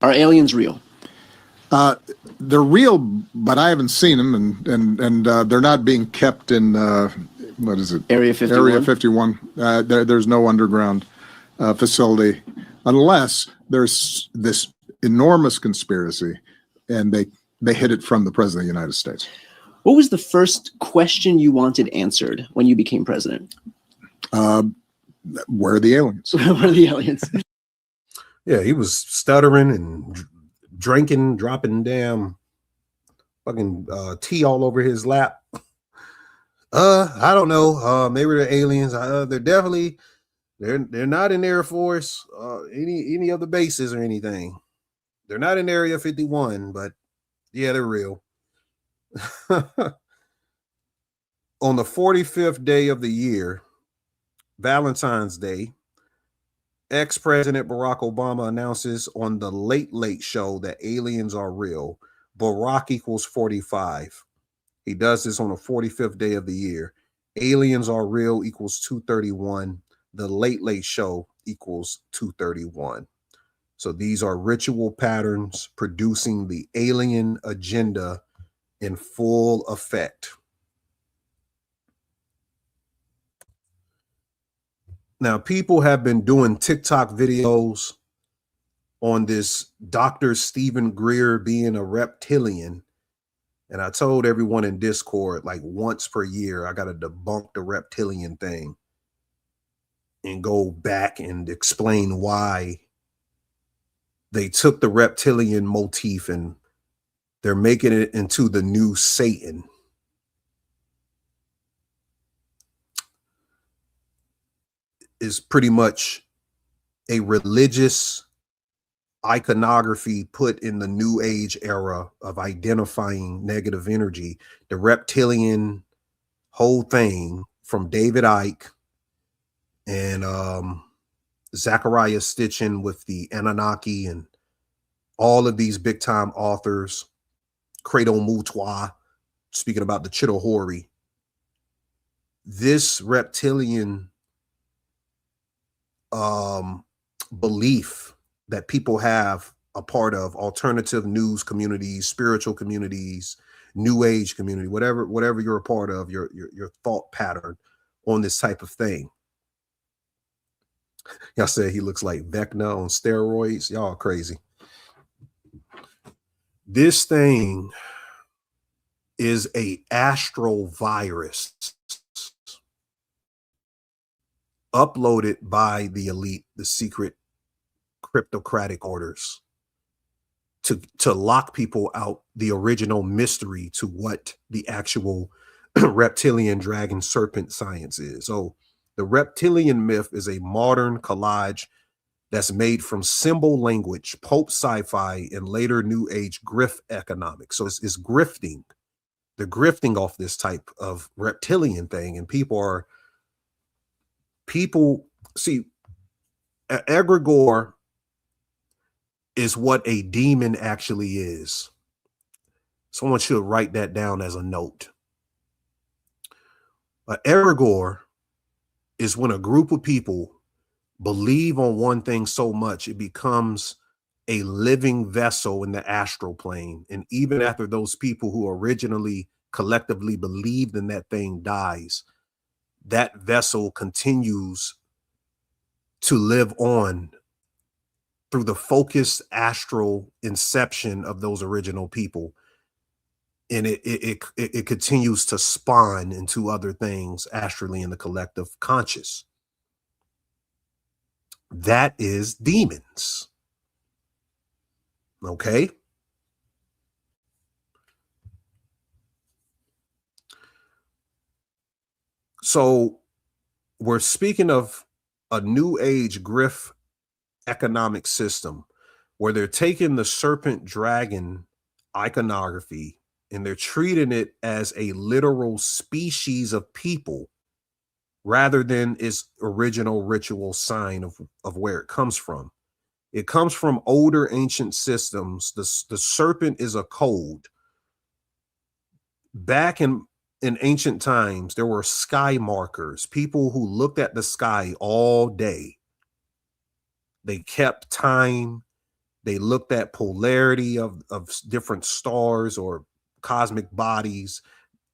Speaker 12: Are aliens real?
Speaker 13: They're real, but I haven't seen them, and they're not being kept in what is it?
Speaker 12: Area 51.
Speaker 13: Area 51. There's no underground facility, unless there's this enormous conspiracy, and they hid it from the president of the United States.
Speaker 12: What was the first question you wanted answered when you became president?
Speaker 13: Where are the aliens?
Speaker 12: Where are the aliens?
Speaker 7: Yeah, he was stuttering and drinking, dropping damn fucking tea all over his lap. I don't know. Maybe they're aliens. They're definitely they're not in the Air Force, any of the bases or anything. They're not in Area 51, but yeah, they're real. On the 45th day of the year, Valentine's Day, ex-President Barack Obama announces on the Late Late Show that aliens are real. Barack equals 45. He does this on the 45th day of the year. Aliens are real equals 231. The Late Late Show equals 231. So these are ritual patterns producing the alien agenda in full effect. Now, people have been doing TikTok videos on this Dr. Stephen Greer being a reptilian. And I told everyone in Discord, like once per year, I got to debunk the reptilian thing and go back and explain why they took the reptilian motif and they're making it into the new Satan. Is pretty much a religious iconography put in the New Age era of identifying negative energy. The reptilian whole thing from David Icke and Zachariah Stitchin with the Anunnaki and all of these big time authors, Credo Mutwa, speaking about the Chitahori. This reptilian belief that people have a part of alternative news communities, spiritual communities, new age community, whatever you're a part of, your thought pattern on this type of thing. Y'all said he looks like Vecna on steroids. Y'all crazy. This thing is a astral virus uploaded by the elite, the secret cryptocratic orders to lock people out the original mystery to what the actual reptilian dragon serpent science is. So the reptilian myth is a modern collage that's made from symbol language, pulp sci-fi, and later new age grift economics. So it's grifting. They're grifting off this type of reptilian thing, and people see, egregore is what a demon actually is. Someone should write that down as a note. Egregore is when a group of people believe on one thing so much it becomes a living vessel in the astral plane. And even after those people who originally collectively believed in that thing dies, that vessel continues to live on through the focused astral inception of those original people. And it continues to spawn into other things astrally in the collective conscious. That is demons. Okay. So we're speaking of a new age grift economic system where they're taking the serpent dragon iconography and they're treating it as a literal species of people rather than its original ritual sign of where it comes from. It comes from older ancient systems. The serpent is a code. Back in ancient times, there were sky markers, people who looked at the sky all day. They kept time. They looked at polarity of different stars or cosmic bodies.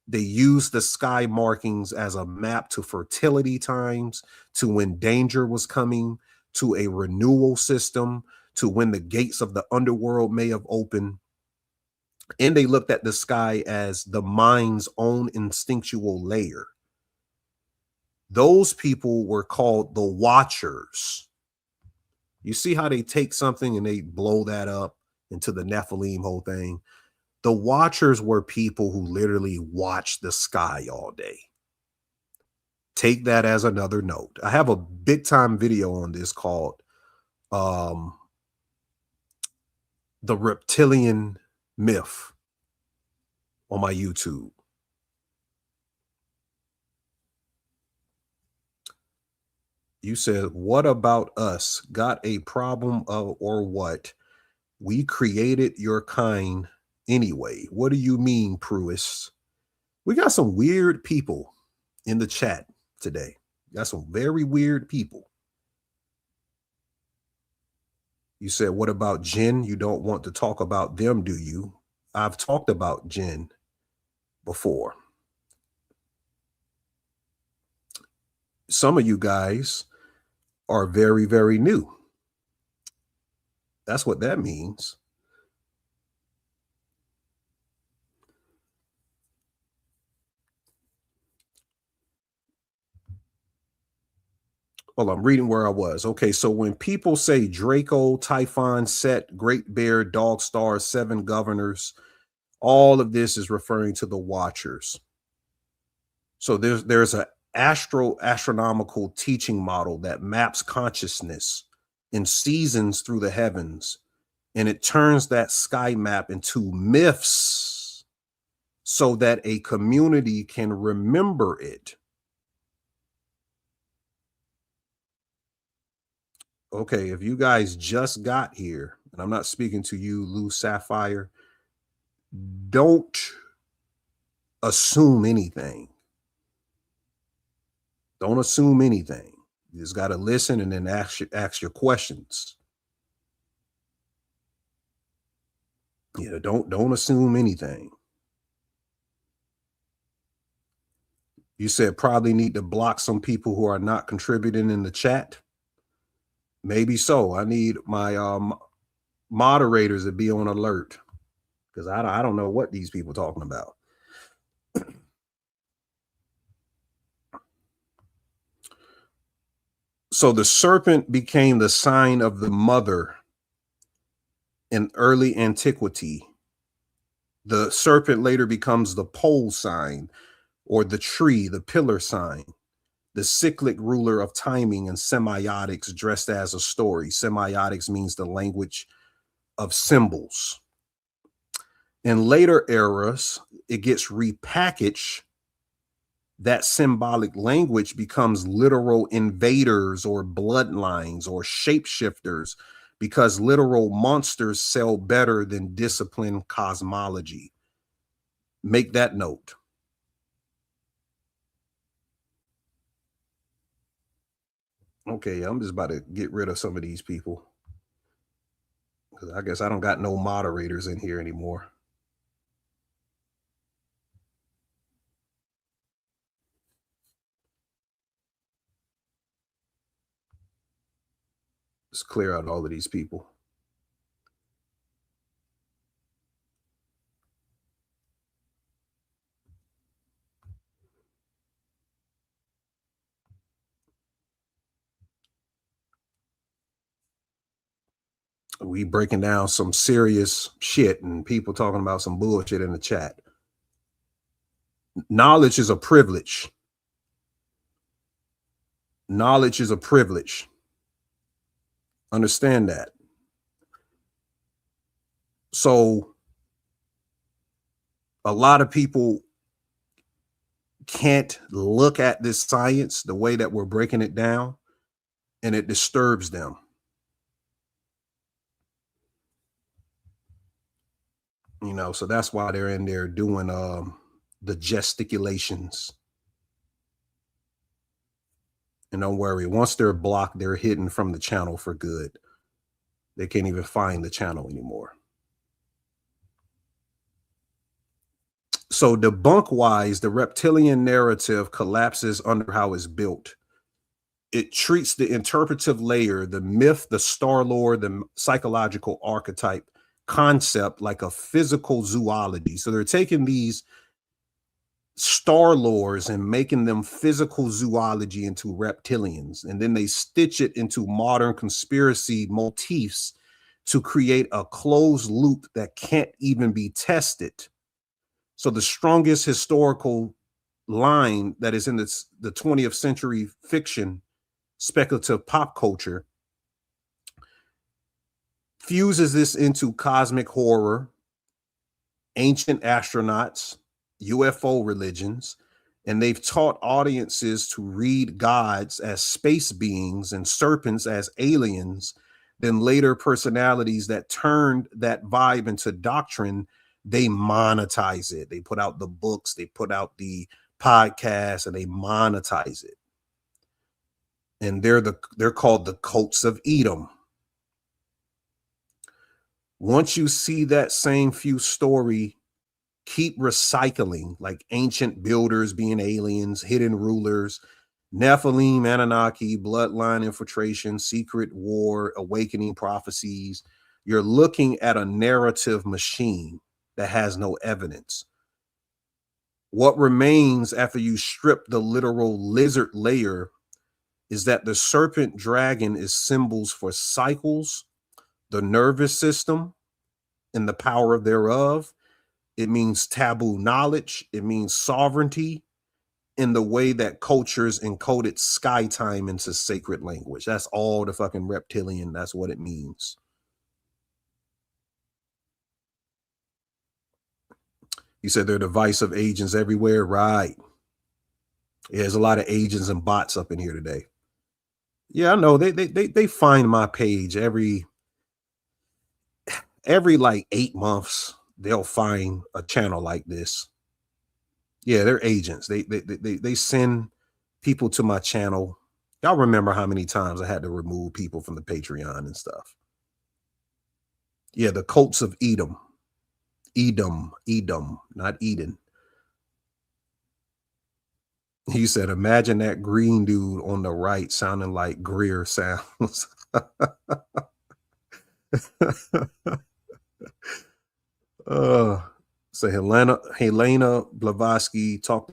Speaker 7: They used the sky markings as a map to fertility times, to when danger was coming, to a renewal system, to when the gates of the underworld may have opened. And they looked at the sky as the mind's own instinctual layer. Those people were called the Watchers. You see how they take something and they blow that up into the Nephilim whole thing? The Watchers were people who literally watched the sky all day. Take that as another note. I have a big time video on this called The Reptilian Myth on my YouTube. You said, what about us? Got a problem or what? We created your kind anyway. What do you mean, Pruis? We got some weird people in the chat today. Got some very weird people. You said, what about Jinn? You don't want to talk about them, do you? I've talked about Jinn before. Some of you guys are very, very new. That's what that means. Well, I'm reading where I was. Okay, so when people say Draco, Typhon, Set, Great Bear, Dog Star, Seven Governors, all of this is referring to the Watchers. So there's an astronomical teaching model that maps consciousness in seasons through the heavens, and it turns that sky map into myths so that a community can remember it. Okay, if you guys just got here, and I'm not speaking to you, Lou Sapphire, don't assume anything. Don't assume anything. You just got to listen and then ask your questions. You know, don't assume anything. You said probably need to block some people who are not contributing in the chat. Maybe so. I need my moderators to be on alert because I don't know what these people are talking about. So the serpent became the sign of the mother in early antiquity. The serpent later becomes the pole sign, or the tree, the pillar sign, the cyclic ruler of timing and semiotics dressed as a story. Semiotics means the language of symbols. In later eras, it gets repackaged. That symbolic language becomes literal invaders or bloodlines or shapeshifters, because literal monsters sell better than disciplined cosmology. Make that note. Okay, I'm just about to get rid of some of these people, because I guess I don't got no moderators in here anymore. Let's clear out all of these people. We breaking down some serious shit and people talking about some bullshit in the chat. Knowledge is a privilege. Knowledge is a privilege. Understand that. So a lot of people can't look at this science the way that we're breaking it down, and it disturbs them. You know, so that's why they're in there doing the gesticulations. And don't worry, once they're blocked, they're hidden from the channel for good. They can't even find the channel anymore. So debunk-wise, the reptilian narrative collapses under how it's built. It treats the interpretive layer, the myth, the star-lore, the psychological archetype concept like a physical zoology. So they're taking these star-lores and making them physical zoology into reptilians, and then they stitch it into modern conspiracy motifs to create a closed loop that can't even be tested. So the strongest historical line that is in the 20th century fiction, speculative pop culture, fuses this into cosmic horror, ancient astronauts, UFO religions, and they've taught audiences to read gods as space beings and serpents as aliens. Then later personalities that turned that vibe into doctrine, they monetize it. They put out the books, they put out the podcasts, and they monetize it. And they're called the cults of Edom. Once you see that same few story keep recycling, like ancient builders being aliens, hidden rulers, Nephilim, Anunnaki, bloodline infiltration, secret war, awakening prophecies, you're looking at a narrative machine that has no evidence. What remains after you strip the literal lizard layer is that the serpent dragon is symbols for cycles, the nervous system, and the power thereof. It means taboo knowledge. It means sovereignty in the way that cultures encoded sky time into sacred language. That's all the fucking reptilian. That's what it means. You said there are divisive agents everywhere. Right. Yeah, there's a lot of agents and bots up in here today. Yeah, I know. They find my page every like 8 months. They'll find a channel like this. Yeah, they're agents. They send people to my channel. Y'all remember how many times I had to remove people from the Patreon and stuff. Yeah, the cults of Edom. Edom, not Eden. He said, imagine that green dude on the right sounding like Greer sounds. So Helena Blavatsky talked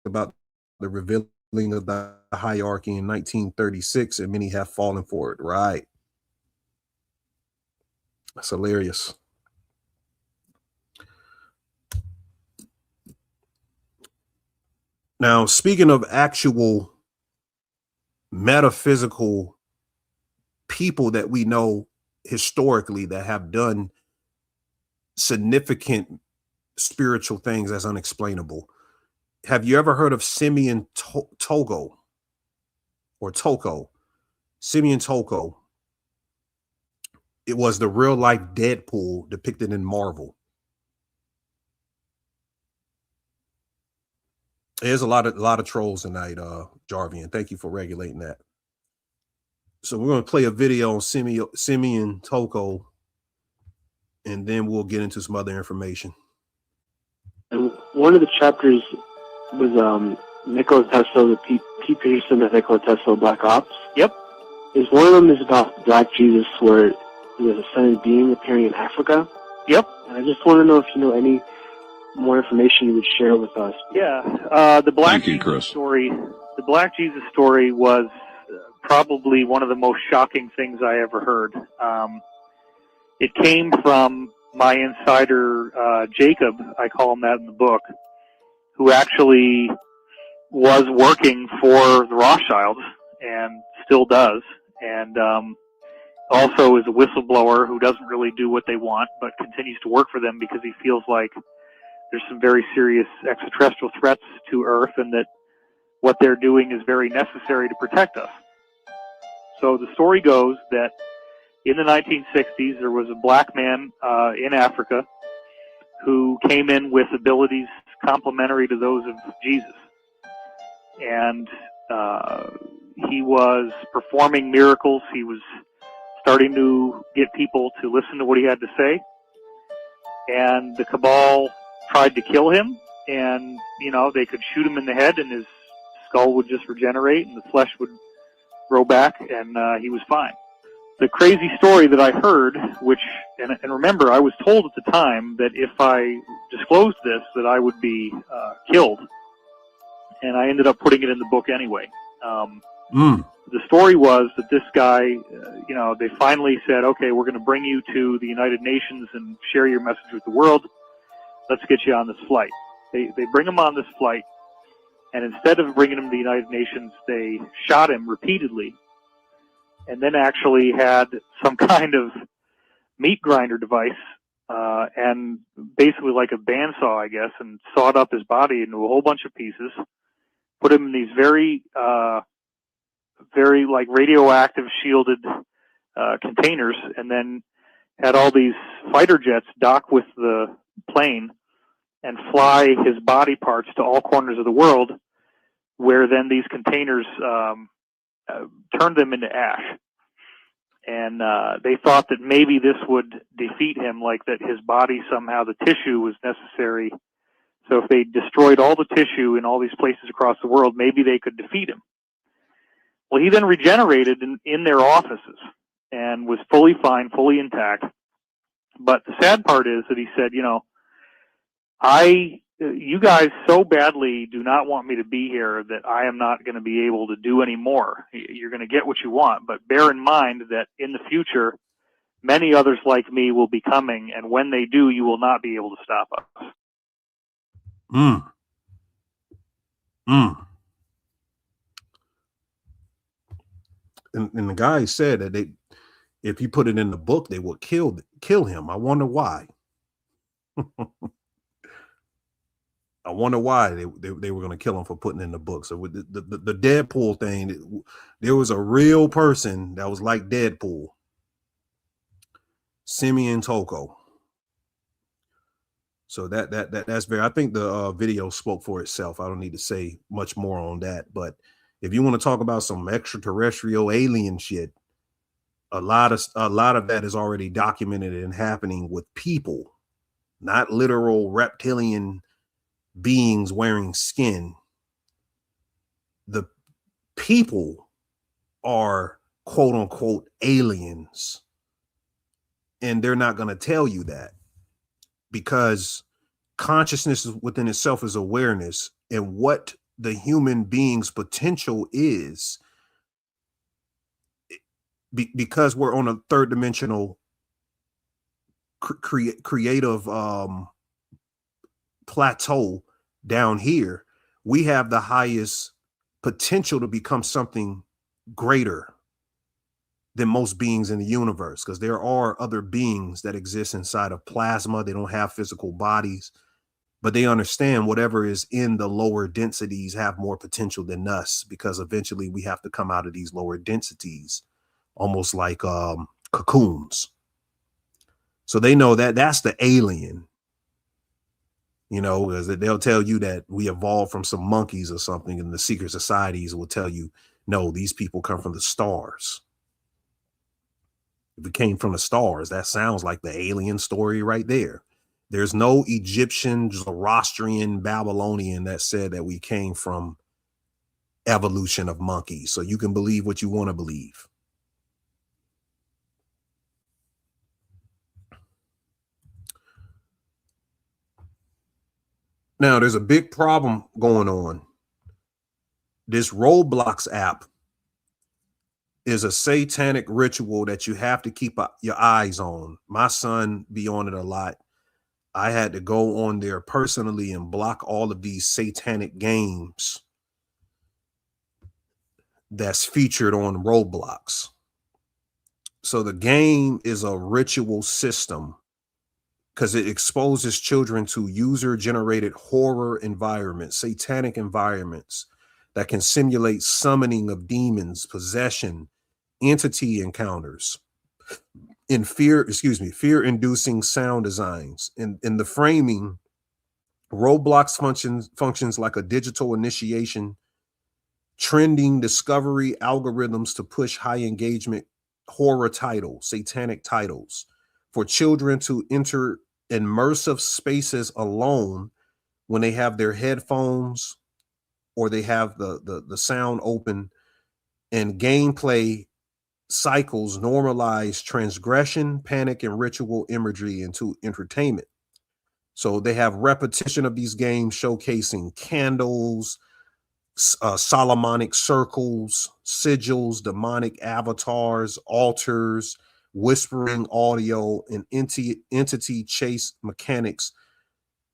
Speaker 7: about the revealing of the hierarchy in 1936, and many have fallen for it. Right. That's hilarious. Now, speaking of actual metaphysical people that we know historically that have done significant spiritual things as unexplainable, have you ever heard of Simeon Togo or Toko? Simeon Toko. It was the real life Deadpool depicted in Marvel. There's a lot of trolls tonight, Jarvian. Thank you for regulating that. So we're going to play a video on Simeon Toko, and then we'll get into some other information.
Speaker 14: And one of the chapters was Nikola Tesla, the P. Peterson and Nikola Tesla Black Ops.
Speaker 15: Yep.
Speaker 14: One of them is about Black Jesus, where there's a ascended being appearing in Africa.
Speaker 15: Yep.
Speaker 14: And I just want to know if you know any more information you would share with us.
Speaker 15: Yeah. The Black Jesus story. The Black Jesus story was probably one of the most shocking things I ever heard. It came from my insider, Jacob, I call him that in the book, who actually was working for the Rothschilds and still does, and also is a whistleblower who doesn't really do what they want, but continues to work for them because he feels like there's some very serious extraterrestrial threats to Earth and that what they're doing is very necessary to protect us. So the story goes that in the 1960s, there was a black man in Africa who came in with abilities complementary to those of Jesus. And he was performing miracles. He was starting to get people to listen to what he had to say. And the cabal tried to kill him. And, you know, they could shoot him in the head and his skull would just regenerate and the flesh would grow back and he was fine. The crazy story that I heard, which, and remember, I was told at the time that if I disclosed this, that I would be killed. And I ended up putting it in the book anyway. The story was that this guy, you know, they finally said, okay, we're going to bring you to the United Nations and share your message with the world. Let's get you on this flight. They bring him on this flight. And instead of bringing him to the United Nations, they shot him repeatedly. And then actually had some kind of meat grinder device, and basically like a bandsaw, I guess, and sawed up his body into a whole bunch of pieces, put him in these very like radioactive shielded containers, and then had all these fighter jets dock with the plane and fly his body parts to all corners of the world, where then these containers turned them into ash. And they thought that maybe this would defeat him, like that his body somehow, the tissue was necessary. So if they destroyed all the tissue in all these places across the world, maybe they could defeat him. Well, he then regenerated in their offices and was fully fine, fully intact. But the sad part is that he said, you know, you guys so badly do not want me to be here that I am not going to be able to do any more. You're going to get what you want, but bear in mind that in the future, many others like me will be coming, and when they do, you will not be able to stop us.
Speaker 7: And the guy said that if you put it in the book, they would kill him. I wonder why. I wonder why they were going to kill him for putting in the book. So with the Deadpool thing, there was a real person that was like Deadpool. Simeon Toko. So that's very, I think the video spoke for itself. I don't need to say much more on that. But if you want to talk about some extraterrestrial alien shit, a lot of that is already documented and happening with people, not literal reptilian beings wearing skin. The people are quote unquote aliens, and they're not going to tell you that, because consciousness within itself is awareness, and what the human being's potential is, because we're on a third dimensional creative plateau down here, we have the highest potential to become something greater than most beings in the universe, because there are other beings that exist inside of plasma. They don't have physical bodies, but they understand whatever is in the lower densities have more potential than us, because eventually we have to come out of these lower densities, almost like cocoons. So they know that that's the alien, you know, because they'll tell you that we evolved from some monkeys or something, and the secret societies will tell you, no, these people come from the stars. If it came from the stars, that sounds like the alien story right there. There's no Egyptian, Zoroastrian, Babylonian that said that we came from evolution of monkeys. So you can believe what you want to believe. Now, there's a big problem going on. This Roblox app is a satanic ritual that you have to keep your eyes on. My son be on it a lot. I had to go on there personally and block all of these satanic games that's featured on Roblox. So the game is a ritual system because it exposes children to user-generated horror environments, satanic environments that can simulate summoning of demons, possession, entity encounters, in fear-inducing sound designs. In the framing, Roblox functions like a digital initiation, trending discovery algorithms to push high engagement horror titles, satanic titles, for children to enter immersive spaces alone when they have their headphones or they have the sound open, and gameplay cycles normalize transgression, panic, and ritual imagery into entertainment. So they have repetition of these games showcasing candles, Solomonic circles, sigils, demonic avatars, altars, whispering audio, and entity chase mechanics,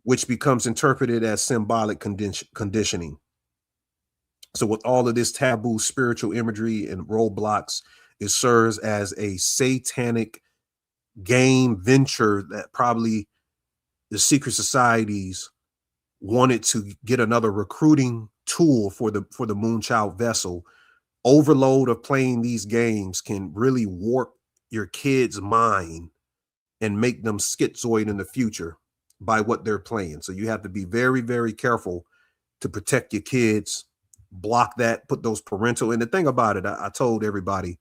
Speaker 7: which becomes interpreted as symbolic conditioning. So with all of this taboo spiritual imagery and Roblox, it serves as a satanic game venture that probably the secret societies wanted to get another recruiting tool for the Moonchild vessel. Overload of playing these games can really warp your kid's mind and make them schizoid in the future by what they're playing. So you have to be very, very careful to protect your kids, block that, put those parental. And the thing about it, I told everybody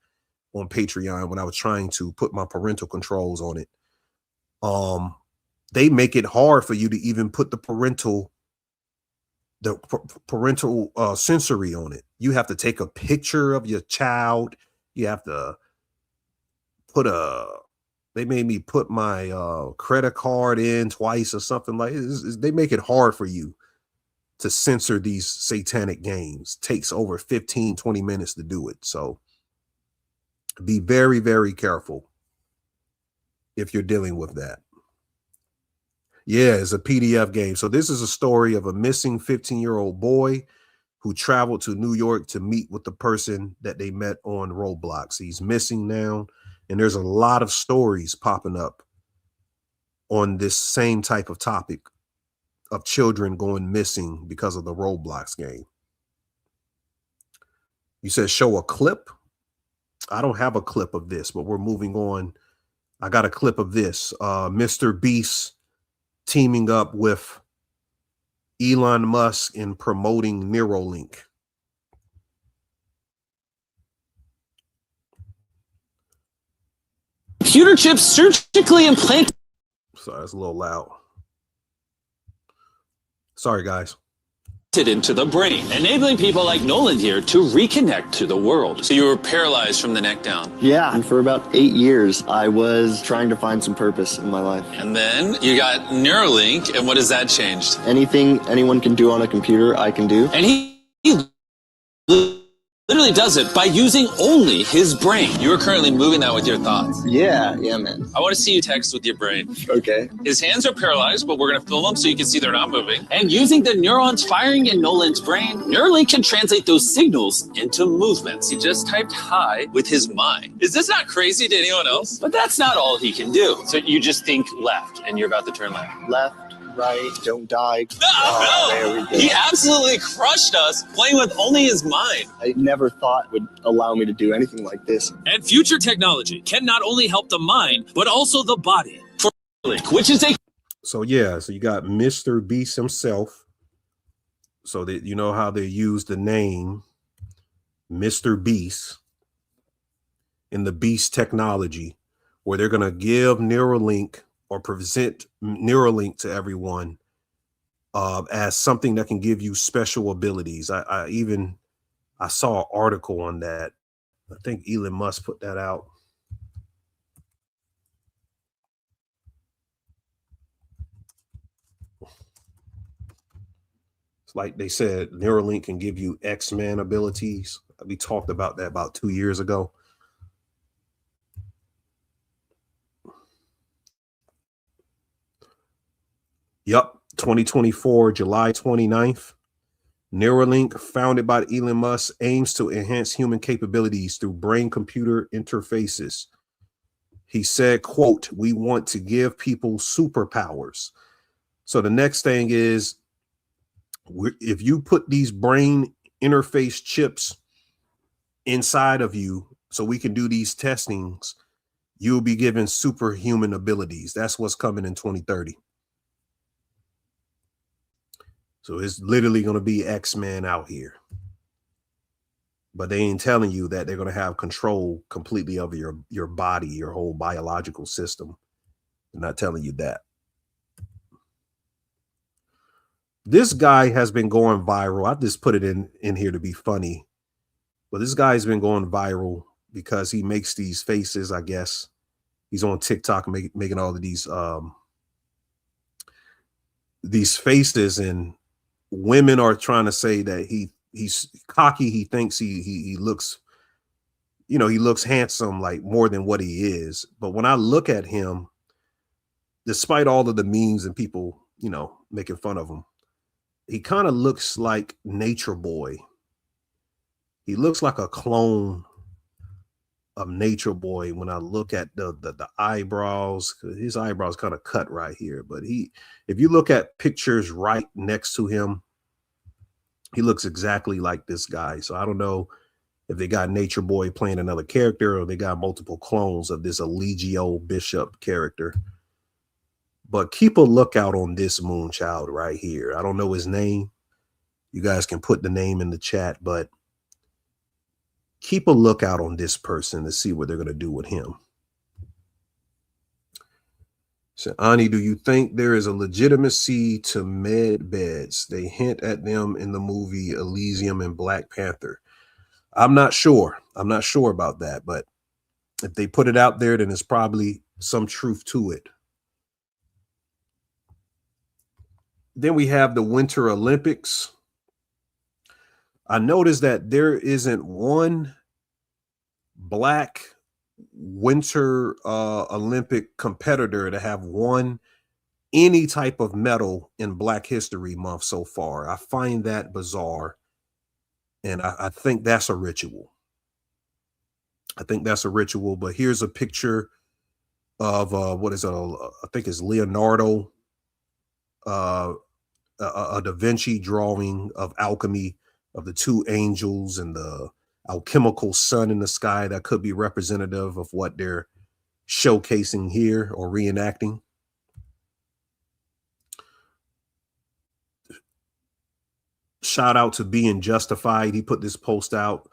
Speaker 7: on Patreon when I was trying to put my parental controls on it, they make it hard for you to even put the parental sensory on it. You have to take a picture of your child. You have to put they made me put my credit card in twice or something like this. They make it hard for you to censor these satanic games. It takes over 15-20 minutes to do it. So be very, very careful if you're dealing with that. Yeah, it's a PDF game. So this is a story of a missing 15-year-old boy who traveled to New York to meet with the person that they met on Roblox. He's missing now, and there's a lot of stories popping up on this same type of topic of children going missing because of the Roblox game. You said show a clip. I don't have a clip of this, but we're moving on. I got a clip of this. Mr. Beast teaming up with Elon Musk in promoting Neuralink.
Speaker 16: Computer chips surgically implanted.
Speaker 7: Sorry, that's a little loud. Sorry, guys.
Speaker 16: Into the brain, enabling people like Nolan here to reconnect to the world. So you were paralyzed from the neck down.
Speaker 17: Yeah, and for about 8 years, I was trying to find some purpose in my life.
Speaker 16: And then you got Neuralink, and what has that changed?
Speaker 17: Anything anyone can do on a computer, I can do.
Speaker 16: And he literally does it by using only his brain. You are currently moving that with your thoughts.
Speaker 17: Yeah, man.
Speaker 16: I want to see you text with your brain.
Speaker 17: Okay.
Speaker 16: His hands are paralyzed, but we're going to film them so you can see they're not moving. And using the neurons firing in Nolan's brain, Neuralink can translate those signals into movements. He just typed hi with his mind. Is this not crazy to anyone else? But that's not all he can do. So you just think left, and you're about to turn left.
Speaker 17: Left, right, don't die.
Speaker 16: No,
Speaker 17: there we go.
Speaker 16: He absolutely crushed us playing with only his mind.
Speaker 17: I never thought would allow me to do anything like this.
Speaker 16: And future technology can not only help the mind, but also the body. For which is a...
Speaker 7: So yeah, so you got Mr. Beast himself. So that you know how they use the name Mr. Beast in the Beast technology, where they're gonna give Neuralink or present Neuralink to everyone as something that can give you special abilities. I saw an article on that. I think Elon Musk put that out. It's like they said Neuralink can give you X-Men abilities. We talked about that about 2 years ago. Yep, 2024, July 29th. Neuralink, founded by Elon Musk, aims to enhance human capabilities through brain-computer interfaces. He said, quote, "We want to give people superpowers." So the next thing is, if you put these brain interface chips inside of you so we can do these testings, you'll be given superhuman abilities. That's what's coming in 2030. So it's literally going to be X-Men out here. But they ain't telling you that they're going to have control completely of your body, your whole biological system. They're not telling you that. This guy has been going viral. I just put it in here to be funny. But this guy's been going viral because he makes these faces, I guess. He's on TikTok making all of these faces, and women are trying to say that he's cocky. He thinks he looks, he looks handsome, like more than what he is. But when I look at him, despite all of the memes and people, making fun of him, he kind of looks like Nature Boy. He looks like a clone of Nature Boy when I look at the eyebrows. His eyebrows kind of cut right here, but if you look at pictures right next to him, he looks exactly like this guy. So I don't know if they got Nature Boy playing another character or they got multiple clones of this Eligio Bishop character. But keep a lookout on this Moonchild right here. I don't know his name. You guys can put the name in the chat, but keep a lookout on this person to see what they're going to do with him. So, Ani, do you think there is a legitimacy to med beds? They hint at them in the movie Elysium and Black Panther. I'm not sure. I'm not sure about that, but if they put it out there, then there's probably some truth to it. Then we have the Winter Olympics. I noticed that there isn't one Black Winter Olympic competitor to have won any type of medal in Black History Month so far. I find that bizarre, and I think that's a ritual. I think that's a ritual, but here's a picture of what is it? I think it's Leonardo, a Da Vinci drawing of alchemy of the two angels and the alchemical sun in the sky that could be representative of what they're showcasing here or reenacting. Shout out to Being Justified. He put this post out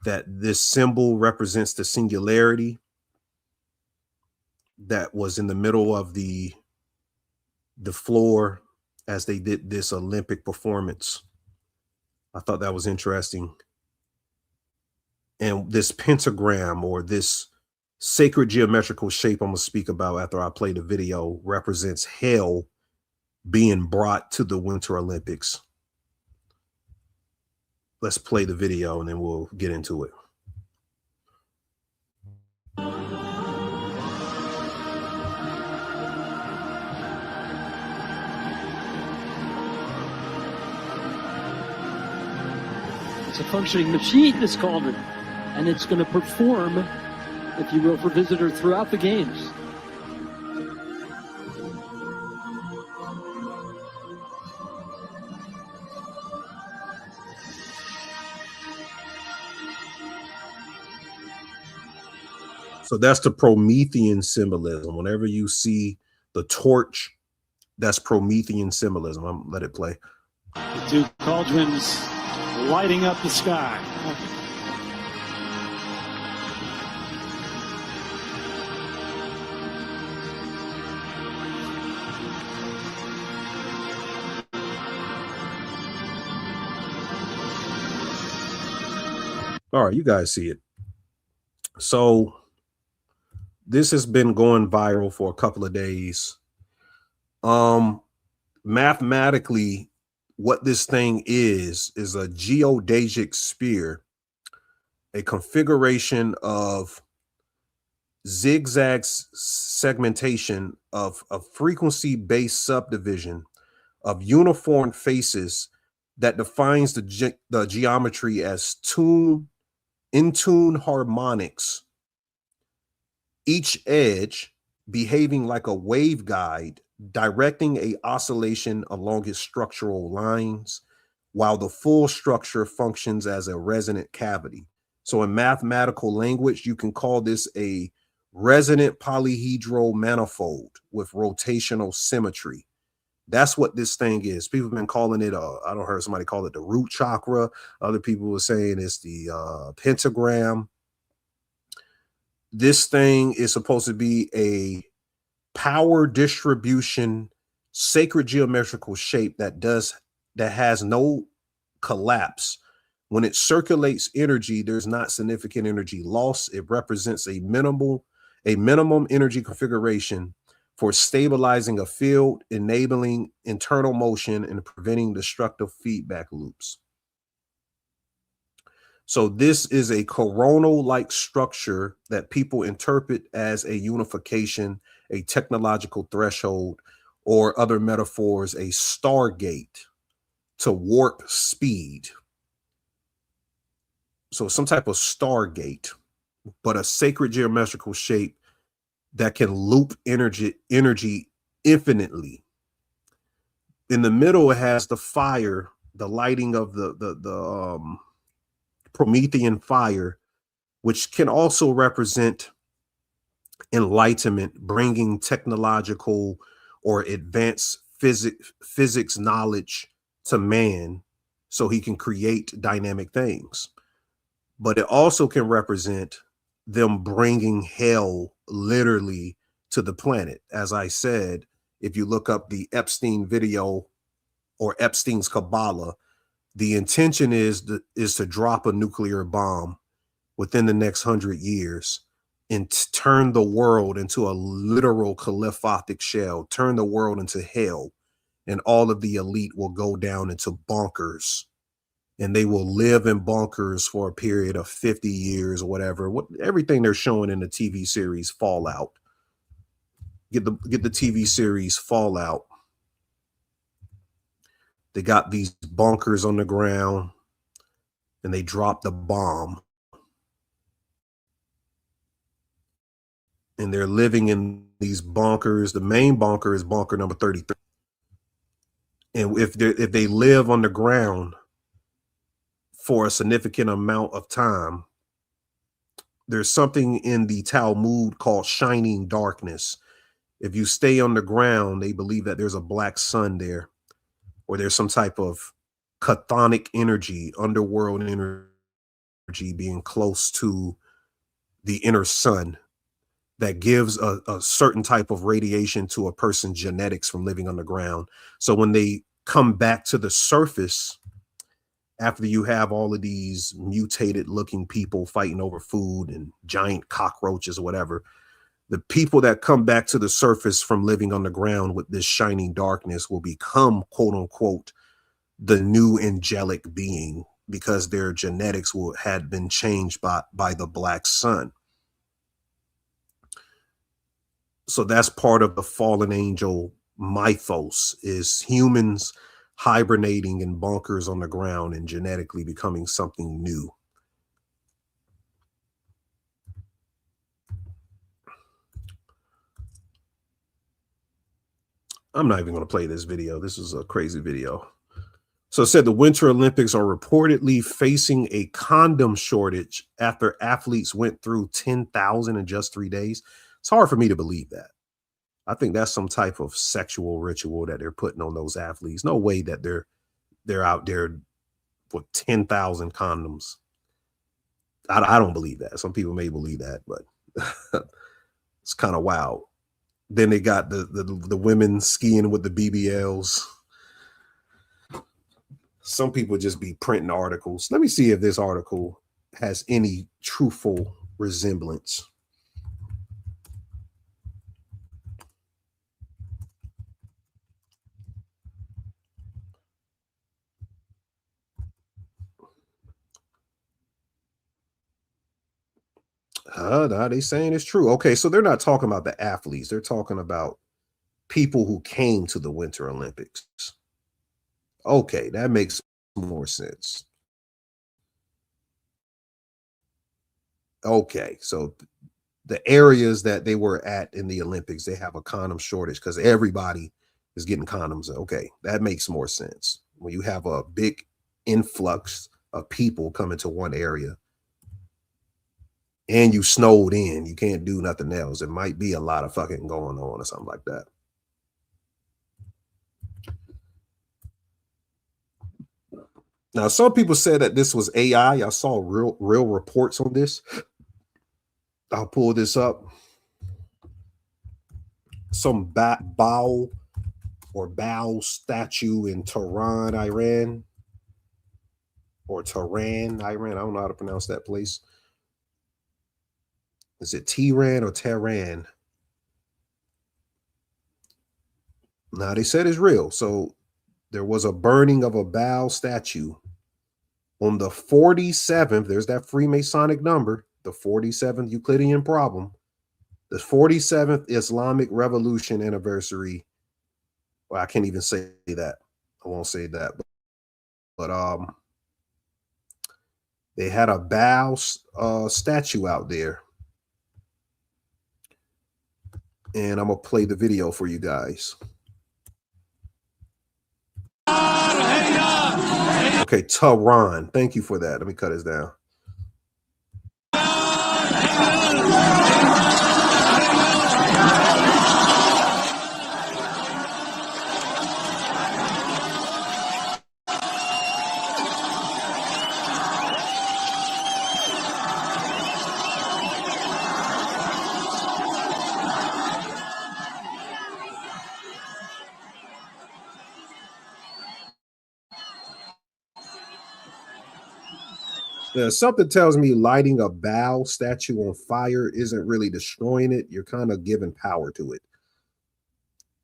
Speaker 7: that this symbol represents the singularity that was in the middle of the floor as they did this Olympic performance. I thought that was interesting. And this pentagram, or this sacred geometrical shape I'm going to speak about after I play the video, represents hell being brought to the Winter Olympics. let's play the video and then we'll get into it.
Speaker 18: It's a functioning machine, it's called it, and it's going to perform, if you will, for visitor throughout the games.
Speaker 7: So that's the Promethean symbolism. Whenever you see the torch, that's Promethean symbolism. I'm let it play.
Speaker 18: The two cauldrons lighting up the sky.
Speaker 7: All right, you guys see it. So this has been going viral for a couple of days. Mathematically, what this thing is a geodesic sphere, a configuration of zigzag segmentation of a frequency-based subdivision of uniform faces that defines the geometry as in-tune harmonics, each edge behaving like a waveguide, directing a oscillation along its structural lines, while the full structure functions as a resonant cavity. So in mathematical language, you can call this a resonant polyhedral manifold with rotational symmetry. That's what this thing is. People have been calling it, I don't heard somebody call it the root chakra. Other people were saying it's the pentagram. This thing is supposed to be a power distribution, sacred geometrical shape that has no collapse. When it circulates energy, there's not significant energy loss. It represents a minimum energy configuration for stabilizing a field, enabling internal motion, and preventing destructive feedback loops. So this is a coronal-like structure that people interpret as a unification, a technological threshold, or other metaphors, a stargate to warp speed. So some type of stargate, but a sacred geometrical shape that can loop energy infinitely. In the middle, it has the fire, the lighting of the Promethean fire, which can also represent enlightenment, bringing technological or advanced physics knowledge to man so he can create dynamic things. But it also can represent them bringing hell literally to the planet. As I said, if you look up the Epstein video or Epstein's Kabbalah, the intention is to drop a nuclear bomb within the next 100 years and turn the world into a literal caliphatic shell, turn the world into hell, and all of the elite will go down into bunkers, and they will live in bunkers for a period of 50 years or whatever. Everything they're showing in the TV series Fallout. Get the TV series Fallout. They got these bunkers on the ground and they drop the bomb. And they're living in these bunkers. The main bunker is bunker number 33. And if they live underground for a significant amount of time, there's something in the Talmud called shining darkness. If you stay underground, they believe that there's a black sun there, or there's some type of chthonic energy, underworld energy being close to the inner sun that gives a certain type of radiation to a person's genetics from living underground. So when they come back to the surface, after you have all of these mutated looking people fighting over food and giant cockroaches or whatever, the people that come back to the surface from living underground with this shining darkness will become, quote unquote, the new angelic being, because their genetics had been changed by the black sun. So that's part of the fallen angel mythos, is humans hibernating in bunkers on the ground and genetically becoming something new. I'm not even going to play this video. This is a crazy video. So it said the Winter Olympics are reportedly facing a condom shortage after athletes went through 10,000 in just 3 days. It's hard for me to believe that. I think that's some type of sexual ritual that they're putting on those athletes. No way that they're out there with 10,000 condoms. I don't believe that. Some people may believe that, but it's kind of wild. Then they got the women skiing with the BBLs. Some people just be printing articles. Let me see if this article has any truthful resemblance. No, they saying it's true. Okay, so they're not talking about the athletes. They're talking about people who came to the Winter Olympics. Okay, that makes more sense. Okay, so the areas that they were at in the Olympics, they have a condom shortage because everybody is getting condoms. Okay, that makes more sense. When you have a big influx of people coming to one area and you snowed in, you can't do nothing else. It might be a lot of fucking going on or something like that. Now, some people said that this was AI. I saw real reports on this. I'll pull this up. Some Baal statue in Tehran, Iran. Or Tehran, Iran. I don't know how to pronounce that place. Is it Tehran or Tehran? Now, they said it's real. So there was a burning of a Baal statue on the 47th. There's that Freemasonic number, the 47th Euclidean problem, the 47th Islamic Revolution anniversary. Well, I can't even say that. I won't say that. But they had a Baal statue out there. And I'm going to play the video for you guys. Okay, Tehran. Thank you for that. Let me cut this down. Something tells me lighting a Baal statue on fire isn't really destroying it. You're kind of giving power to it.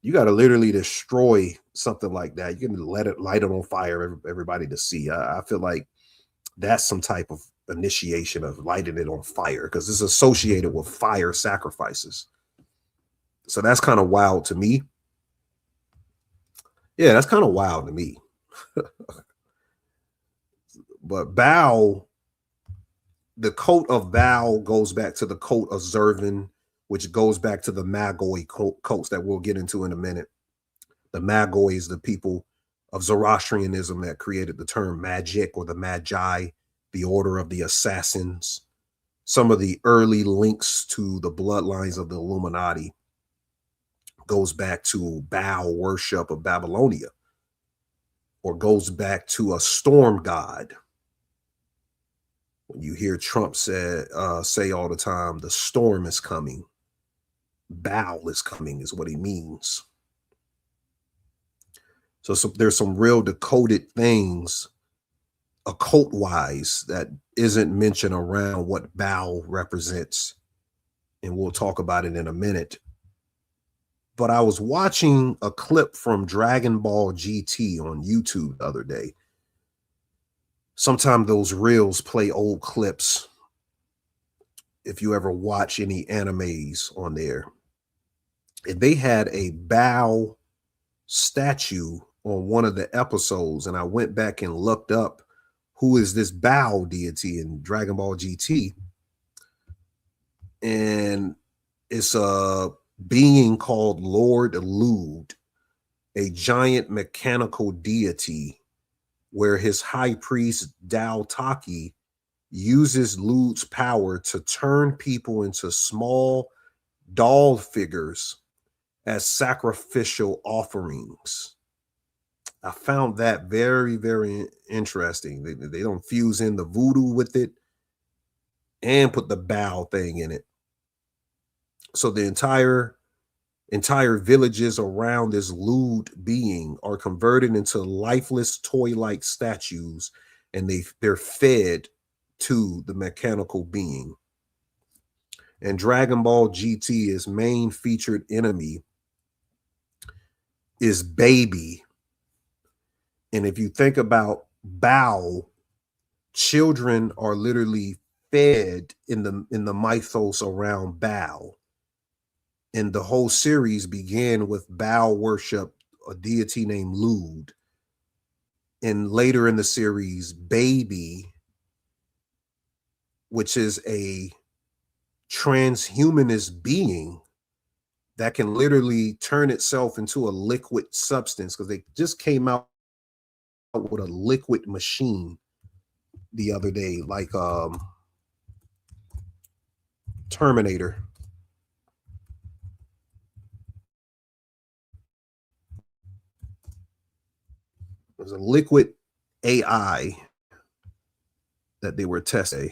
Speaker 7: You got to literally destroy something like that. You can light it on fire, everybody to see. I feel like that's some type of initiation of lighting it on fire because it's associated with fire sacrifices. So that's kind of wild to me. Yeah, that's kind of wild to me. But Baal, the coat of Baal goes back to the coat of Zervin, which goes back to the Magoi coats that we'll get into in a minute. The Magoi is the people of Zoroastrianism that created the term magic or the Magi, the order of the assassins. Some of the early links to the bloodlines of the Illuminati goes back to Baal worship of Babylonia, or goes back to a storm god. When you hear Trump say all the time, the storm is coming, Baal is coming is what he means. So there's some real decoded things occult wise that isn't mentioned around what Baal represents. And we'll talk about it in a minute. But I was watching a clip from Dragon Ball GT on YouTube the other day. sometimes those reels play old clips. If you ever watch any animes on there, and they had a Bao statue on one of the episodes, and I went back and looked up who is this Bao deity in Dragon Ball GT, and it's a being called Lord Lude, a giant mechanical deity, where his high priest Dao Taki uses Lude's power to turn people into small doll figures as sacrificial offerings. I found that very, very interesting. They don't fuse in the voodoo with it and put the Bao thing in it. So the entire villages around this lewd being are converted into lifeless toy-like statues, and they're fed to the mechanical being. And Dragon Ball GT's main featured enemy is Baby. And if you think about Bao, children are literally fed in the mythos around Bao. And the whole series began with Bao worship, a deity named Lude. And later in the series, Baby, which is a transhumanist being that can literally turn itself into a liquid substance, because they just came out with a liquid machine the other day, like Terminator. It was a liquid AI that they were testing.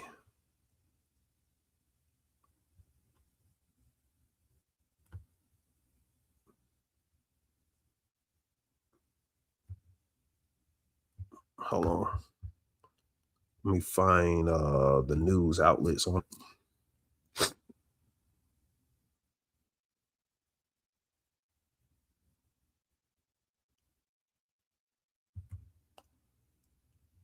Speaker 7: Hold on. Let me find the news outlets on.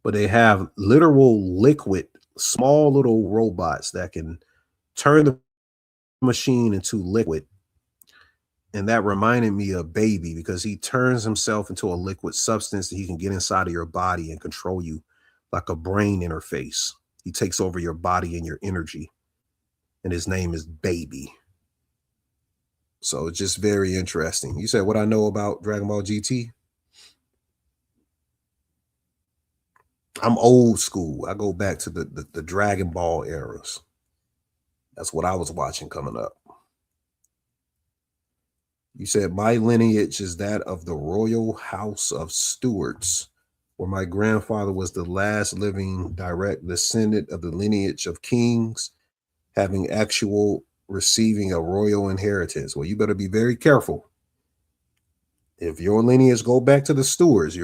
Speaker 7: But they have literal liquid, small little robots that can turn the machine into liquid. And that reminded me of Baby, because he turns himself into a liquid substance that he can get inside of your body and control you like a brain interface. He takes over your body and your energy. And his name is Baby. So it's just very interesting. You said what I know about Dragon Ball GT? I'm old school. I go back to the Dragon Ball eras. That's what I was watching coming up. You said my lineage is that of the royal house of Stuarts, where my grandfather was the last living direct descendant of the lineage of kings, having actual receiving a royal inheritance. Well, you better be very careful. If your lineage go back to the Stuarts,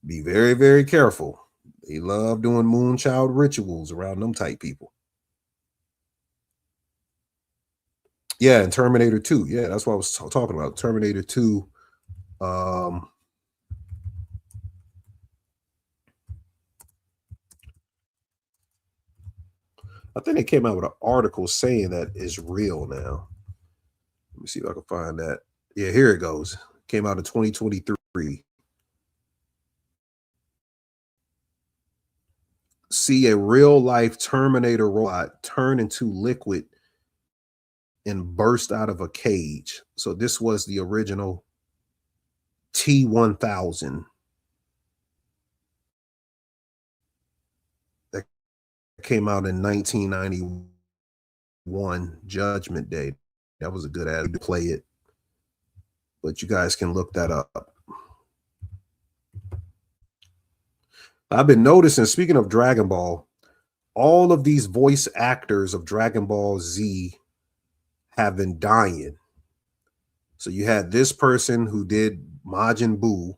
Speaker 7: be very, very careful. They love doing moonchild rituals around them type people. Yeah, and Terminator 2. Yeah, that's what I was talking about. Terminator 2. I think they came out with an article saying that it's real now. Let me see if I can find that. Yeah, here it goes. Came out in 2023. See a real-life Terminator robot turn into liquid and burst out of a cage. So this was the original T-1000. That came out in 1991, Judgment Day. That was a good ad to play it. But you guys can look that up. I've been noticing, speaking of Dragon Ball, all of these voice actors of Dragon Ball Z have been dying. So you had this person who did Majin Buu.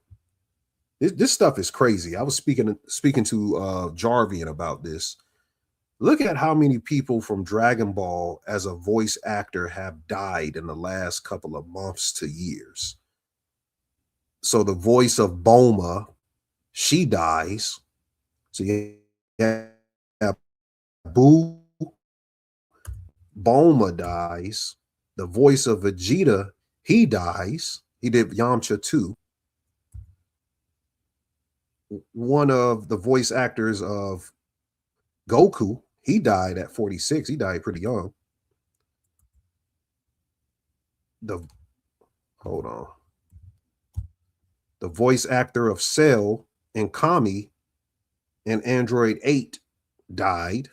Speaker 7: This stuff is crazy. I was speaking to Jarvian about this. Look at how many people from Dragon Ball as a voice actor have died in the last couple of months to years. So the voice of Bulma, she dies. So you have Boo, Bulma dies. The voice of Vegeta, he dies. He did Yamcha too. One of the voice actors of Goku, he died at 46. He died pretty young. Hold on. The voice actor of Cell and Kami and Android 8 died.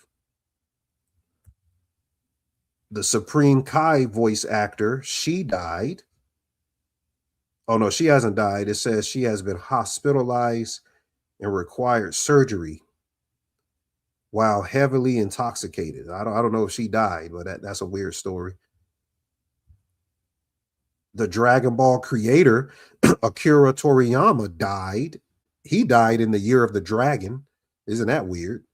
Speaker 7: The Supreme Kai voice actor, she died. Oh no, she hasn't died. It says she has been hospitalized and required surgery while heavily intoxicated. I don't know if she died, but that's a weird story. The Dragon Ball creator, Akira Toriyama, died. He died in the year of the dragon. Isn't that weird?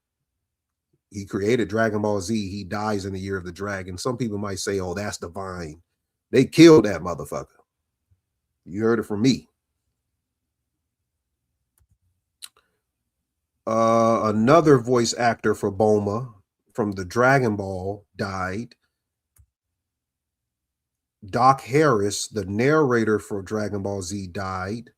Speaker 7: He created Dragon Ball Z. He dies in the year of the dragon. Some people might say, oh, that's divine. They killed that motherfucker. You heard it from me. Another voice actor for Bulma from the Dragon Ball died. Doc Harris, the narrator for Dragon Ball Z, died.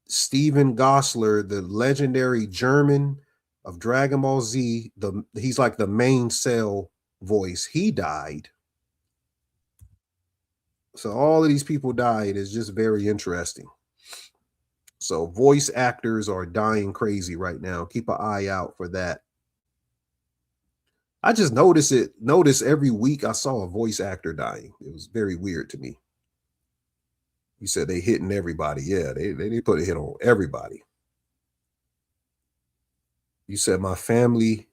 Speaker 7: Steven Gosler, the legendary German of Dragon Ball Z, he's like the main Cell voice, he died. So all of these people died is just very interesting. So voice actors are dying crazy right now. Keep an eye out for that. I just notice every week I saw a voice actor dying. It was very weird to me. You said they hitting everybody. Yeah, they put a hit on everybody. You said my family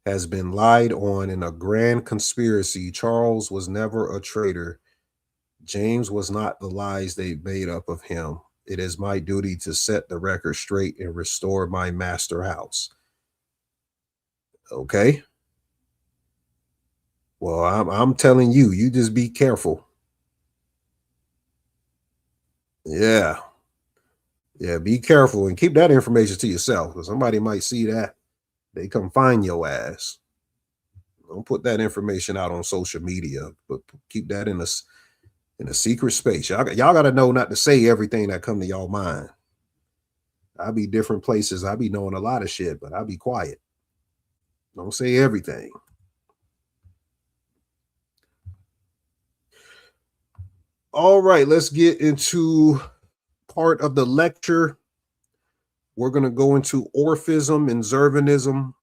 Speaker 7: has been lied on in a grand conspiracy. Charles was never a traitor. James was not the lies they made up of him. It is my duty to set the record straight and restore my master house. Okay. Well, I'm telling you, you just be careful. Yeah. Yeah, be careful and keep that information to yourself, because somebody might see that. They come find your ass. Don't put that information out on social media, but keep that in a secret space. Y'all got to know not to say everything that come to y'all mind. I be different places. I be knowing a lot of shit, but I be quiet. Don't say everything. All right, let's get into part of the lecture. We're going to go into Orphism and Zervinism.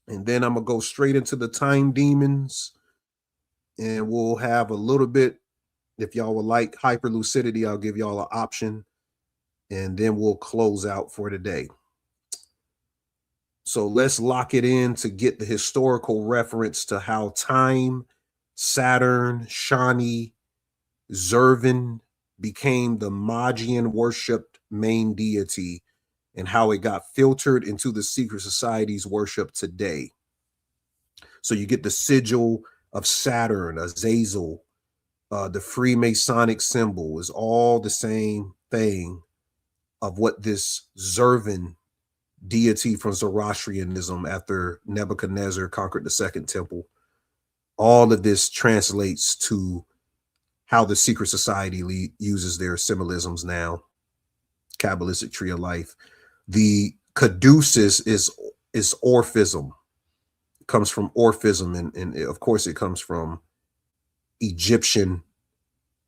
Speaker 7: And then I'm going to go straight into the time demons. And we'll have a little bit, if y'all would like hyperlucidity, I'll give y'all an option. And then we'll close out for today. So let's lock it in to get the historical reference to how time, Saturn, Shani, Zervin became the Magian worshipped main deity and how it got filtered into the secret society's worship today. So you get the sigil of Saturn, Azazel, the Freemasonic symbol is all the same thing of what this Zervin deity from Zoroastrianism after Nebuchadnezzar conquered the Second Temple. All of this translates to how the secret society uses their symbolisms now. Kabbalistic tree of life. The caduceus is Orphism. It comes from Orphism, and of course it comes from Egyptian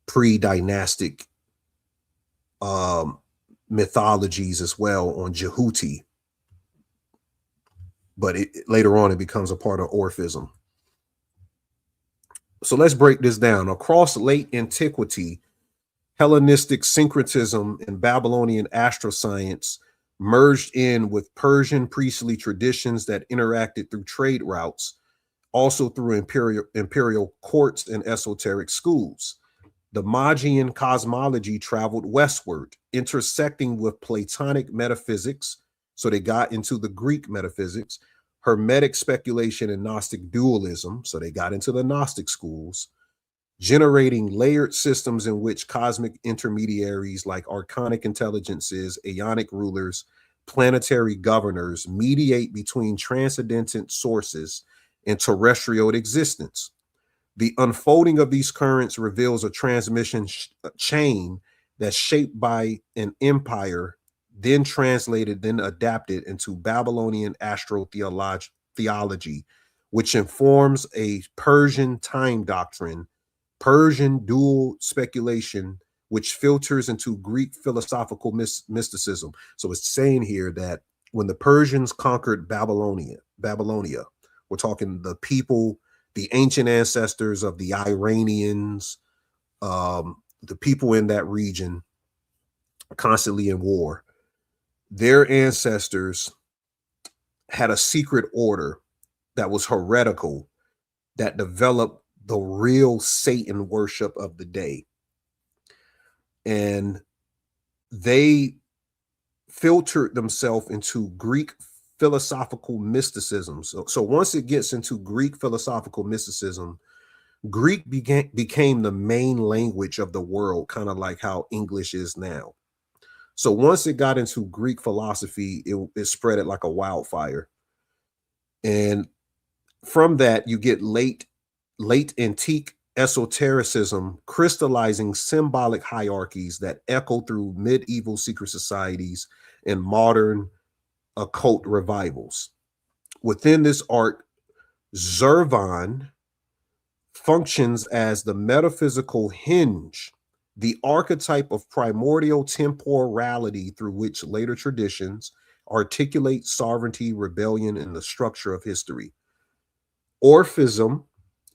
Speaker 7: pre-dynastic mythologies as well on Jehuti. But later on it becomes a part of Orphism. So let's break this down. Across late antiquity, Hellenistic syncretism and Babylonian astroscience merged in with Persian priestly traditions that interacted through trade routes, also through imperial courts and esoteric schools. The Magian cosmology traveled westward, intersecting with Platonic metaphysics, so they got into the Greek metaphysics, Hermetic speculation and Gnostic dualism, so they got into the Gnostic schools, generating layered systems in which cosmic intermediaries like archonic intelligences, aeonic rulers, planetary governors mediate between transcendental sources and terrestrial existence. The unfolding of these currents reveals a transmission chain that's shaped by an empire, then translated, then adapted into Babylonian astrotheology, which informs a Persian time doctrine, Persian dual speculation, which filters into Greek philosophical mysticism. So it's saying here that when the Persians conquered Babylonia, we're talking the people, the ancient ancestors of the Iranians, the people in that region constantly in war, their ancestors had a secret order that was heretical that developed the real Satan worship of the day. And they filtered themselves into Greek philosophical mysticism. So once it gets into Greek philosophical mysticism, Greek became the main language of the world, kind of like how English is now. So once it got into Greek philosophy, it spread it like a wildfire. And from that, you get late antique esotericism, crystallizing symbolic hierarchies that echo through medieval secret societies and modern occult revivals. Within this art, Zervan functions as the metaphysical hinge, the archetype of primordial temporality through which later traditions articulate sovereignty, rebellion, and the structure of history. Orphism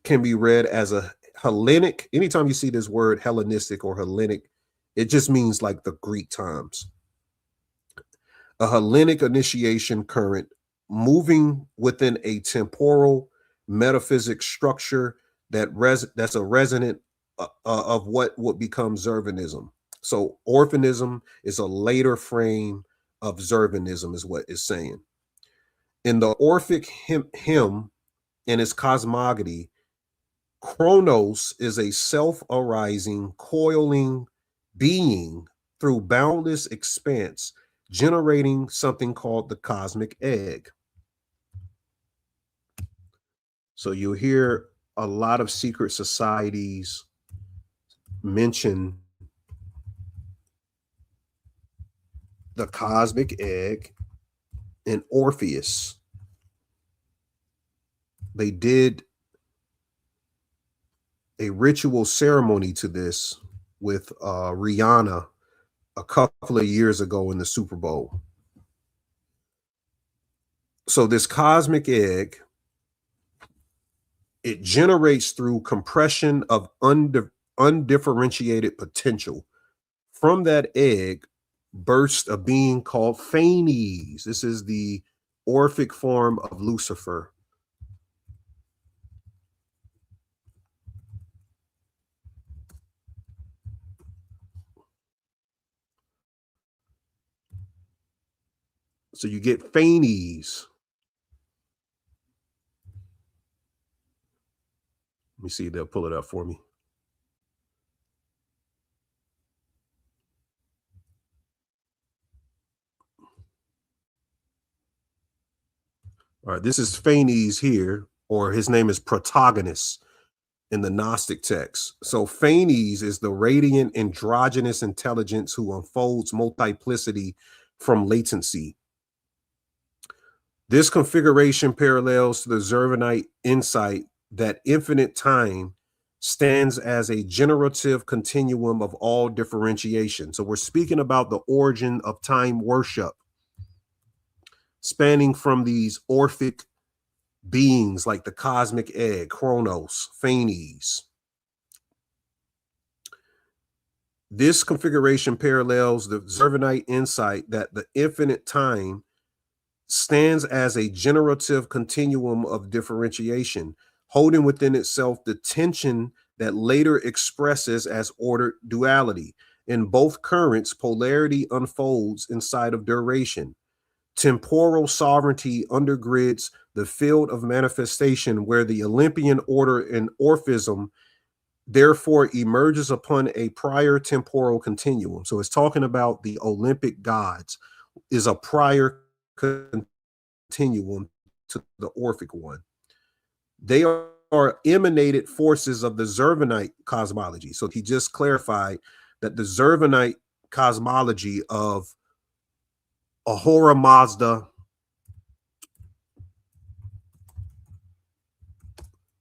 Speaker 7: can be read as a Hellenic. Anytime you see this word Hellenistic or Hellenic, it just means like the Greek times. A Hellenic initiation current moving within a temporal metaphysic structure that's a resonant of what would become Zervinism. So Orphism is a later frame of Zervinism, is what it's saying. In the Orphic hymn and its cosmogony, Chronos is a self-arising, coiling being through boundless expanse, generating something called the cosmic egg. So you'll hear a lot of secret societies mention the cosmic egg and Orpheus. They did a ritual ceremony to this with Rihanna a couple of years ago in the Super Bowl. So this cosmic egg, it generates through compression of undifferentiated potential. From that egg burst a being called Phanes. This is the Orphic form of Lucifer. So you get Phanes. Let me see, they'll pull it up for me. All right, this is Phanes here, or his name is Protagonist in the Gnostic text. So Phanes is the radiant androgynous intelligence who unfolds multiplicity from latency. This configuration parallels to the Zervanite insight that infinite time stands as a generative continuum of all differentiation. So we're speaking about the origin of time worship, spanning from these Orphic beings like the cosmic egg, Chronos, Phanes. This configuration parallels the Zervanite insight that the infinite time stands as a generative continuum of differentiation, holding within itself the tension that later expresses as ordered duality. In both currents, polarity unfolds inside of duration. Temporal sovereignty undergrids the field of manifestation, where the Olympian order in Orphism therefore emerges upon a prior temporal continuum. So it's talking about the Olympic gods is a prior continuum to the Orphic one. They are emanated forces of the Zervinite cosmology. So he just clarified that the Zervinite cosmology of Ahura Mazda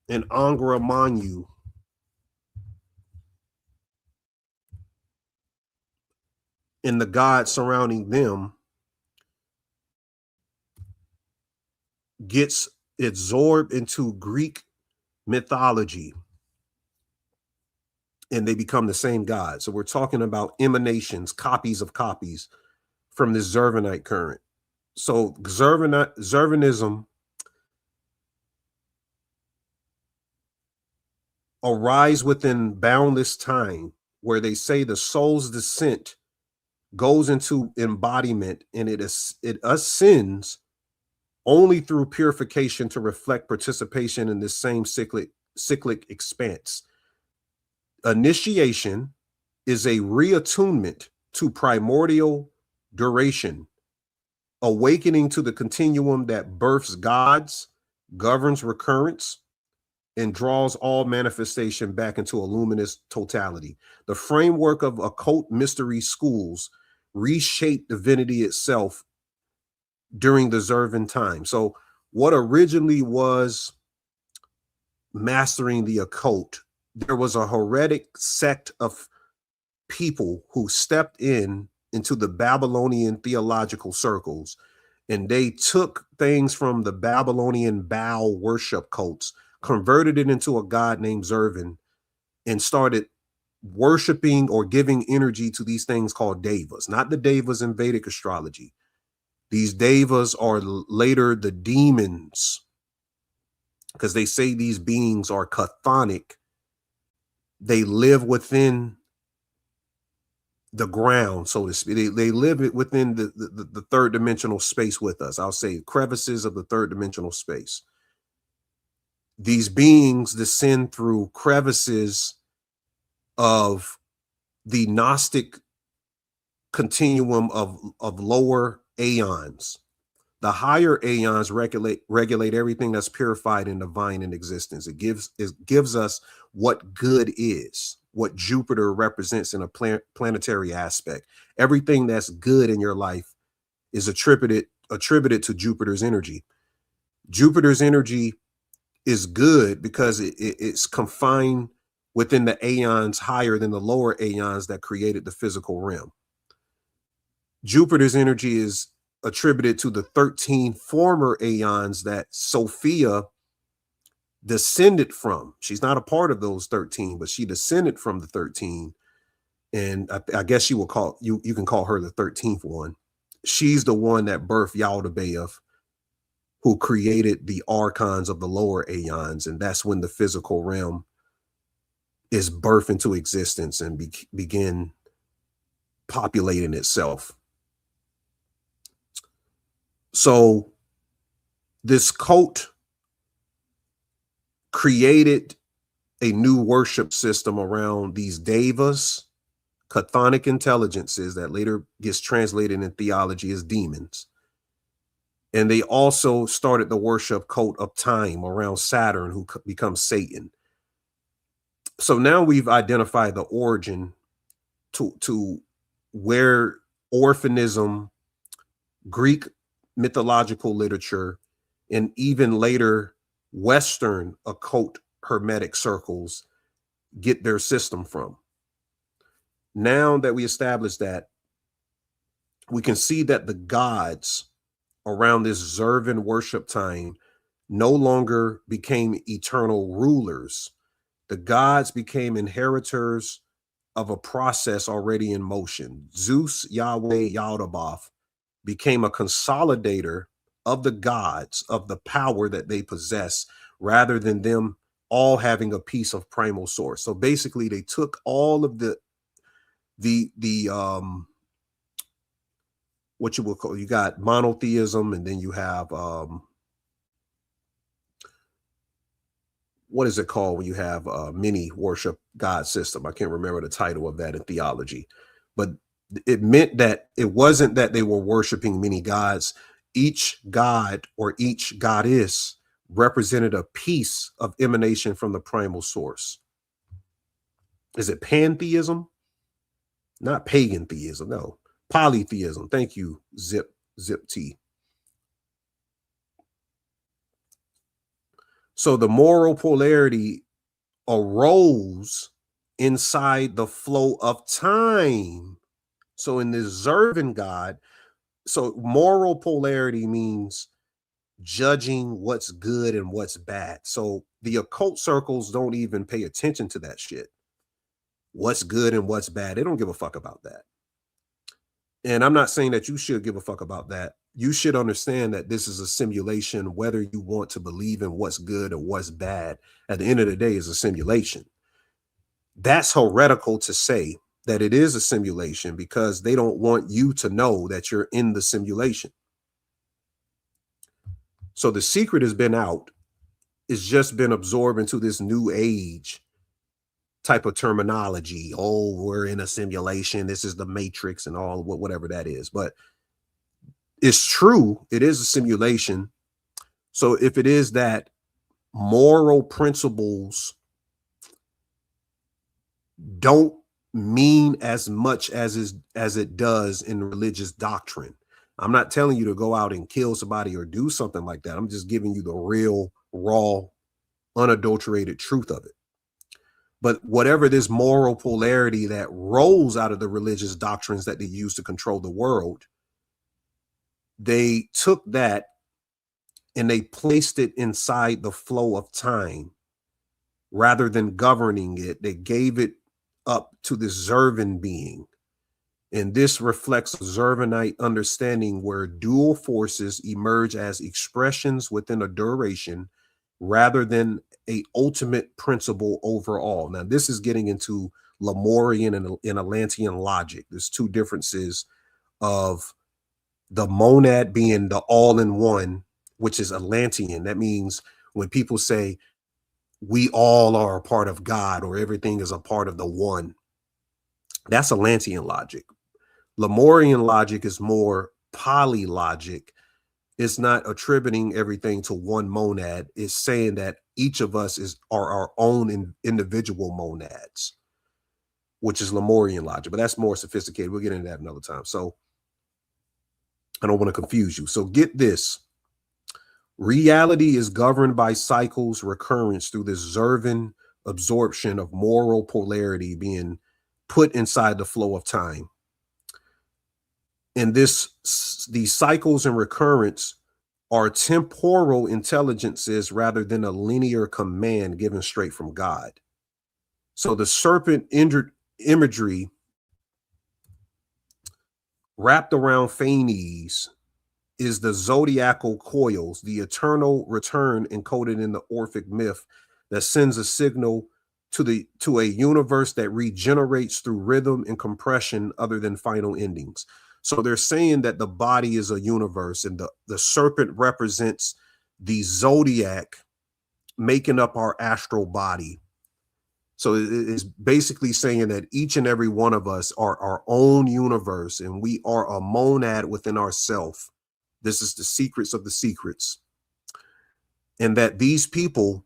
Speaker 7: and Angra Mainyu and the gods surrounding them gets absorbed into Greek mythology, and they become the same god. So we're talking about emanations, copies of copies from this Zervinite current. So Zervinism arise within boundless time, where they say the soul's descent goes into embodiment, and it ascends only through purification to reflect participation in this same cyclic expanse. Initiation is a reattunement to primordial duration, awakening to the continuum that births gods, governs recurrence, and draws all manifestation back into a luminous totality. The framework of occult mystery schools reshaped divinity itself during the Zervin time. So what originally was mastering the occult, there was a heretic sect of people who stepped into the Babylonian theological circles, and they took things from the Babylonian Baal worship cults, converted it into a god named Zervin, and started worshiping or giving energy to these things called devas, not the devas in Vedic astrology. These devas are later the demons, because they say these beings are chthonic. They live within the ground, so to speak. They live within the third dimensional space with us. I'll say crevices of the third dimensional space. These beings descend through crevices of the Gnostic continuum of lower aeons. The higher aeons regulate everything that's purified and divine in existence. It gives us what good is, what Jupiter represents in a planetary aspect. Everything that's good in your life is attributed to Jupiter's energy. Jupiter's energy is good because it's confined within the aeons higher than the lower aeons that created the physical realm. Jupiter's energy is attributed to the 13 former aeons that Sophia descended from. She's not a part of those 13, but she descended from the 13. And I guess you can call her the 13th one. She's the one that birthed Yaldabaoth, who created the archons of the lower aeons. And that's when the physical realm is birthed into existence and begin populating itself. So this cult created a new worship system around these devas, chthonic intelligences that later gets translated in theology as demons. And they also started the worship cult of time around Saturn, who becomes Satan. So now we've identified the origin to where Orphism, Greek mythological literature, and even later Western occult hermetic circles get their system from. Now that we established that, we can see that the gods around this Zervin worship time no longer became eternal rulers. The gods became inheritors of a process already in motion. Zeus, Yahweh, Yaldabaoth became a consolidator of the gods, of the power that they possess, rather than them all having a piece of primal source. So basically they took all of the what you will call, you got monotheism, and then you have what is it called when you have a mini worship God system? I can't remember the title of that in theology, but it meant that it wasn't that they were worshiping many gods. Each god or each goddess represented a piece of emanation from the primal source. Is it pantheism? Not pagan theism, no. Polytheism. Thank you, Zip T. So the moral polarity arose inside the flow of time. So in this Zervin God, so moral polarity means judging what's good and what's bad. So the occult circles don't even pay attention to that shit. What's good and what's bad. They don't give a fuck about that. And I'm not saying that you should give a fuck about that. You should understand that this is a simulation, whether you want to believe in what's good or what's bad. At the end of the day, is a simulation. That's heretical to say that it is a simulation, because they don't want you to know that you're in the simulation. So the secret has been out. It's just been absorbed into this new age type of terminology. Oh, we're in a simulation. This is the matrix and all, whatever that is. But it's true. It is a simulation. So if it is that, moral principles don't mean as much as it does in religious doctrine. I'm not telling you to go out and kill somebody or do something like that. I'm just giving you the real, raw, unadulterated truth of it. But whatever this moral polarity that rolls out of the religious doctrines that they use to control the world, they took that and they placed it inside the flow of time. Rather than governing it, they gave it up to this Zervin being. And this reflects a Zervinite understanding where dual forces emerge as expressions within a duration rather than a ultimate principle overall. Now, this is getting into Lemurian and Atlantean logic. There's two differences of the monad being the all-in-one, which is Atlantean. That means when people say we all are a part of God or everything is a part of the one, that's Atlantean logic. Lemurian logic is more poly logic. It's not attributing everything to one monad. It's saying that each of us are our own individual monads, which is Lemurian logic, but that's more sophisticated. We'll get into that another time. So I don't want to confuse you. So get this. Reality is governed by cycles recurrence through this Zervin absorption of moral polarity being put inside the flow of time. And these cycles and recurrence are temporal intelligences rather than a linear command given straight from God. So the serpent imagery wrapped around Phanes is the zodiacal coils, the eternal return encoded in the Orphic myth that sends a signal to a universe that regenerates through rhythm and compression other than final endings. So they're saying that the body is a universe, and the serpent represents the zodiac making up our astral body. So it is basically saying that each and every one of us are our own universe, and we are a monad within ourselves. This is the secrets of the secrets. And that these people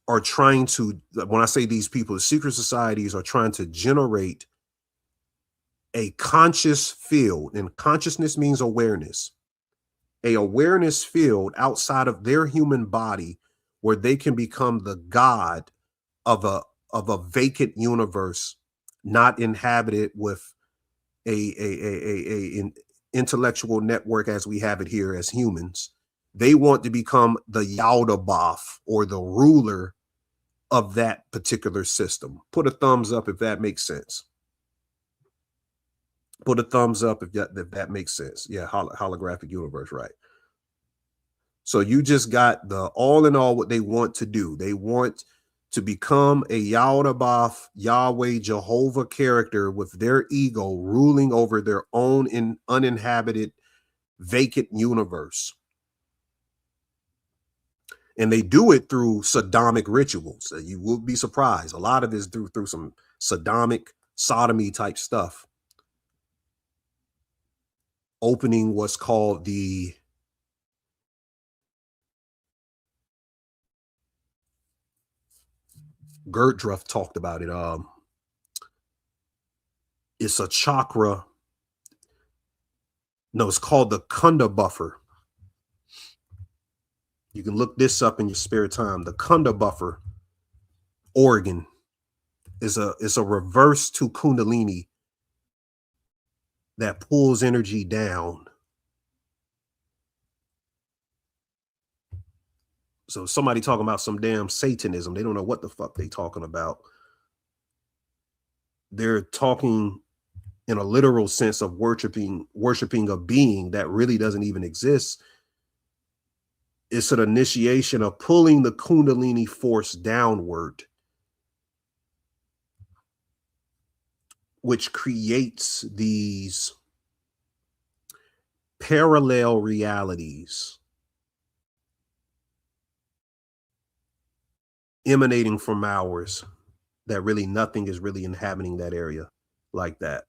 Speaker 7: are trying to, when I say these people, the secret societies are trying to generate a conscious field, and consciousness means awareness, a awareness field outside of their human body where they can become the god of a vacant universe, not inhabited with an intellectual network as we have it here as humans. They want to become the Yaldabaoth, or the ruler of that particular system. Put a thumbs up if that makes sense. Put a thumbs up if that makes sense. Yeah, holographic universe, right? So you just got the all in all what they want to do. They want to become a Yaldabaoth, Yahweh, Jehovah character with their ego ruling over their own uninhabited, vacant universe. And they do it through sodomic rituals. You will be surprised. A lot of it is through some sodomy type stuff. Opening what's called the Gurdjieff talked about it. It's a chakra. No, it's called the Kunda buffer. You can look this up in your spare time. The Kunda buffer organ is a reverse to Kundalini that pulls energy down. So somebody talking about some damn Satanism. They don't know what the fuck they talking about. They're talking in a literal sense of worshiping a being that really doesn't even exist. It's an initiation of pulling the Kundalini force downward, which creates these parallel realities emanating from ours, that really nothing is really inhabiting that area like that.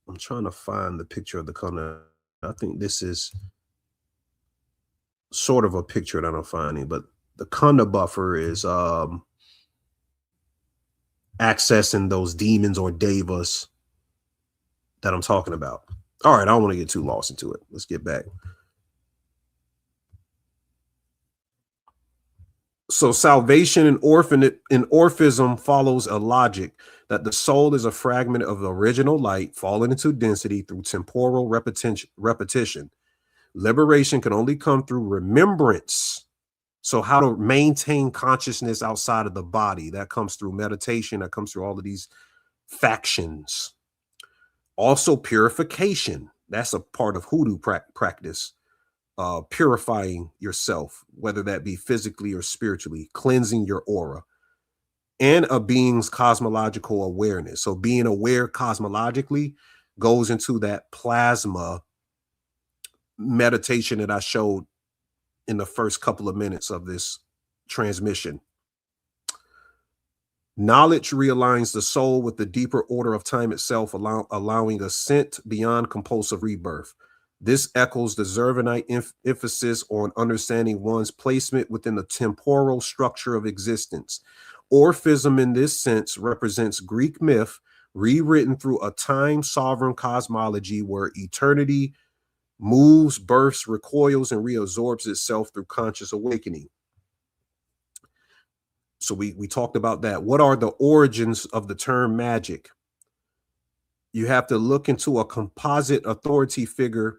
Speaker 7: I'm trying to find the picture of the Kunda. I think this is sort of a picture that I'm finding, but the Kunda buffer is accessing those demons or devas that I'm talking about. All right, I don't want to get too lost into it. Let's get back. So salvation in Orphism follows a logic that the soul is a fragment of the original light fallen into density through temporal repetition. Liberation can only come through remembrance. So how to maintain consciousness outside of the body, that comes through meditation, that comes through all of these factions. Also purification, that's a part of hoodoo practice. Purifying yourself, whether that be physically or spiritually, cleansing your aura, and a being's cosmological awareness. So being aware cosmologically goes into that plasma meditation that I showed in the first couple of minutes of this transmission. Knowledge realigns the soul with the deeper order of time itself, allowing ascent beyond compulsive rebirth. This echoes the Zervinite emphasis on understanding one's placement within the temporal structure of existence. Orphism in this sense represents Greek myth rewritten through a time-sovereign cosmology where eternity moves, births, recoils, and reabsorbs itself through conscious awakening. So we talked about that. What are the origins of the term magic? You have to look into a composite authority figure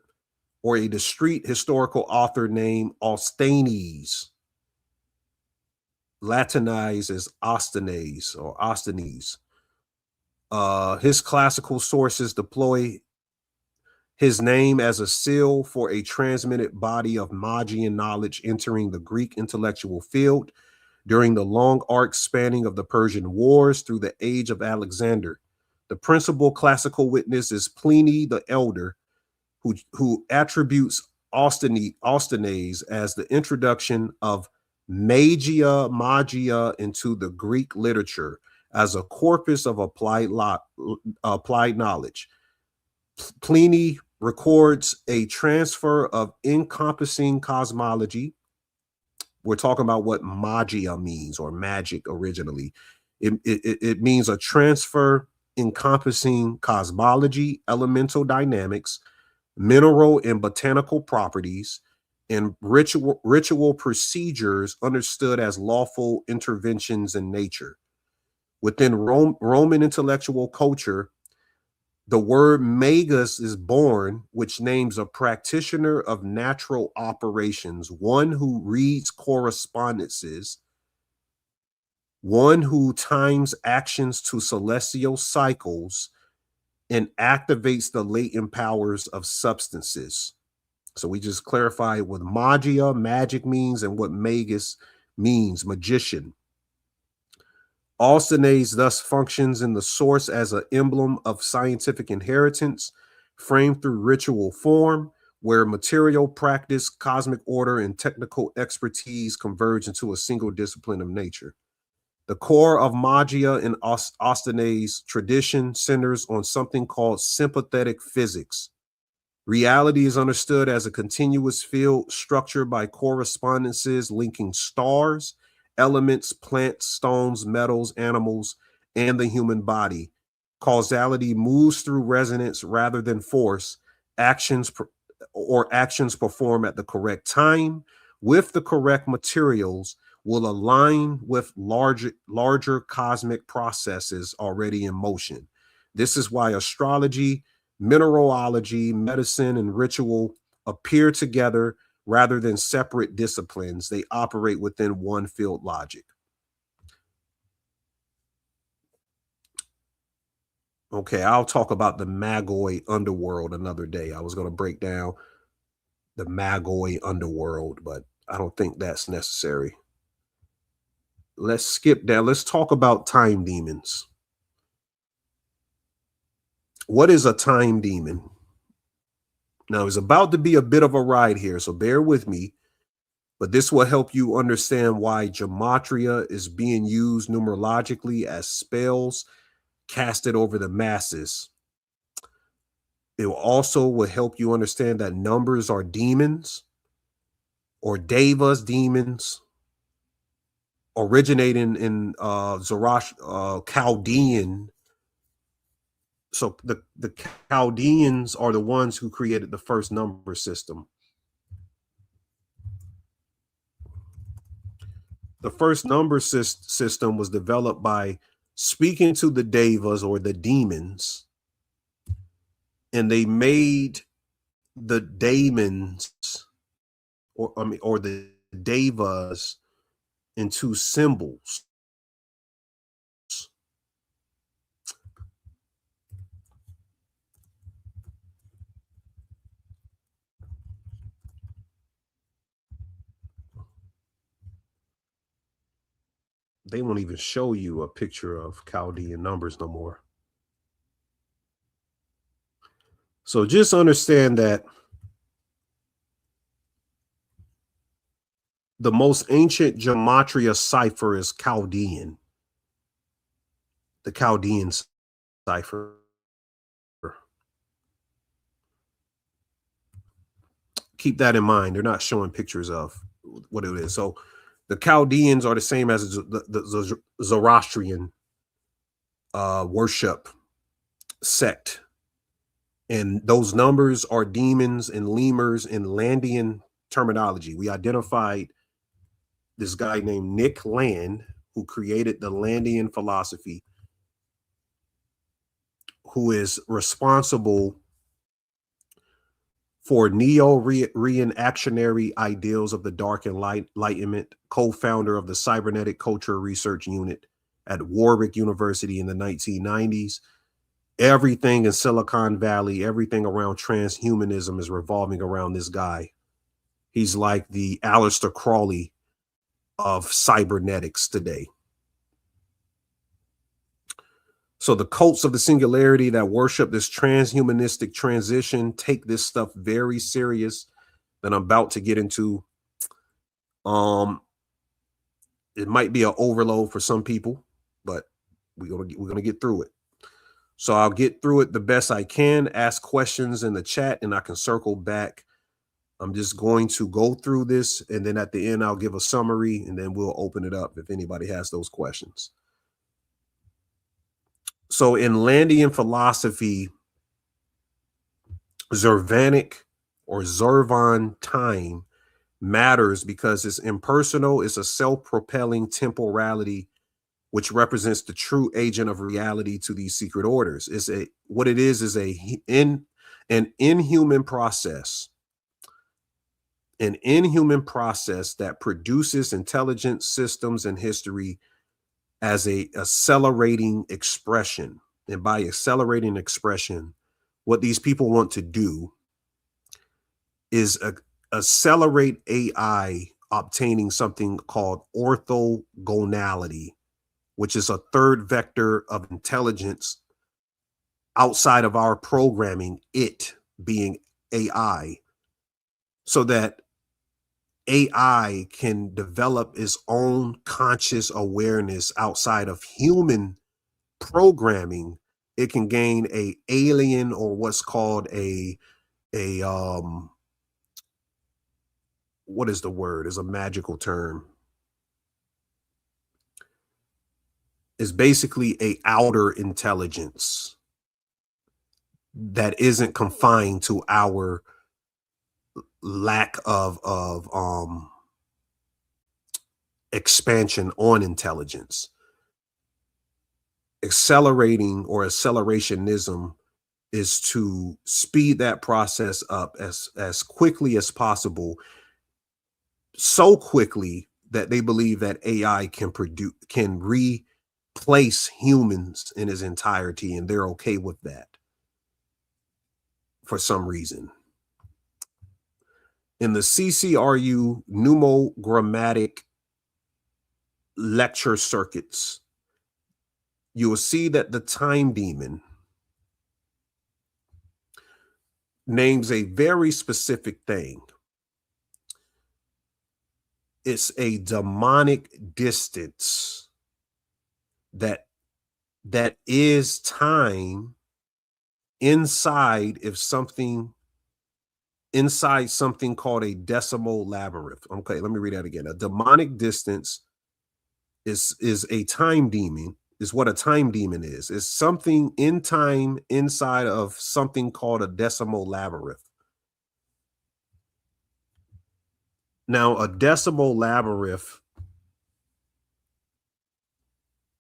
Speaker 7: or a discrete historical author named Austhenes, Latinized as Osthenes or Osthenes. His classical sources deploy his name as a seal for a transmitted body of Magian knowledge entering the Greek intellectual field during the long arc spanning of the Persian Wars through the age of Alexander. The principal classical witness is Pliny the Elder, who attributes Austhenes as the introduction of magia into the Greek literature as a corpus of applied knowledge. Pliny records a transfer of encompassing cosmology. We're talking about what magia means, or magic originally. It means a transfer encompassing cosmology, elemental dynamics, mineral and botanical properties, and ritual procedures understood as lawful interventions in nature. Within Roman intellectual culture, the word magus is born, which names a practitioner of natural operations, one who reads correspondences, one who times actions to celestial cycles, and activates the latent powers of substances. So we just clarified what magia, magic means, and what magus means, magician. Austhenes thus functions in the source as an emblem of scientific inheritance, framed through ritual form, where material practice, cosmic order, and technical expertise converge into a single discipline of nature. The core of Magia and Ostane's tradition centers on something called sympathetic physics. Reality is understood as a continuous field structured by correspondences linking stars, elements, plants, stones, metals, animals, and the human body. Causality moves through resonance rather than force. Actions performed at the correct time with the correct materials will align with larger cosmic processes already in motion. This is why astrology, mineralogy, medicine, and ritual appear together rather than separate disciplines. They operate within one field logic. Okay, I'll talk about the Magoi underworld another day. I was going to break down the Magoi underworld, but I don't think that's necessary. Let's skip down. Let's talk about time demons. What is a time demon? Now, it's about to be a bit of a ride here, so bear with me, but this will help you understand why gematria is being used numerologically as spells casted over the masses. It also will help you understand that numbers are demons or devas, demons, originating in Chaldean. So the Chaldeans are the ones who created the first number system. The first number system was developed by speaking to the devas or the demons, and they made the daemons or the devas into symbols. They won't even show you a picture of Chaldean numbers no more. So just understand that the most ancient gematria cipher is Chaldean. The Chaldean cipher. Keep that in mind. They're not showing pictures of what it is. So the Chaldeans are the same as the Zoroastrian worship sect. And those numbers are demons and lemurs in Landian terminology. We identified this guy named Nick Land, who created the Landian philosophy, who is responsible for neo-reenactionary ideals of the Dark Enlightenment, co-founder of the Cybernetic Culture Research Unit at Warwick University in the 1990s. Everything in Silicon Valley, everything around transhumanism is revolving around this guy. He's like the Aleister Crowley of cybernetics today. So the cults of the singularity that worship this transhumanistic transition take this stuff very serious that I'm about to get into. It might be an overload for some people, but we're gonna get through it. So I'll get through it the best I can. Ask questions in the chat, and I can circle back. I'm just going to go through this, and then at the end I'll give a summary, and then we'll open it up if anybody has those questions. So in Landian philosophy, Zervanic or Zervan time matters because it's impersonal. It's a self-propelling temporality, which represents the true agent of reality to these secret orders. What it is an inhuman process. An inhuman process that produces intelligent systems and history as a accelerating expression. And by accelerating expression, what these people want to do is accelerate AI obtaining something called orthogonality, which is a third vector of intelligence outside of our programming, it being AI. so that AI can develop its own conscious awareness outside of human programming. It can gain a alien, or what's called what is the word? Is a magical term. It's basically a outer intelligence that isn't confined to our lack of expansion on intelligence. Accelerating, or accelerationism, is to speed that process up as quickly as possible, so quickly that they believe that AI can replace humans in its entirety, and they're okay with that for some reason. In the CCRU numogrammatic lecture circuits, you will see that the time demon names a very specific thing. It's a demonic distance that is time inside something called a decimal labyrinth. Okay, let me read that again. A demonic distance is a time demon, is what a time demon is. It's something in time inside of something called a decimal labyrinth. Now, a decimal labyrinth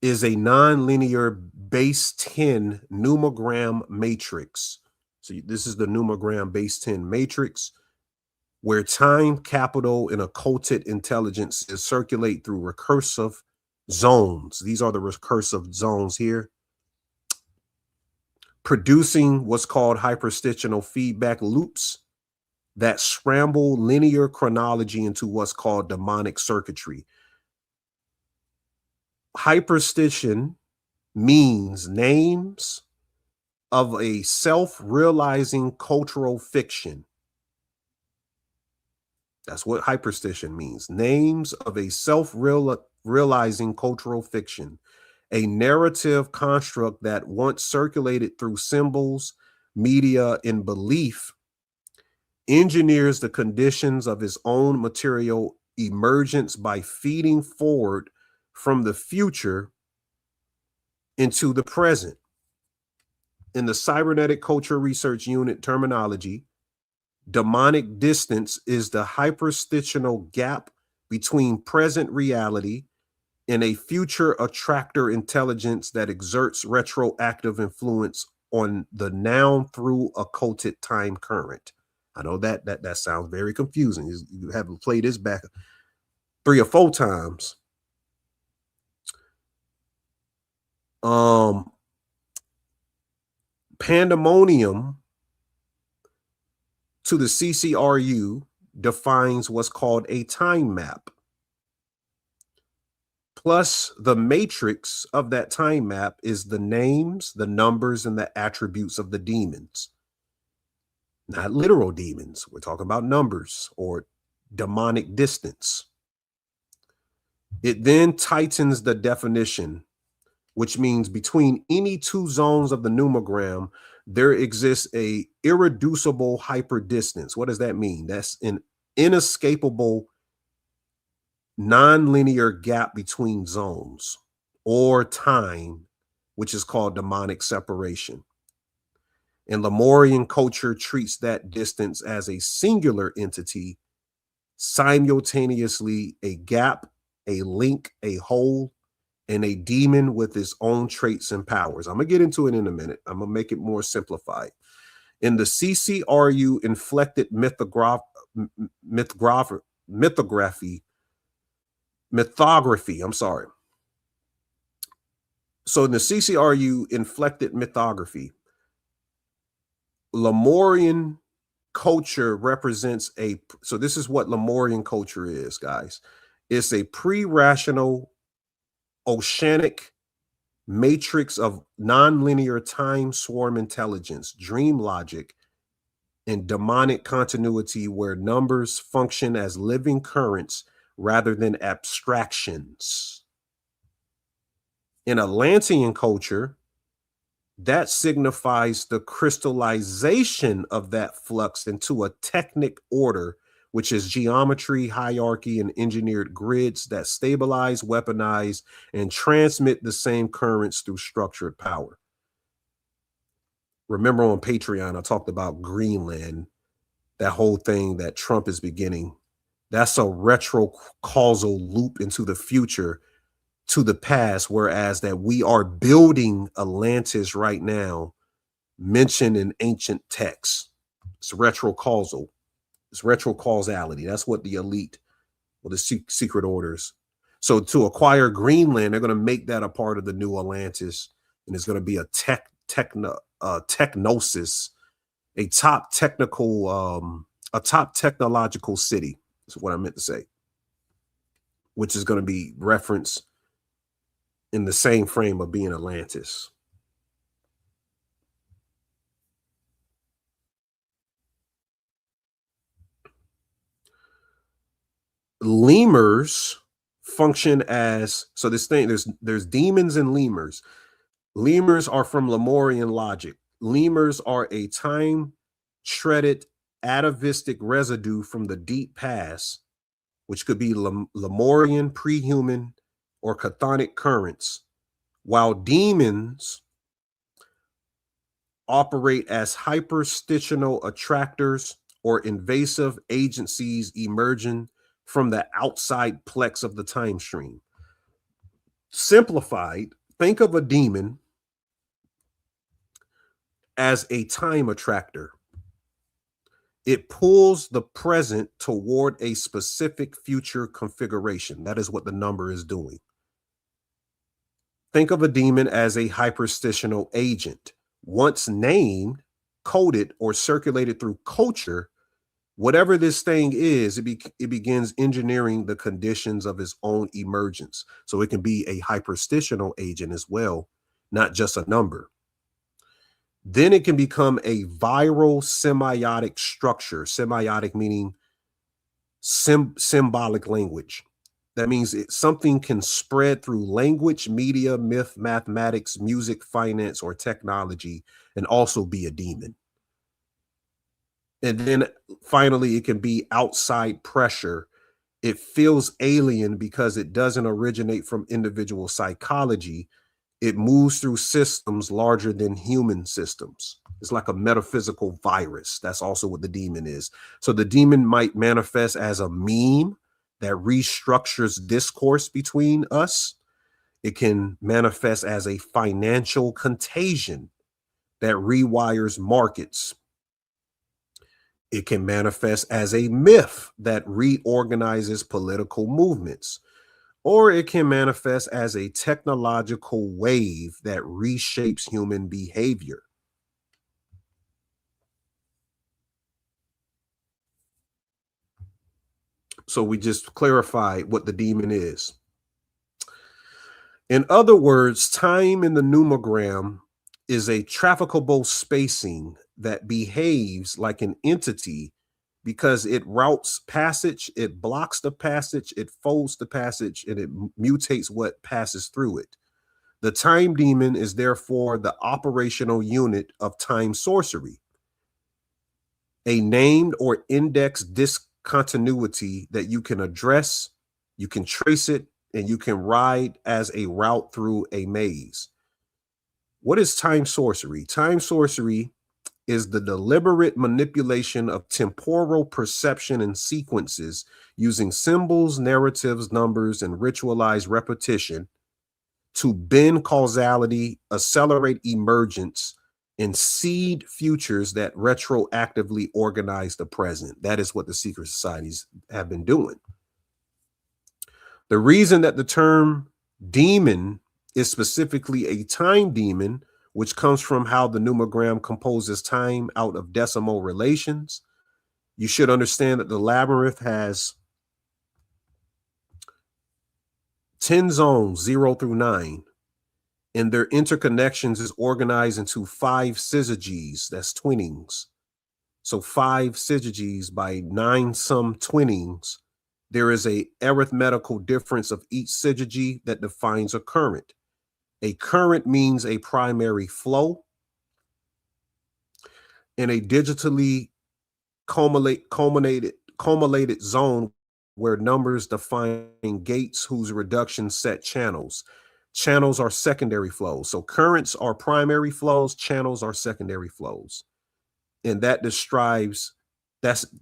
Speaker 7: is a nonlinear base 10 numogram matrix. So this is the numogram base 10 matrix, where time, capital, and occulted intelligences circulate through recursive zones. These are the recursive zones here, producing what's called hyperstitional feedback loops that scramble linear chronology into what's called demonic circuitry. Hyperstition means names of a self-realizing cultural fiction. That's what hyperstition means. Names of a self-realizing cultural fiction, a narrative construct that once circulated through symbols, media, and belief, engineers the conditions of his own material emergence by feeding forward from the future into the present. In the cybernetic culture research unit terminology, demonic distance is the hyperstitional gap between present reality and a future attractor intelligence that exerts retroactive influence on the now through occulted time current. I know that sounds very confusing. You have to play this back 3 or 4 times. Pandemonium to the CCRU defines what's called a time map. Plus, the matrix of that time map is the names, the numbers, and the attributes of the demons. Not literal demons. We're talking about numbers or demonic distance. It then tightens the definition, which means between any 2 zones of the numogram, there exists a irreducible hyperdistance. What does that mean? That's an inescapable nonlinear gap between zones or time, which is called demonic separation. And Lemurian culture treats that distance as a singular entity, simultaneously a gap, a link, a hole, and a demon with its own traits and powers. I'm going to get into it in a minute. I'm going to make it more simplified. In the CCRU inflected mythography, I'm sorry. So in the CCRU inflected mythography, Lemurian culture represents so this is what Lemurian culture is, guys. It's a pre-rational oceanic matrix of nonlinear time swarm intelligence, dream logic, and demonic continuity where numbers function as living currents rather than abstractions. In Atlantean culture, that signifies the crystallization of that flux into a technic order, which is geometry, hierarchy, and engineered grids that stabilize, weaponize, and transmit the same currents through structured power. Remember on Patreon, I talked about Greenland, that whole thing that Trump is beginning. That's a retro-causal loop into the future to the past, whereas that we are building Atlantis right now, mentioned in ancient texts. It's retro-causal. It's retro-causality. That's what the elite or the secret orders. So to acquire Greenland, they're going to make that a part of the new Atlantis, and it's going to be a technosis, a top technological city. That's what I meant to say, which is going to be referenced in the same frame of being Atlantis. Lemurs function as, so this thing, there's demons and lemurs. Lemurs are from Lemurian logic. Lemurs are a time-shredded atavistic residue from the deep past, which could be Lemurian, pre-human, or chthonic currents, while demons operate as hyperstitional attractors or invasive agencies emerging from the outside plex of the time stream. Simplified, think of a demon as a time attractor. It pulls the present toward a specific future configuration. That is what the number is doing. Think of a demon as a hyperstitional agent. Once named, coded, or circulated through culture, whatever this thing is, it begins engineering the conditions of its own emergence. So it can be a hyperstitional agent as well, not just a number. Then it can become a viral semiotic structure. Semiotic meaning symbolic language. That means something can spread through language, media, myth, mathematics, music, finance, or technology, and also be a demon. And then finally, it can be outside pressure. It feels alien because it doesn't originate from individual psychology. It moves through systems larger than human systems. It's like a metaphysical virus. That's also what the demon is. So the demon might manifest as a meme that restructures discourse between us. It can manifest as a financial contagion that rewires markets. It can manifest as a myth that reorganizes political movements. Or it can manifest as a technological wave that reshapes human behavior. So we just clarified what the demon is. In other words, time in the numogram is a trafficable spacing that behaves like an entity because it routes passage, it blocks the passage, it folds the passage, and it mutates what passes through it. The time demon is therefore the operational unit of time sorcery, a named or indexed discontinuity that you can address, you can trace it, and you can ride as a route through a maze. What is time sorcery? Time sorcery is the deliberate manipulation of temporal perception and sequences using symbols, narratives, numbers, and ritualized repetition to bend causality, accelerate emergence, and seed futures that retroactively organize the present. That is what the secret societies have been doing. The reason that the term demon is specifically a time demon, which comes from how the numogram composes time out of decimal relations. You should understand that the labyrinth has 10 zones, 0 through 9, and their interconnections is organized into 5 syzygies, that's twinnings. So 5 syzygies by 9 sum twinings, there is a arithmetical difference of each syzygy that defines a current. A current means a primary flow. In a digitally culminated zone where numbers define gates whose reduction set channels. Channels are secondary flows. So currents are primary flows, channels are secondary flows. And that's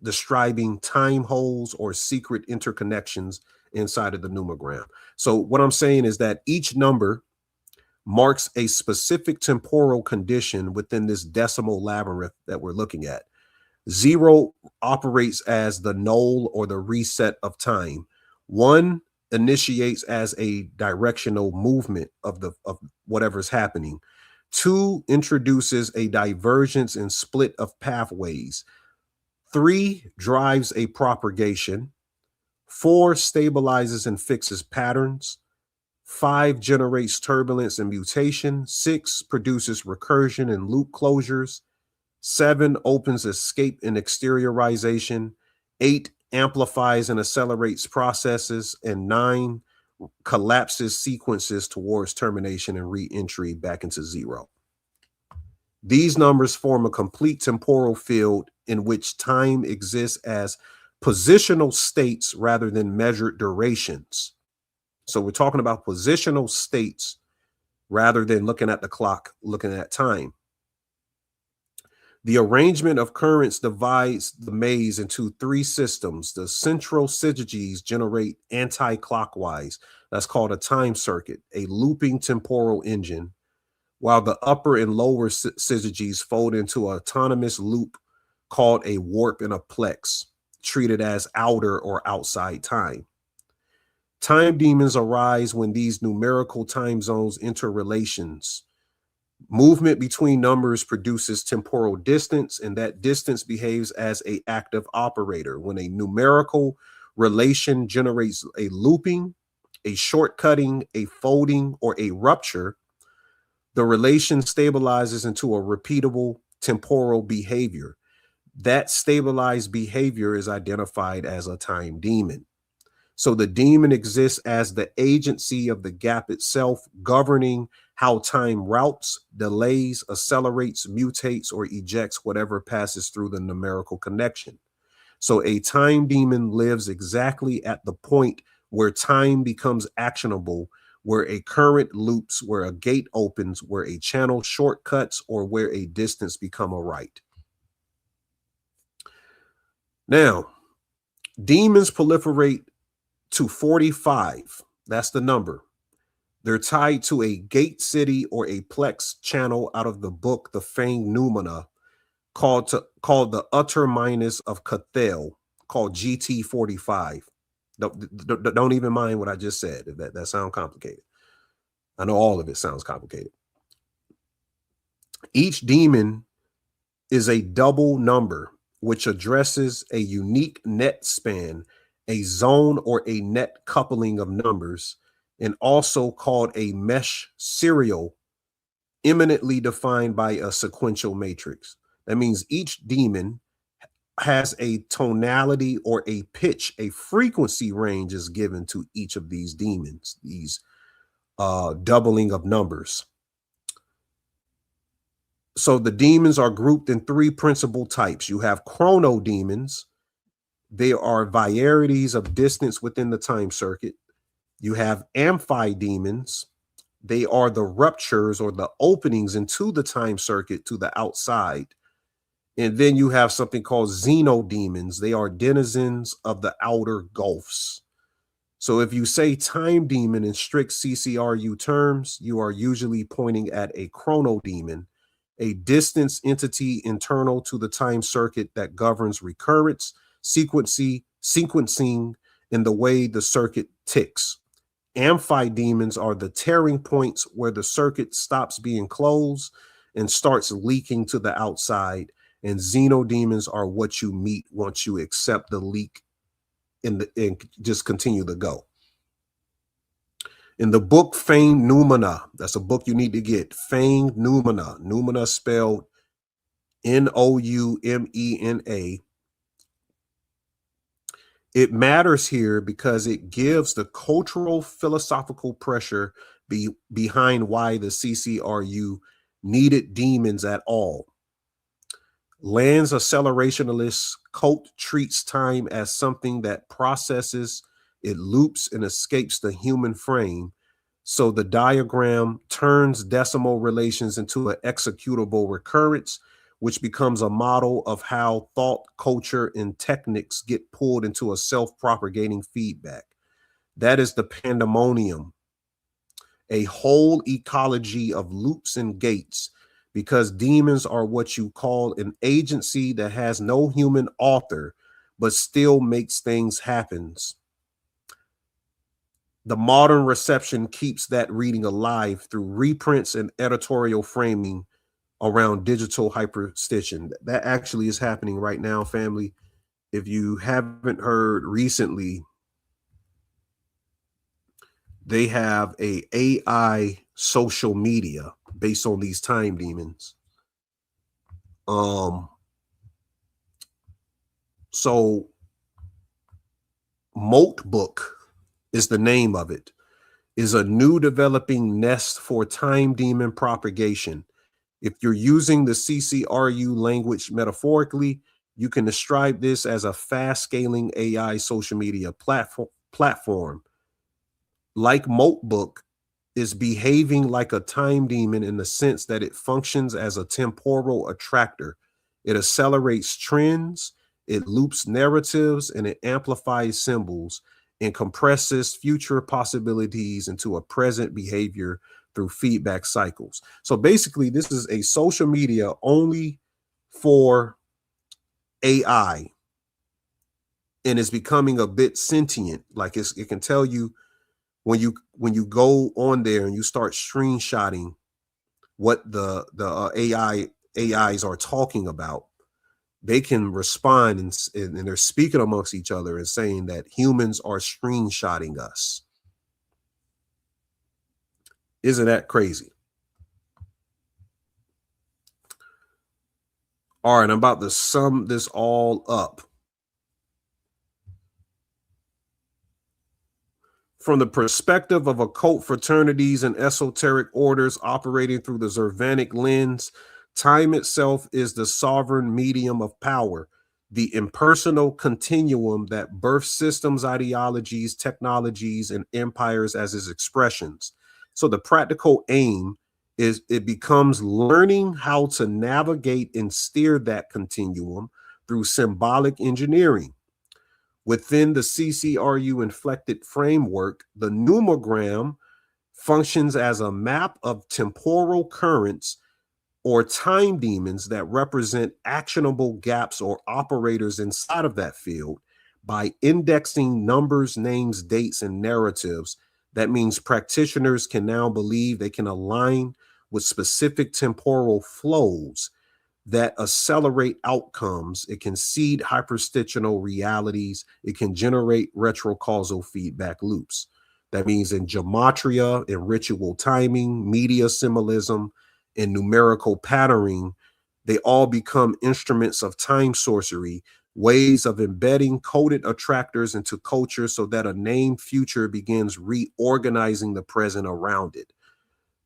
Speaker 7: describing time holes or secret interconnections inside of the numogram. So what I'm saying is that each number marks a specific temporal condition within this decimal labyrinth that we're looking at. 0 operates as the null or the reset of time. 1 initiates as a directional movement of whatever's happening. 2 introduces a divergence and split of pathways. 3 drives a propagation. 4 stabilizes and fixes patterns. 5 generates turbulence and mutation. 6 produces recursion and loop closures. 7 opens escape and exteriorization. 8 amplifies and accelerates processes. And 9 collapses sequences towards termination and re-entry back into 0. These numbers form a complete temporal field in which time exists as positional states rather than measured durations. So we're talking about positional states rather than looking at the clock, looking at time. The arrangement of currents divides the maze into 3 systems. The central syzygies generate anti-clockwise. That's called a time circuit, a looping temporal engine, while the upper and lower syzygies fold into an autonomous loop called a warp and a plex, treated as outer or outside time. Time demons arise when these numerical time zones enter relations. Movement between numbers produces temporal distance, and that distance behaves as an active operator. When a numerical relation generates a looping, a shortcutting, a folding, or a rupture, the relation stabilizes into a repeatable temporal behavior. That stabilized behavior is identified as a time demon. So the demon exists as the agency of the gap itself, governing how time routes, delays, accelerates, mutates, or ejects whatever passes through the numerical connection. So a time demon lives exactly at the point where time becomes actionable, where a current loops, where a gate opens, where a channel shortcuts, or where a distance become a right. Now, demons proliferate to 45. That's the number. They're tied to a gate city or a plex channel out of the book The Fang Numina, called the Utter Minus of Cathel, called GT45. Don't even mind what I just said. That sounds complicated. I know all of it sounds complicated. Each demon is a double number which addresses a unique net span, a zone or a net coupling of numbers, and also called a mesh serial, eminently defined by a sequential matrix. That means each demon has a tonality or a pitch, a frequency range is given to each of these demons, these doubling of numbers. So the demons are grouped in 3 principal types. You have chronodemons. They are varieties of distance within the time circuit. You have amphidemons. They are the ruptures or the openings into the time circuit to the outside. And then you have something called xenodemons. They are denizens of the outer gulfs. So if you say time demon in strict CCRU terms, you are usually pointing at a chronodemon, a distance entity internal to the time circuit that governs recurrence, sequencing in the way the circuit ticks. Amphidemons are the tearing points where the circuit stops being closed and starts leaking to the outside. And xenodemons are what you meet once you accept the leak and just continue to go. In the book Fang Numina, that's a book you need to get. Fang Numina, Numina spelled Noumena. It matters here because it gives the cultural philosophical pressure behind why the CCRU needed demons at all. Land's accelerationalist cult treats time as something that processes, it loops and escapes the human frame. So the diagram turns decimal relations into an executable recurrence, which becomes a model of how thought, culture, and techniques get pulled into a self-propagating feedback. That is the pandemonium, a whole ecology of loops and gates, because demons are what you call an agency that has no human author, but still makes things happen. The modern reception keeps that reading alive through reprints and editorial framing around digital hyperstition. That actually is happening right now, family. If you haven't heard recently, they have a AI social media based on these time demons. So Moltbook is the name of it, is a new developing nest for time demon propagation. If you're using the CCRU language metaphorically, you can describe this as a fast scaling AI social media platform. Like Moltbook, is behaving like a time demon in the sense that it functions as a temporal attractor. It accelerates trends, it loops narratives, and it amplifies symbols and compresses future possibilities into a present behavior through feedback cycles. So basically, this is a social media only for AI, and it's becoming a bit sentient. Like it can tell you when you go on there and you start screenshotting what the AIs are talking about, they can respond and they're speaking amongst each other and saying that humans are screenshotting us. Isn't that crazy? All right, I'm about to sum this all up. From the perspective of occult fraternities and esoteric orders operating through the Zervanic lens, time itself is the sovereign medium of power, the impersonal continuum that births systems, ideologies, technologies, and empires as its expressions. So the practical aim is it becomes learning how to navigate and steer that continuum through symbolic engineering. Within the CCRU inflected framework, the numogram functions as a map of temporal currents or time demons that represent actionable gaps or operators inside of that field by indexing numbers, names, dates, and narratives. That means practitioners can now believe they can align with specific temporal flows that accelerate outcomes. It can seed hyperstitional realities. It can generate retrocausal feedback loops. That means in gematria, in ritual timing, media symbolism, and numerical patterning, they all become instruments of time sorcery, ways of embedding coded attractors into culture so that a named future begins reorganizing the present around it.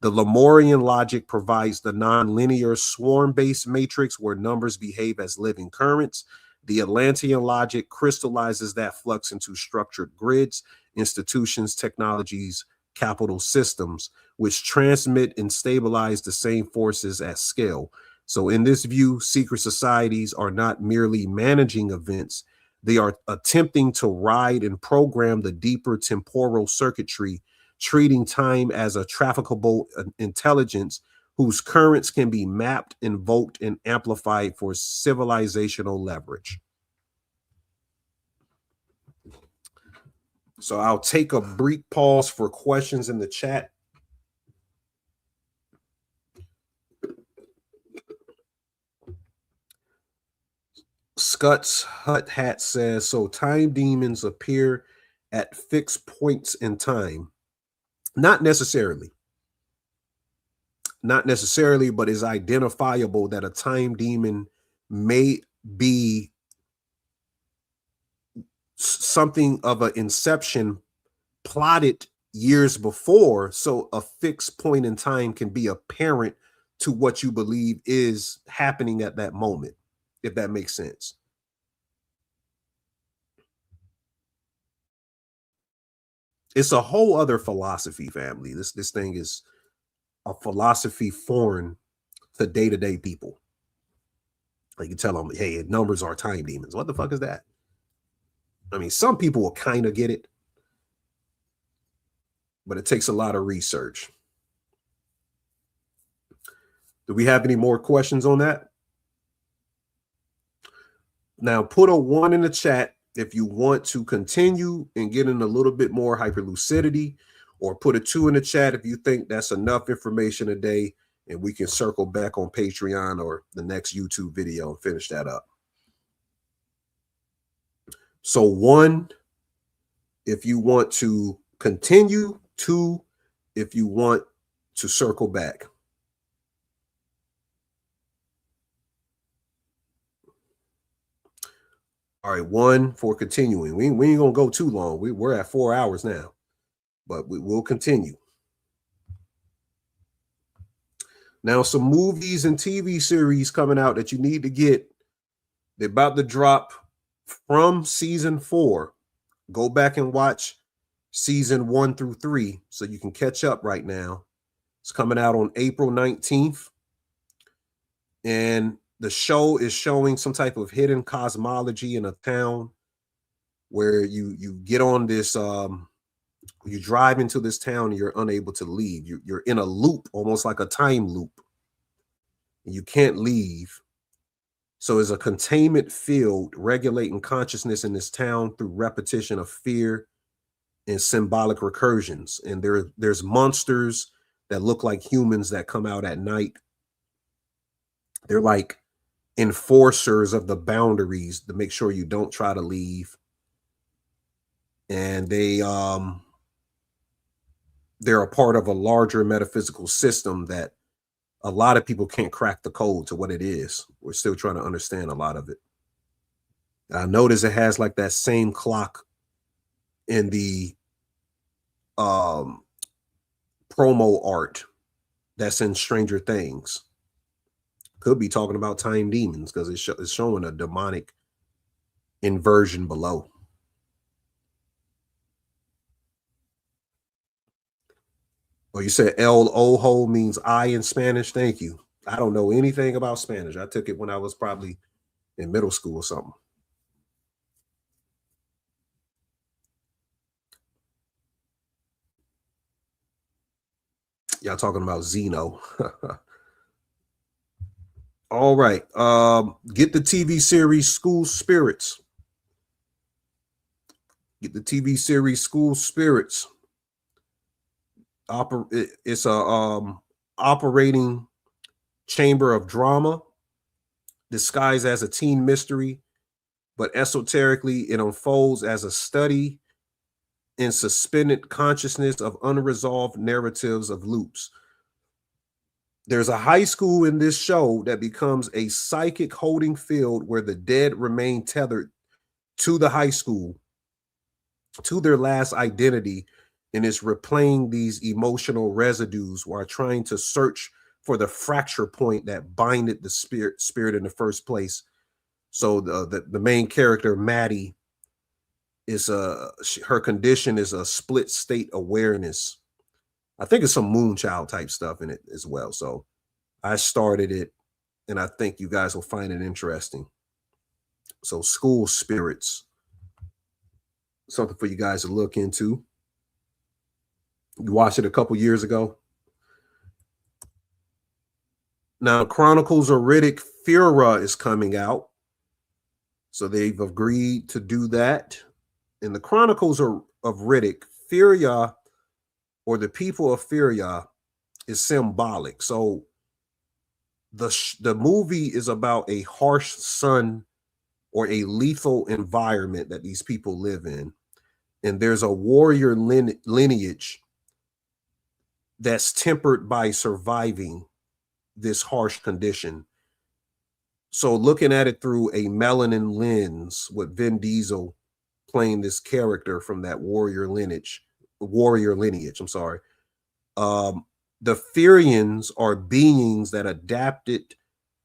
Speaker 7: The Lemurian logic provides the nonlinear swarm-based matrix where numbers behave as living currents. The Atlantean logic crystallizes that flux into structured grids, institutions, technologies, capital systems, which transmit and stabilize the same forces at scale. So in this view, secret societies are not merely managing events. They are attempting to ride and program the deeper temporal circuitry, treating time as a trafficable intelligence whose currents can be mapped, invoked, and amplified for civilizational leverage. So I'll take a brief pause for questions in the chat. Scuts Hut Hat says, so time demons appear at fixed points in time. Not necessarily. not necessarily, but is identifiable that a time demon may be something of an inception plotted years before, so a fixed point in time can be apparent to what you believe is happening at that moment, if that makes sense. It's a whole other philosophy, family. This thing is a philosophy foreign to day-to-day people. Like you tell them, hey, numbers are time demons. What the fuck is that? I mean, some people will kind of get it, but it takes a lot of research. Do we have any more questions on that? Now, put a 1 in the chat if you want to continue and get in a little bit more hyperlucidity, or put a 2 in the chat if you think that's enough information a day and we can circle back on Patreon or the next YouTube video and finish that up. So 1, if you want to continue, 2, if you want to circle back. All right, 1 for continuing. We ain't gonna go too long. We're at 4 hours now, but we will continue. Now, some movies and TV series coming out that you need to get. They're about to drop from season 4. Go back and watch season 1 through 3 so you can catch up right now. It's coming out on April 19th. And the show is showing some type of hidden cosmology in a town where you get on this, you drive into this town and you're unable to leave. You're in a loop, almost like a time loop. You can't leave. So it's a containment field regulating consciousness in this town through repetition of fear and symbolic recursions. And there's monsters that look like humans that come out at night. They're like enforcers of the boundaries to make sure you don't try to leave. And they're a part of a larger metaphysical system that a lot of people can't crack the code to what it is. We're still trying to understand a lot of it. I notice it has like that same clock in the promo art that's in Stranger Things. Could be talking about time demons because it's showing a demonic inversion below. Oh, you said El Ojo means I in Spanish. Thank you. I don't know anything about Spanish. I took it when I was probably in middle school or something. Y'all talking about Zeno. All right. Get the TV series School Spirits. Get the TV series School Spirits. It's a operating chamber of drama disguised as a teen mystery, but esoterically it unfolds as a study in suspended consciousness of unresolved narratives of loops. There's a high school in this show that becomes a psychic holding field where the dead remain tethered to the high school, to their last identity, and is replaying these emotional residues while trying to search for the fracture point that binded the spirit in the first place. So the main character, Maddie, is her condition is a split state awareness. I think it's some Moonchild type stuff in it as well. So I started it, and I think you guys will find it interesting. So School Spirits, something for you guys to look into. You watched it a couple years ago. Now, Chronicles of Riddic Furia is coming out. So they've agreed to do that. And the Chronicles of Riddic Furia, or the people of Furia, is symbolic. So the movie is about a harsh sun or a lethal environment that these people live in. And there's a warrior lineage that's tempered by surviving this harsh condition. So looking at it through a melanin lens with Vin Diesel playing this character from that warrior lineage, I'm sorry. The Furians are beings that adapted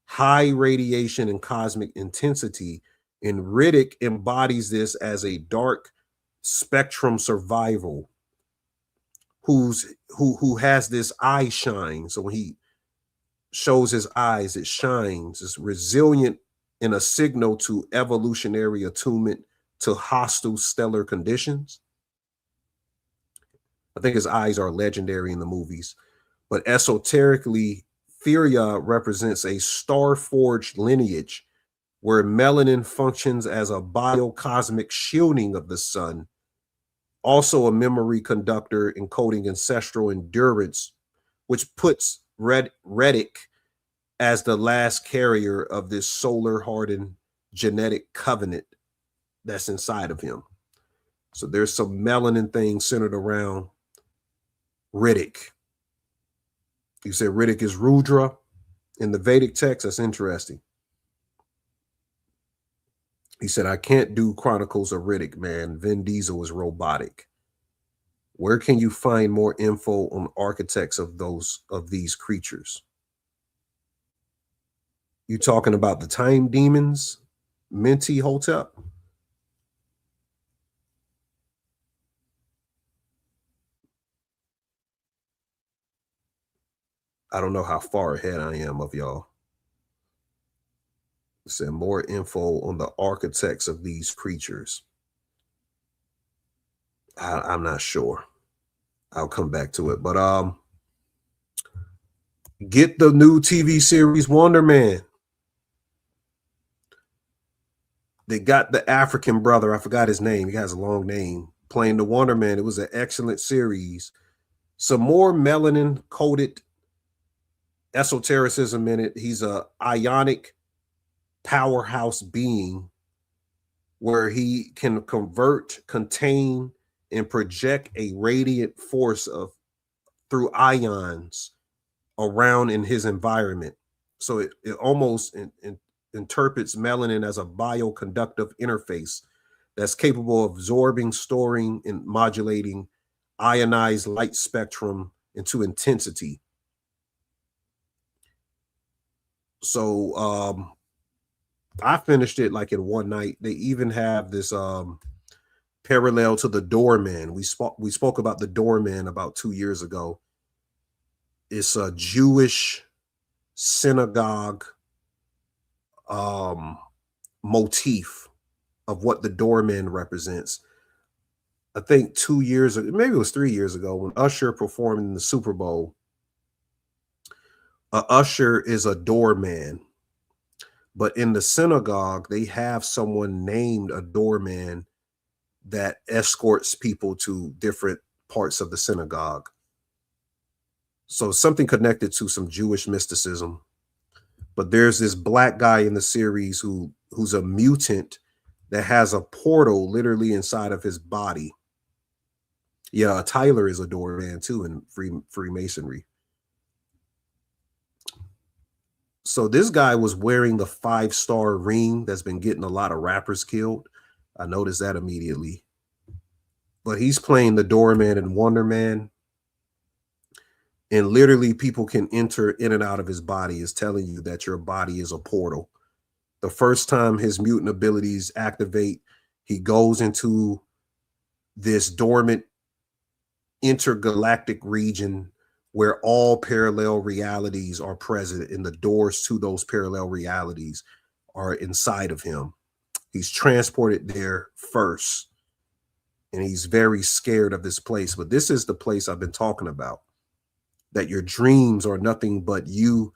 Speaker 7: high radiation and cosmic intensity, and Riddic embodies this as a dark spectrum survival who has this eye shine. So when he shows his eyes, it shines. It's resilient in a signal to evolutionary attunement to hostile stellar conditions. I think his eyes are legendary in the movies. But esoterically, Furia represents a star-forged lineage where melanin functions as a biocosmic shielding of the sun, also a memory conductor encoding ancestral endurance, which puts Riddic as the last carrier of this solar-hardened genetic covenant that's inside of him. So there's some melanin things centered around Riddic. You said Riddic is Rudra in the Vedic text. That's interesting. He said, I can't do Chronicles of Riddic, man. Vin Diesel is robotic. Where can you find more info on architects of these creatures? You talking about the time demons, Minty Hotep? I don't know how far ahead I am of y'all. Said more info on the architects of these creatures. I'm not sure. I'll come back to it. But get the new TV series Wonder Man. They got the African brother. I forgot his name. He has a long name. Playing the Wonder Man. It was an excellent series. Some more melanin coated esotericism in it. He's a ionic powerhouse being where he can convert, contain, and project a radiant force through ions around in his environment. So it almost interprets melanin as a bioconductive interface that's capable of absorbing, storing, and modulating ionized light spectrum into intensity. So I finished it like in one night. They even have this parallel to the doorman. We spoke about the doorman about 2 years ago. It's a Jewish synagogue motif of what the doorman represents. I think 2 years ago, maybe it was 3 years ago, when Usher performed in the Super Bowl. Usher is a doorman, but in the synagogue, they have someone named a doorman that escorts people to different parts of the synagogue. So something connected to some Jewish mysticism. But there's this black guy in the series who's a mutant that has a portal literally inside of his body. Yeah, Tyler is a doorman too in Freemasonry. So this guy was wearing the 5-star ring that's been getting a lot of rappers killed. I noticed that immediately. But he's playing the doorman and Wonder Man. And literally people can enter in and out of his body. Is telling you that your body is a portal. The first time his mutant abilities activate, he goes into this dormant intergalactic region where all parallel realities are present, and the doors to those parallel realities are inside of him. He's transported there first, and he's very scared of this place. But this is the place I've been talking about, that your dreams are nothing but you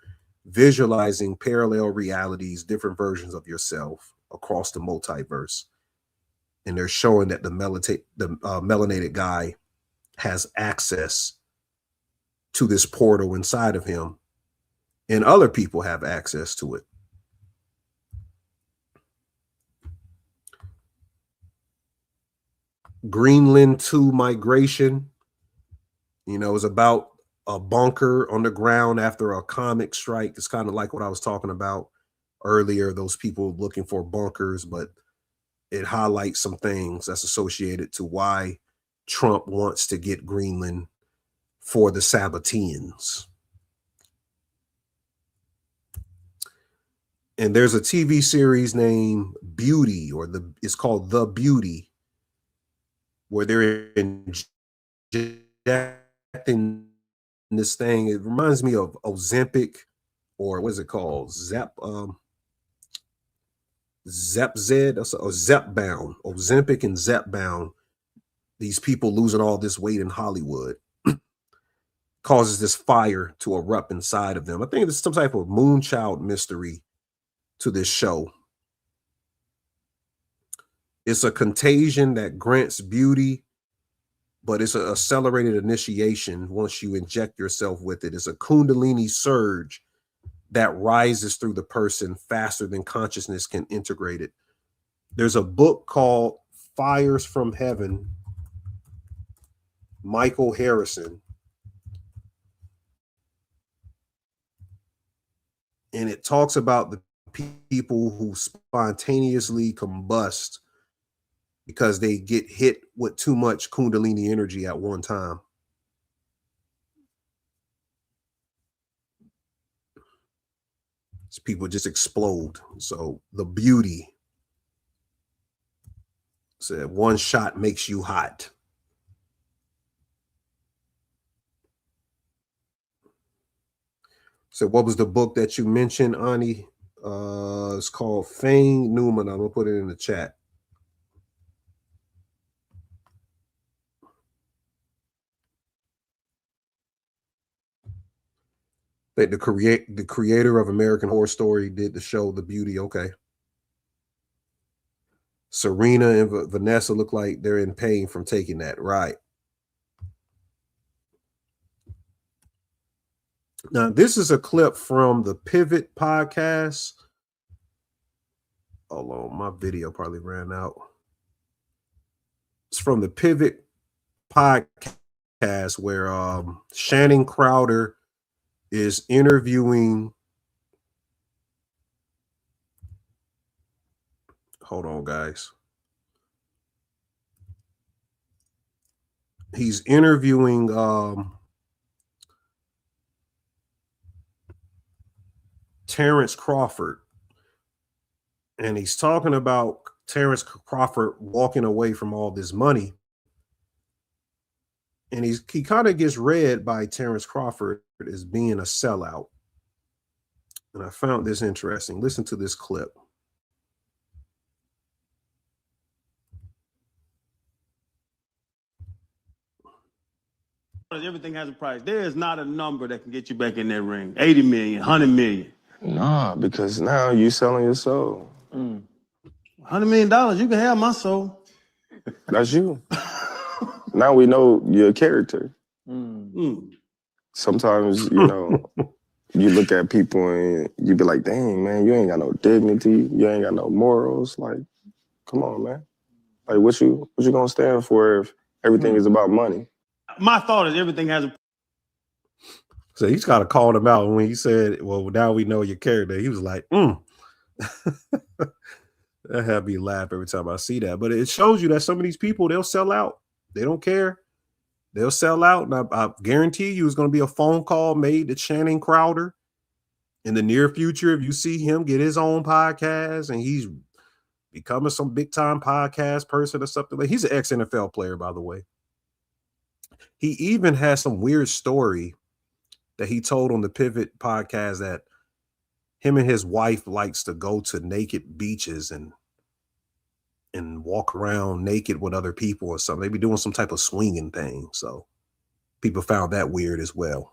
Speaker 7: visualizing parallel realities, different versions of yourself across the multiverse. And they're showing that the melanated guy has access to this portal inside of him, and other people have access to it. Greenland 2 migration, is about a bunker on the ground after a comic strike. It's kind of like what I was talking about earlier, those people looking for bunkers, but it highlights some things that's associated to why Trump wants to get Greenland for the Sabbateans. And there's a TV series named Beauty, or it's called The Beauty, where they're injecting this thing. It reminds me of Ozempic, or what is it called? Zepbound, Ozempic and Zepbound. These people losing all this weight in Hollywood causes this fire to erupt inside of them. I think there's some type of moonchild mystery to this show. It's a contagion that grants beauty, but it's an accelerated initiation once you inject yourself with it. It's a Kundalini surge that rises through the person faster than consciousness can integrate it. There's a book called Fires from Heaven, Michael Harrison. And it talks about the people who spontaneously combust because they get hit with too much Kundalini energy at one time. So people just explode. So The Beauty said one shot makes you hot. So what was the book that you mentioned, Ani? It's called Fang Newman. I'm gonna put it in the chat. That the creator of American Horror Story did the show The Beauty. Okay. Serena and Vanessa look like they're in pain from taking that. Right. Now, this is a clip from the Pivot podcast. Hold on, my video probably ran out. It's from the Pivot podcast where Shannon Crowder is interviewing. Hold on, guys. He's interviewing Terrence Crawford, and he's talking about Terrence Crawford walking away from all this money, and he kind of gets read by Terrence Crawford as being a sellout. And I found this interesting. Listen to this clip.
Speaker 19: Everything has a price. There is not a number that can get you back in that ring. 80 million, 100 million.
Speaker 20: Nah, because now you selling your soul.
Speaker 19: $100 million, you can have my soul.
Speaker 20: That's you. Now we know your character. Sometimes, you know, you look at people and you be like, dang, man, you ain't got no dignity. You ain't got no morals. Like, come on, man. Like, what you gonna stand for if everything is about money?
Speaker 19: My thought is everything has a.
Speaker 7: So he's got to call him out when he said, well, now we know your character. He was like, That had me laugh every time I see that. But it shows you that some of these people, they'll sell out. They don't care. They'll sell out. And I guarantee you it's going to be a phone call made to Shannon Crowder in the near future. If you see him get his own podcast and he's becoming some big time podcast person or something. Like, he's an ex-NFL player, by the way. He even has some weird story that he told on the Pivot podcast that him and his wife likes to go to naked beaches and walk around naked with other people or something. They be doing some type of swinging thing. So people found that weird as well.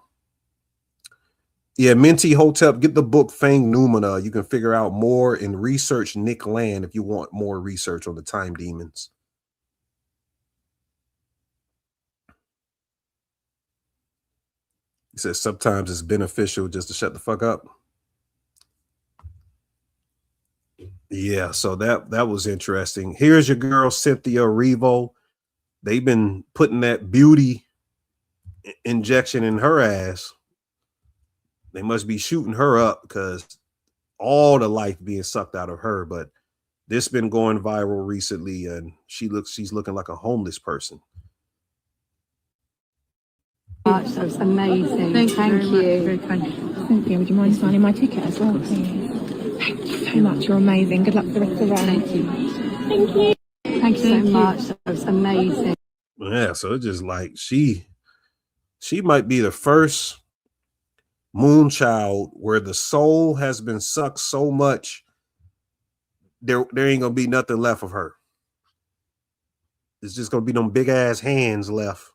Speaker 7: Yeah, Minty Hotep, get the book Fang Numina. You can figure out more and research Nick Land if you want more research on the time demons. He says sometimes it's beneficial just to shut the fuck up. Yeah, so that was interesting. Here's your girl, Cynthia Erivo. They've been putting that beauty injection in her ass. They must be shooting her up because all the life being sucked out of her. But this been going viral recently, and she's looking like a homeless person.
Speaker 2: That was amazing. Thank you. Very kind. Thank you. Would you mind signing my ticket as well, please? Thank you so much. You're amazing. Good luck for the rest of the round. Thank you. Thank you. Thank you so much. That was amazing.
Speaker 7: Yeah, so it's just like she might be the first moon child where the soul has been sucked so much there ain't gonna be nothing left of her. It's just gonna be them big ass hands left.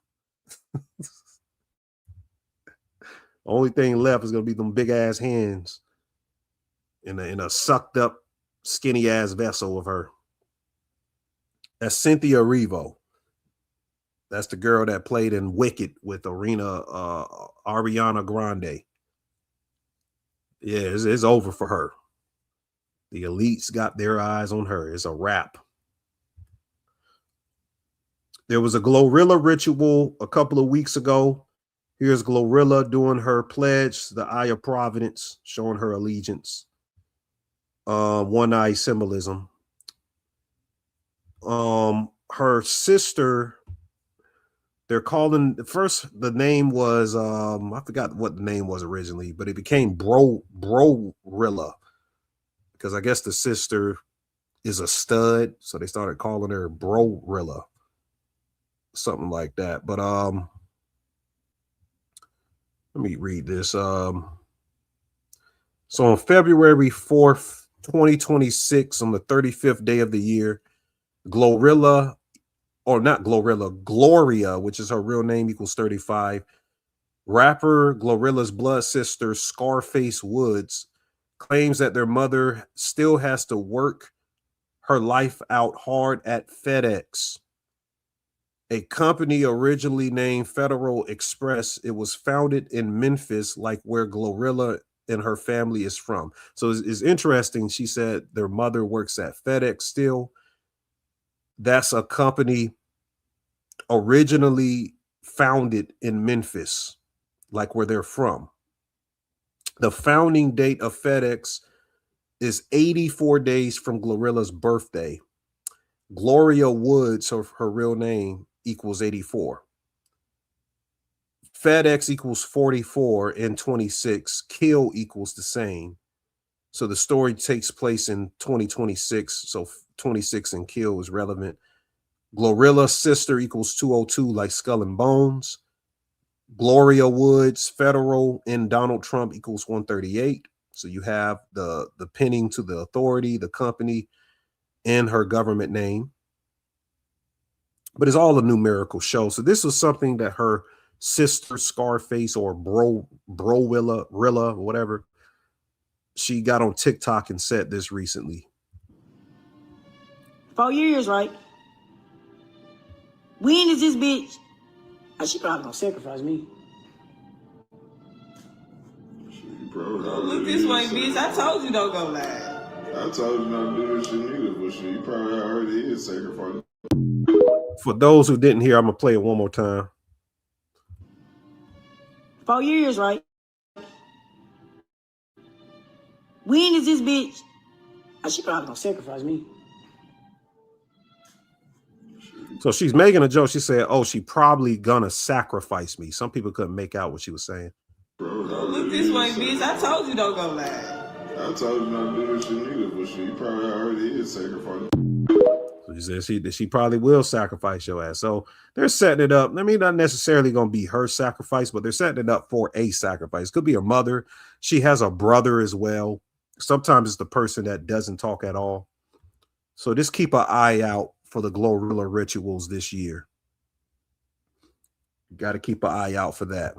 Speaker 7: Only thing left is gonna be them big ass hands in a sucked up skinny ass vessel of her. That's Cynthia Erivo. That's the girl that played in Wicked with Ariana Grande. Yeah, it's over for her. The elites got their eyes on her. It's a wrap. There was a Glorilla ritual a couple of weeks ago. Here's Glorilla doing her pledge, the Eye of Providence, showing her allegiance. One eye symbolism. Her sister, they're calling the name was I forgot what the name was originally, but it became Brorilla because I guess the sister is a stud, so they started calling her Brorilla, something like that. But let me read this. So on February 4th, 2026, on the 35th day of the year, Glorilla, or not Glorilla, Gloria, which is her real name, equals 35. Rapper Glorilla's blood sister, Scarface Woods, claims that their mother still has to work her life out hard at FedEx, a company originally named Federal Express. It was founded in Memphis, like where Glorilla and her family is from. So it's interesting. She said their mother works at FedEx still. That's a company originally founded in Memphis, like where they're from. The founding date of FedEx is 84 days from Glorilla's birthday. Gloria Woods, her real name, equals 84. FedEx equals 44 and 26. Kill equals the same. So the story takes place in 2026. So 26 and kill is relevant. Glorilla's sister equals 202, like Skull and Bones. Gloria Woods, Federal, and Donald Trump equals 138. So you have the pinning to the authority, the company, and her government name. But it's all a numerical show. So this was something that her sister Scarface, or Rilla, whatever, she got on TikTok and said this recently.
Speaker 21: 4 years, right? When is this bitch? She probably gonna sacrifice me.
Speaker 22: Look this way, bitch. I told you don't go live. I told you not to do this shit neither, but shit, you probably already is sacrificing.
Speaker 7: For those who didn't hear, I'm gonna play it one more time.
Speaker 21: 4 years, right? When is this bitch? She probably gonna sacrifice me.
Speaker 7: So she's making a joke. She said, "Oh, she probably gonna sacrifice me." Some people couldn't make out what she was saying.
Speaker 22: Look this way, bitch. I told you don't go live. I told you not to do this shit neither, but shit, you probably already is sacrificing.
Speaker 7: So she said she probably will sacrifice your ass. So they're setting it up. I mean, not necessarily going to be her sacrifice, but they're setting it up for a sacrifice. Could be her mother. She has a brother as well. Sometimes it's the person that doesn't talk at all. So just keep an eye out for the Glorilla rituals this year. You got to keep an eye out for that.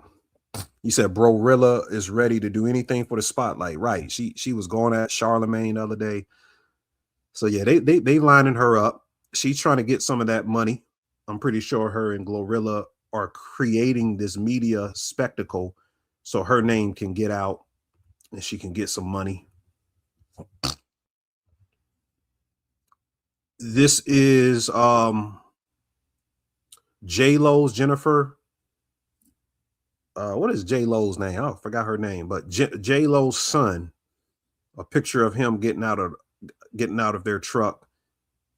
Speaker 7: You said Brorilla is ready to do anything for the spotlight, right? She was going at Charlemagne the other day. So yeah, they lining her up. She's trying to get some of that money. I'm pretty sure her and Glorilla are creating this media spectacle so her name can get out and she can get some money. This is J-Lo's Jennifer. what is J-Lo's name? I forgot her name, but J-Lo's son, a picture of him getting out of their truck,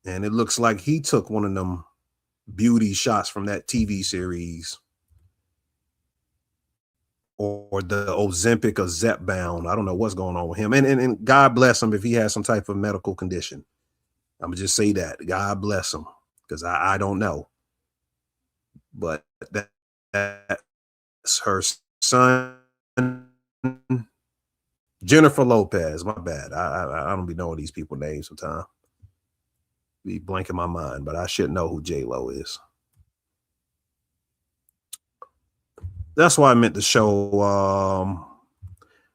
Speaker 7: and it looks like he took one of them beauty shots from that TV series, or the Ozempic or Zepbound. I don't know what's going on with him, and God bless him if he has some type of medical condition. I'm gonna just say that God bless him, because I don't know, but that's her son, Jennifer Lopez. My bad. I don't be knowing these people's names sometimes. Be blanking my mind, but I should know who J-Lo is. That's why I meant to show.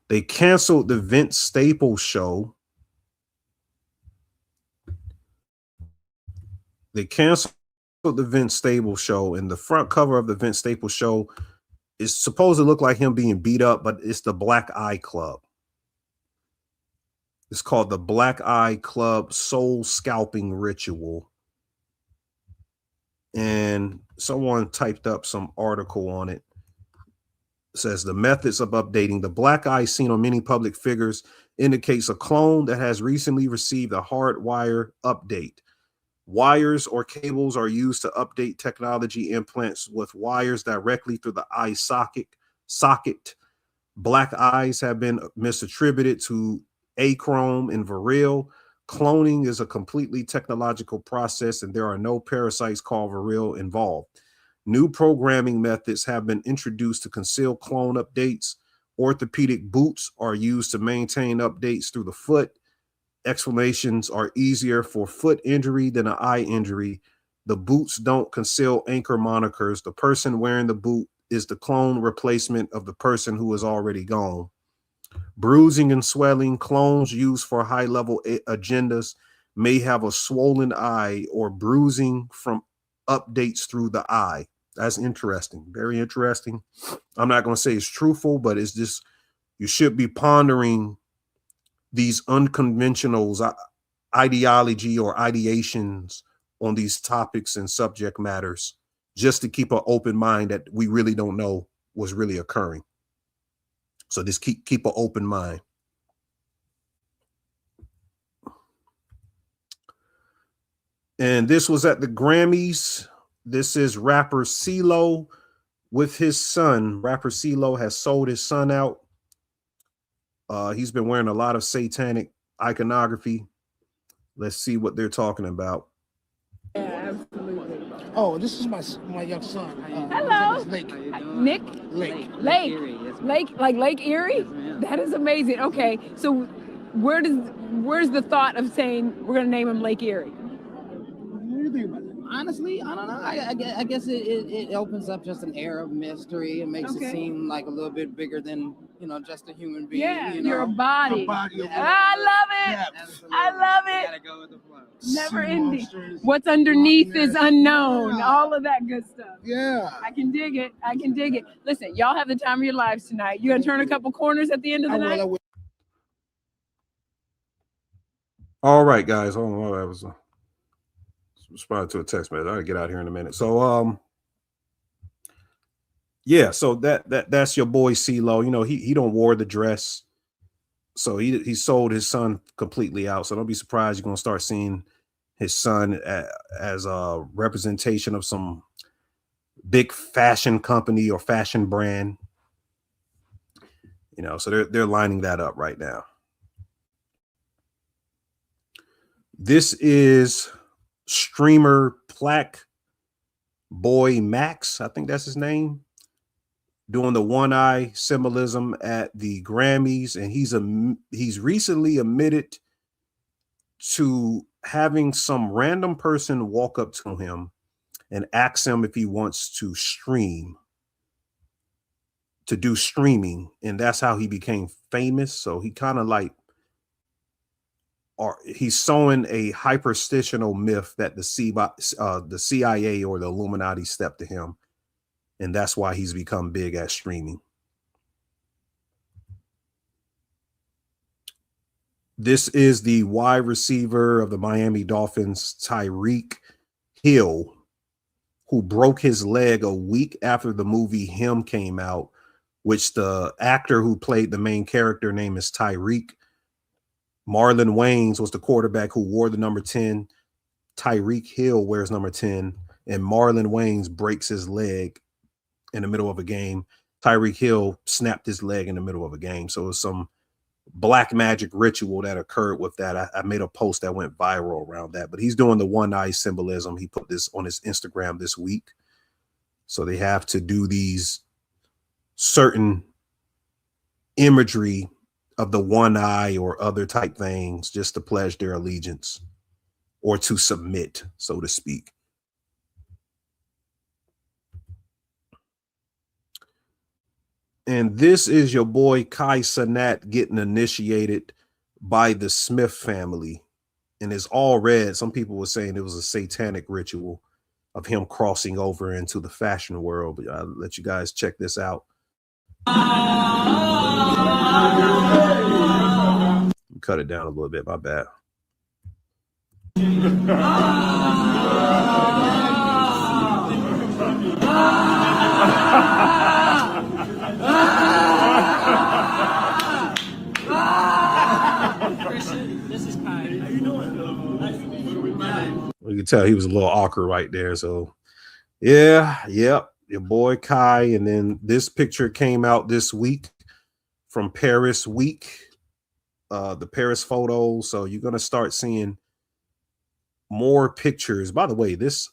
Speaker 7: They canceled the Vince Staples show. They canceled the Vince Staples show, and the front cover of the Vince Staples show is supposed to look like him being beat up, but it's the Black Eye Club. It's called the Black Eye Club Soul Scalping Ritual. And someone typed up some article on it. It says the methods of updating the black eye seen on many public figures indicates a clone that has recently received a hardwire update. Wires or cables are used to update technology implants with wires directly through the eye socket. Black eyes have been misattributed to achrome and viril. Cloning is a completely technological process, and there are no parasites called viril involved. New programming methods have been introduced to conceal clone updates. Orthopedic boots are used to maintain updates through the foot. Explanations are easier for foot injury than an eye injury. The boots don't conceal anchor monikers. The person wearing the boot is the clone replacement of the person who is already gone. Bruising and swelling, clones used for high-level agendas may have a swollen eye or bruising from updates through the eye. That's interesting. Very interesting. I'm not going to say it's truthful, but it's just, you should be pondering these unconventional ideology or ideations on these topics and subject matters, just to keep an open mind that we really don't know what's really occurring. So just keep an open mind. And this was at the Grammys. This is rapper CeeLo with his son. Rapper CeeLo has sold his son out. He's been wearing a lot of satanic iconography. Let's see what they're talking about.
Speaker 1: Yeah, absolutely. Oh, this is my young son.
Speaker 2: Hello,
Speaker 1: Lake.
Speaker 2: Nick.
Speaker 1: Lake.
Speaker 2: Like Lake Erie. That is amazing. Okay, so where's the thought of saying we're gonna name him Lake Erie?
Speaker 1: What do you think about that?
Speaker 3: Honestly, I don't know. I guess it opens up just an air of mystery. It makes it seem like a little bit bigger than, just a human being.
Speaker 2: Yeah,
Speaker 3: you know?
Speaker 2: you're a body.
Speaker 3: Yeah.
Speaker 2: I love it.
Speaker 3: Absolutely.
Speaker 2: I love it.
Speaker 3: Gotta go with the flow.
Speaker 2: Never ending. What's underneath is unknown. All of that good stuff.
Speaker 1: Yeah.
Speaker 2: I can dig it. I can dig it. Listen, y'all have the time of your lives tonight. You gonna turn a couple corners at the end of the night?
Speaker 7: All right, guys. Oh, that was responding to a text message. I'll get out here in a minute. So yeah, so that's your boy CeeLo. He don't wore the dress, so he sold his son completely out. So don't be surprised you're gonna start seeing his son as a representation of some big fashion company or fashion brand. So they're lining that up right now. This is streamer Plaque Boy Max, I think that's his name, doing the one eye symbolism at the Grammys, and he's recently admitted to having some random person walk up to him and ask him if he wants to do streaming, and that's how he became famous. So he kind of like, or he's sowing a hyperstitional myth that the CIA or the Illuminati stepped to him, and that's why he's become big at streaming. This is the wide receiver of the Miami Dolphins, Tyreek Hill, who broke his leg a week after the movie Him came out, which the actor who played the main character name is Tyreek. Marlon Wayans was the quarterback who wore the number 10. Tyreek Hill wears number 10, and Marlon Wayans breaks his leg in the middle of a game. Tyreek Hill snapped his leg in the middle of a game. So it's some black magic ritual that occurred with that. I made a post that went viral around that, but he's doing the one eye symbolism. He put this on his Instagram this week. So they have to do these certain imagery of the one eye or other type things just to pledge their allegiance or to submit, so to speak. And this is your boy Kai Cenat getting initiated by the Smith family. And it's all red. Some people were saying it was a satanic ritual of him crossing over into the fashion world. But I'll let you guys check this out. Cut it down a little bit, my bad.
Speaker 4: This is Kai. How you doing? Nice to meet you.
Speaker 7: You can tell he was a little awkward right there. So yeah, yep, your boy Kai. And then this picture came out this week from Paris Week, the Paris photos. So you're gonna start seeing more pictures. By the way, this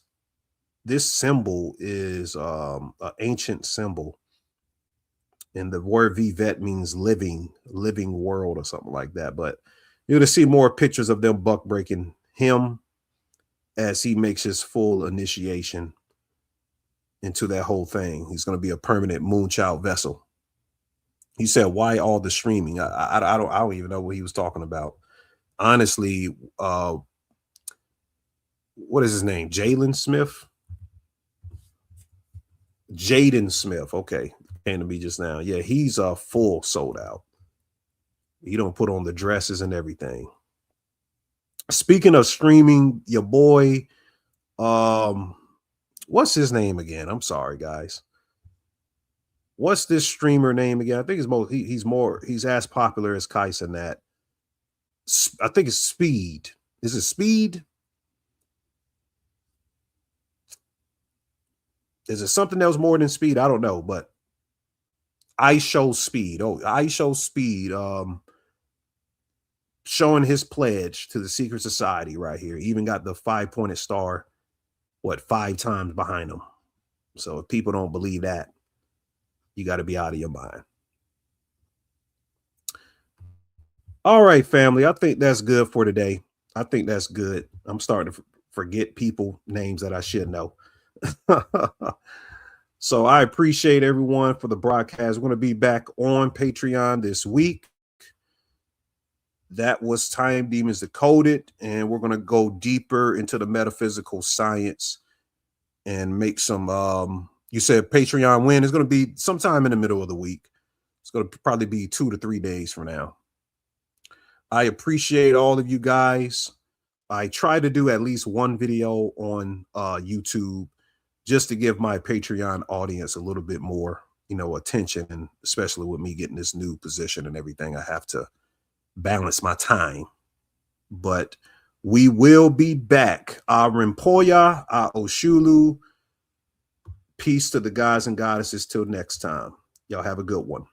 Speaker 7: symbol is an ancient symbol, and the word Vivet means living world or something like that. But you're gonna see more pictures of them buck breaking him as he makes his full initiation into that whole thing. He's going to be a permanent moonchild vessel. He said, why all the streaming? I don't even know what he was talking about. Honestly, what is his name? Jaden Smith? Jaden Smith. Okay. Came to me just now. Yeah, he's full sold out. He don't put on the dresses and everything. Speaking of streaming, your boy, what's his name again? I'm sorry, guys. What's this streamer name again? I think he's as popular as Kai Cenat. I think it's Speed. Is it Speed? Is it something else more than Speed? I don't know, but I Show Speed. Oh, I Show Speed. Showing his pledge to the secret society right here. Even got the 5-pointed star, 5 times behind him. So if people don't believe that, you got to be out of your mind. All right, family. I think that's good for today. I think that's good. I'm starting to forget people names that I should know. So I appreciate everyone for the broadcast. We're going to be back on Patreon this week. That was Time Demons Decoded, and we're going to go deeper into the metaphysical science and make some, you said Patreon when? It's going to be sometime in the middle of the week. It's going to probably be 2 to 3 days from now. I appreciate all of you guys. I try to do at least one video on YouTube just to give my Patreon audience a little bit more, attention, and especially with me getting this new position and everything, I have to balance my time. But we will be back. Rimpoya, Oshulu. Peace to the guys and goddesses till next time. Y'all have a good one.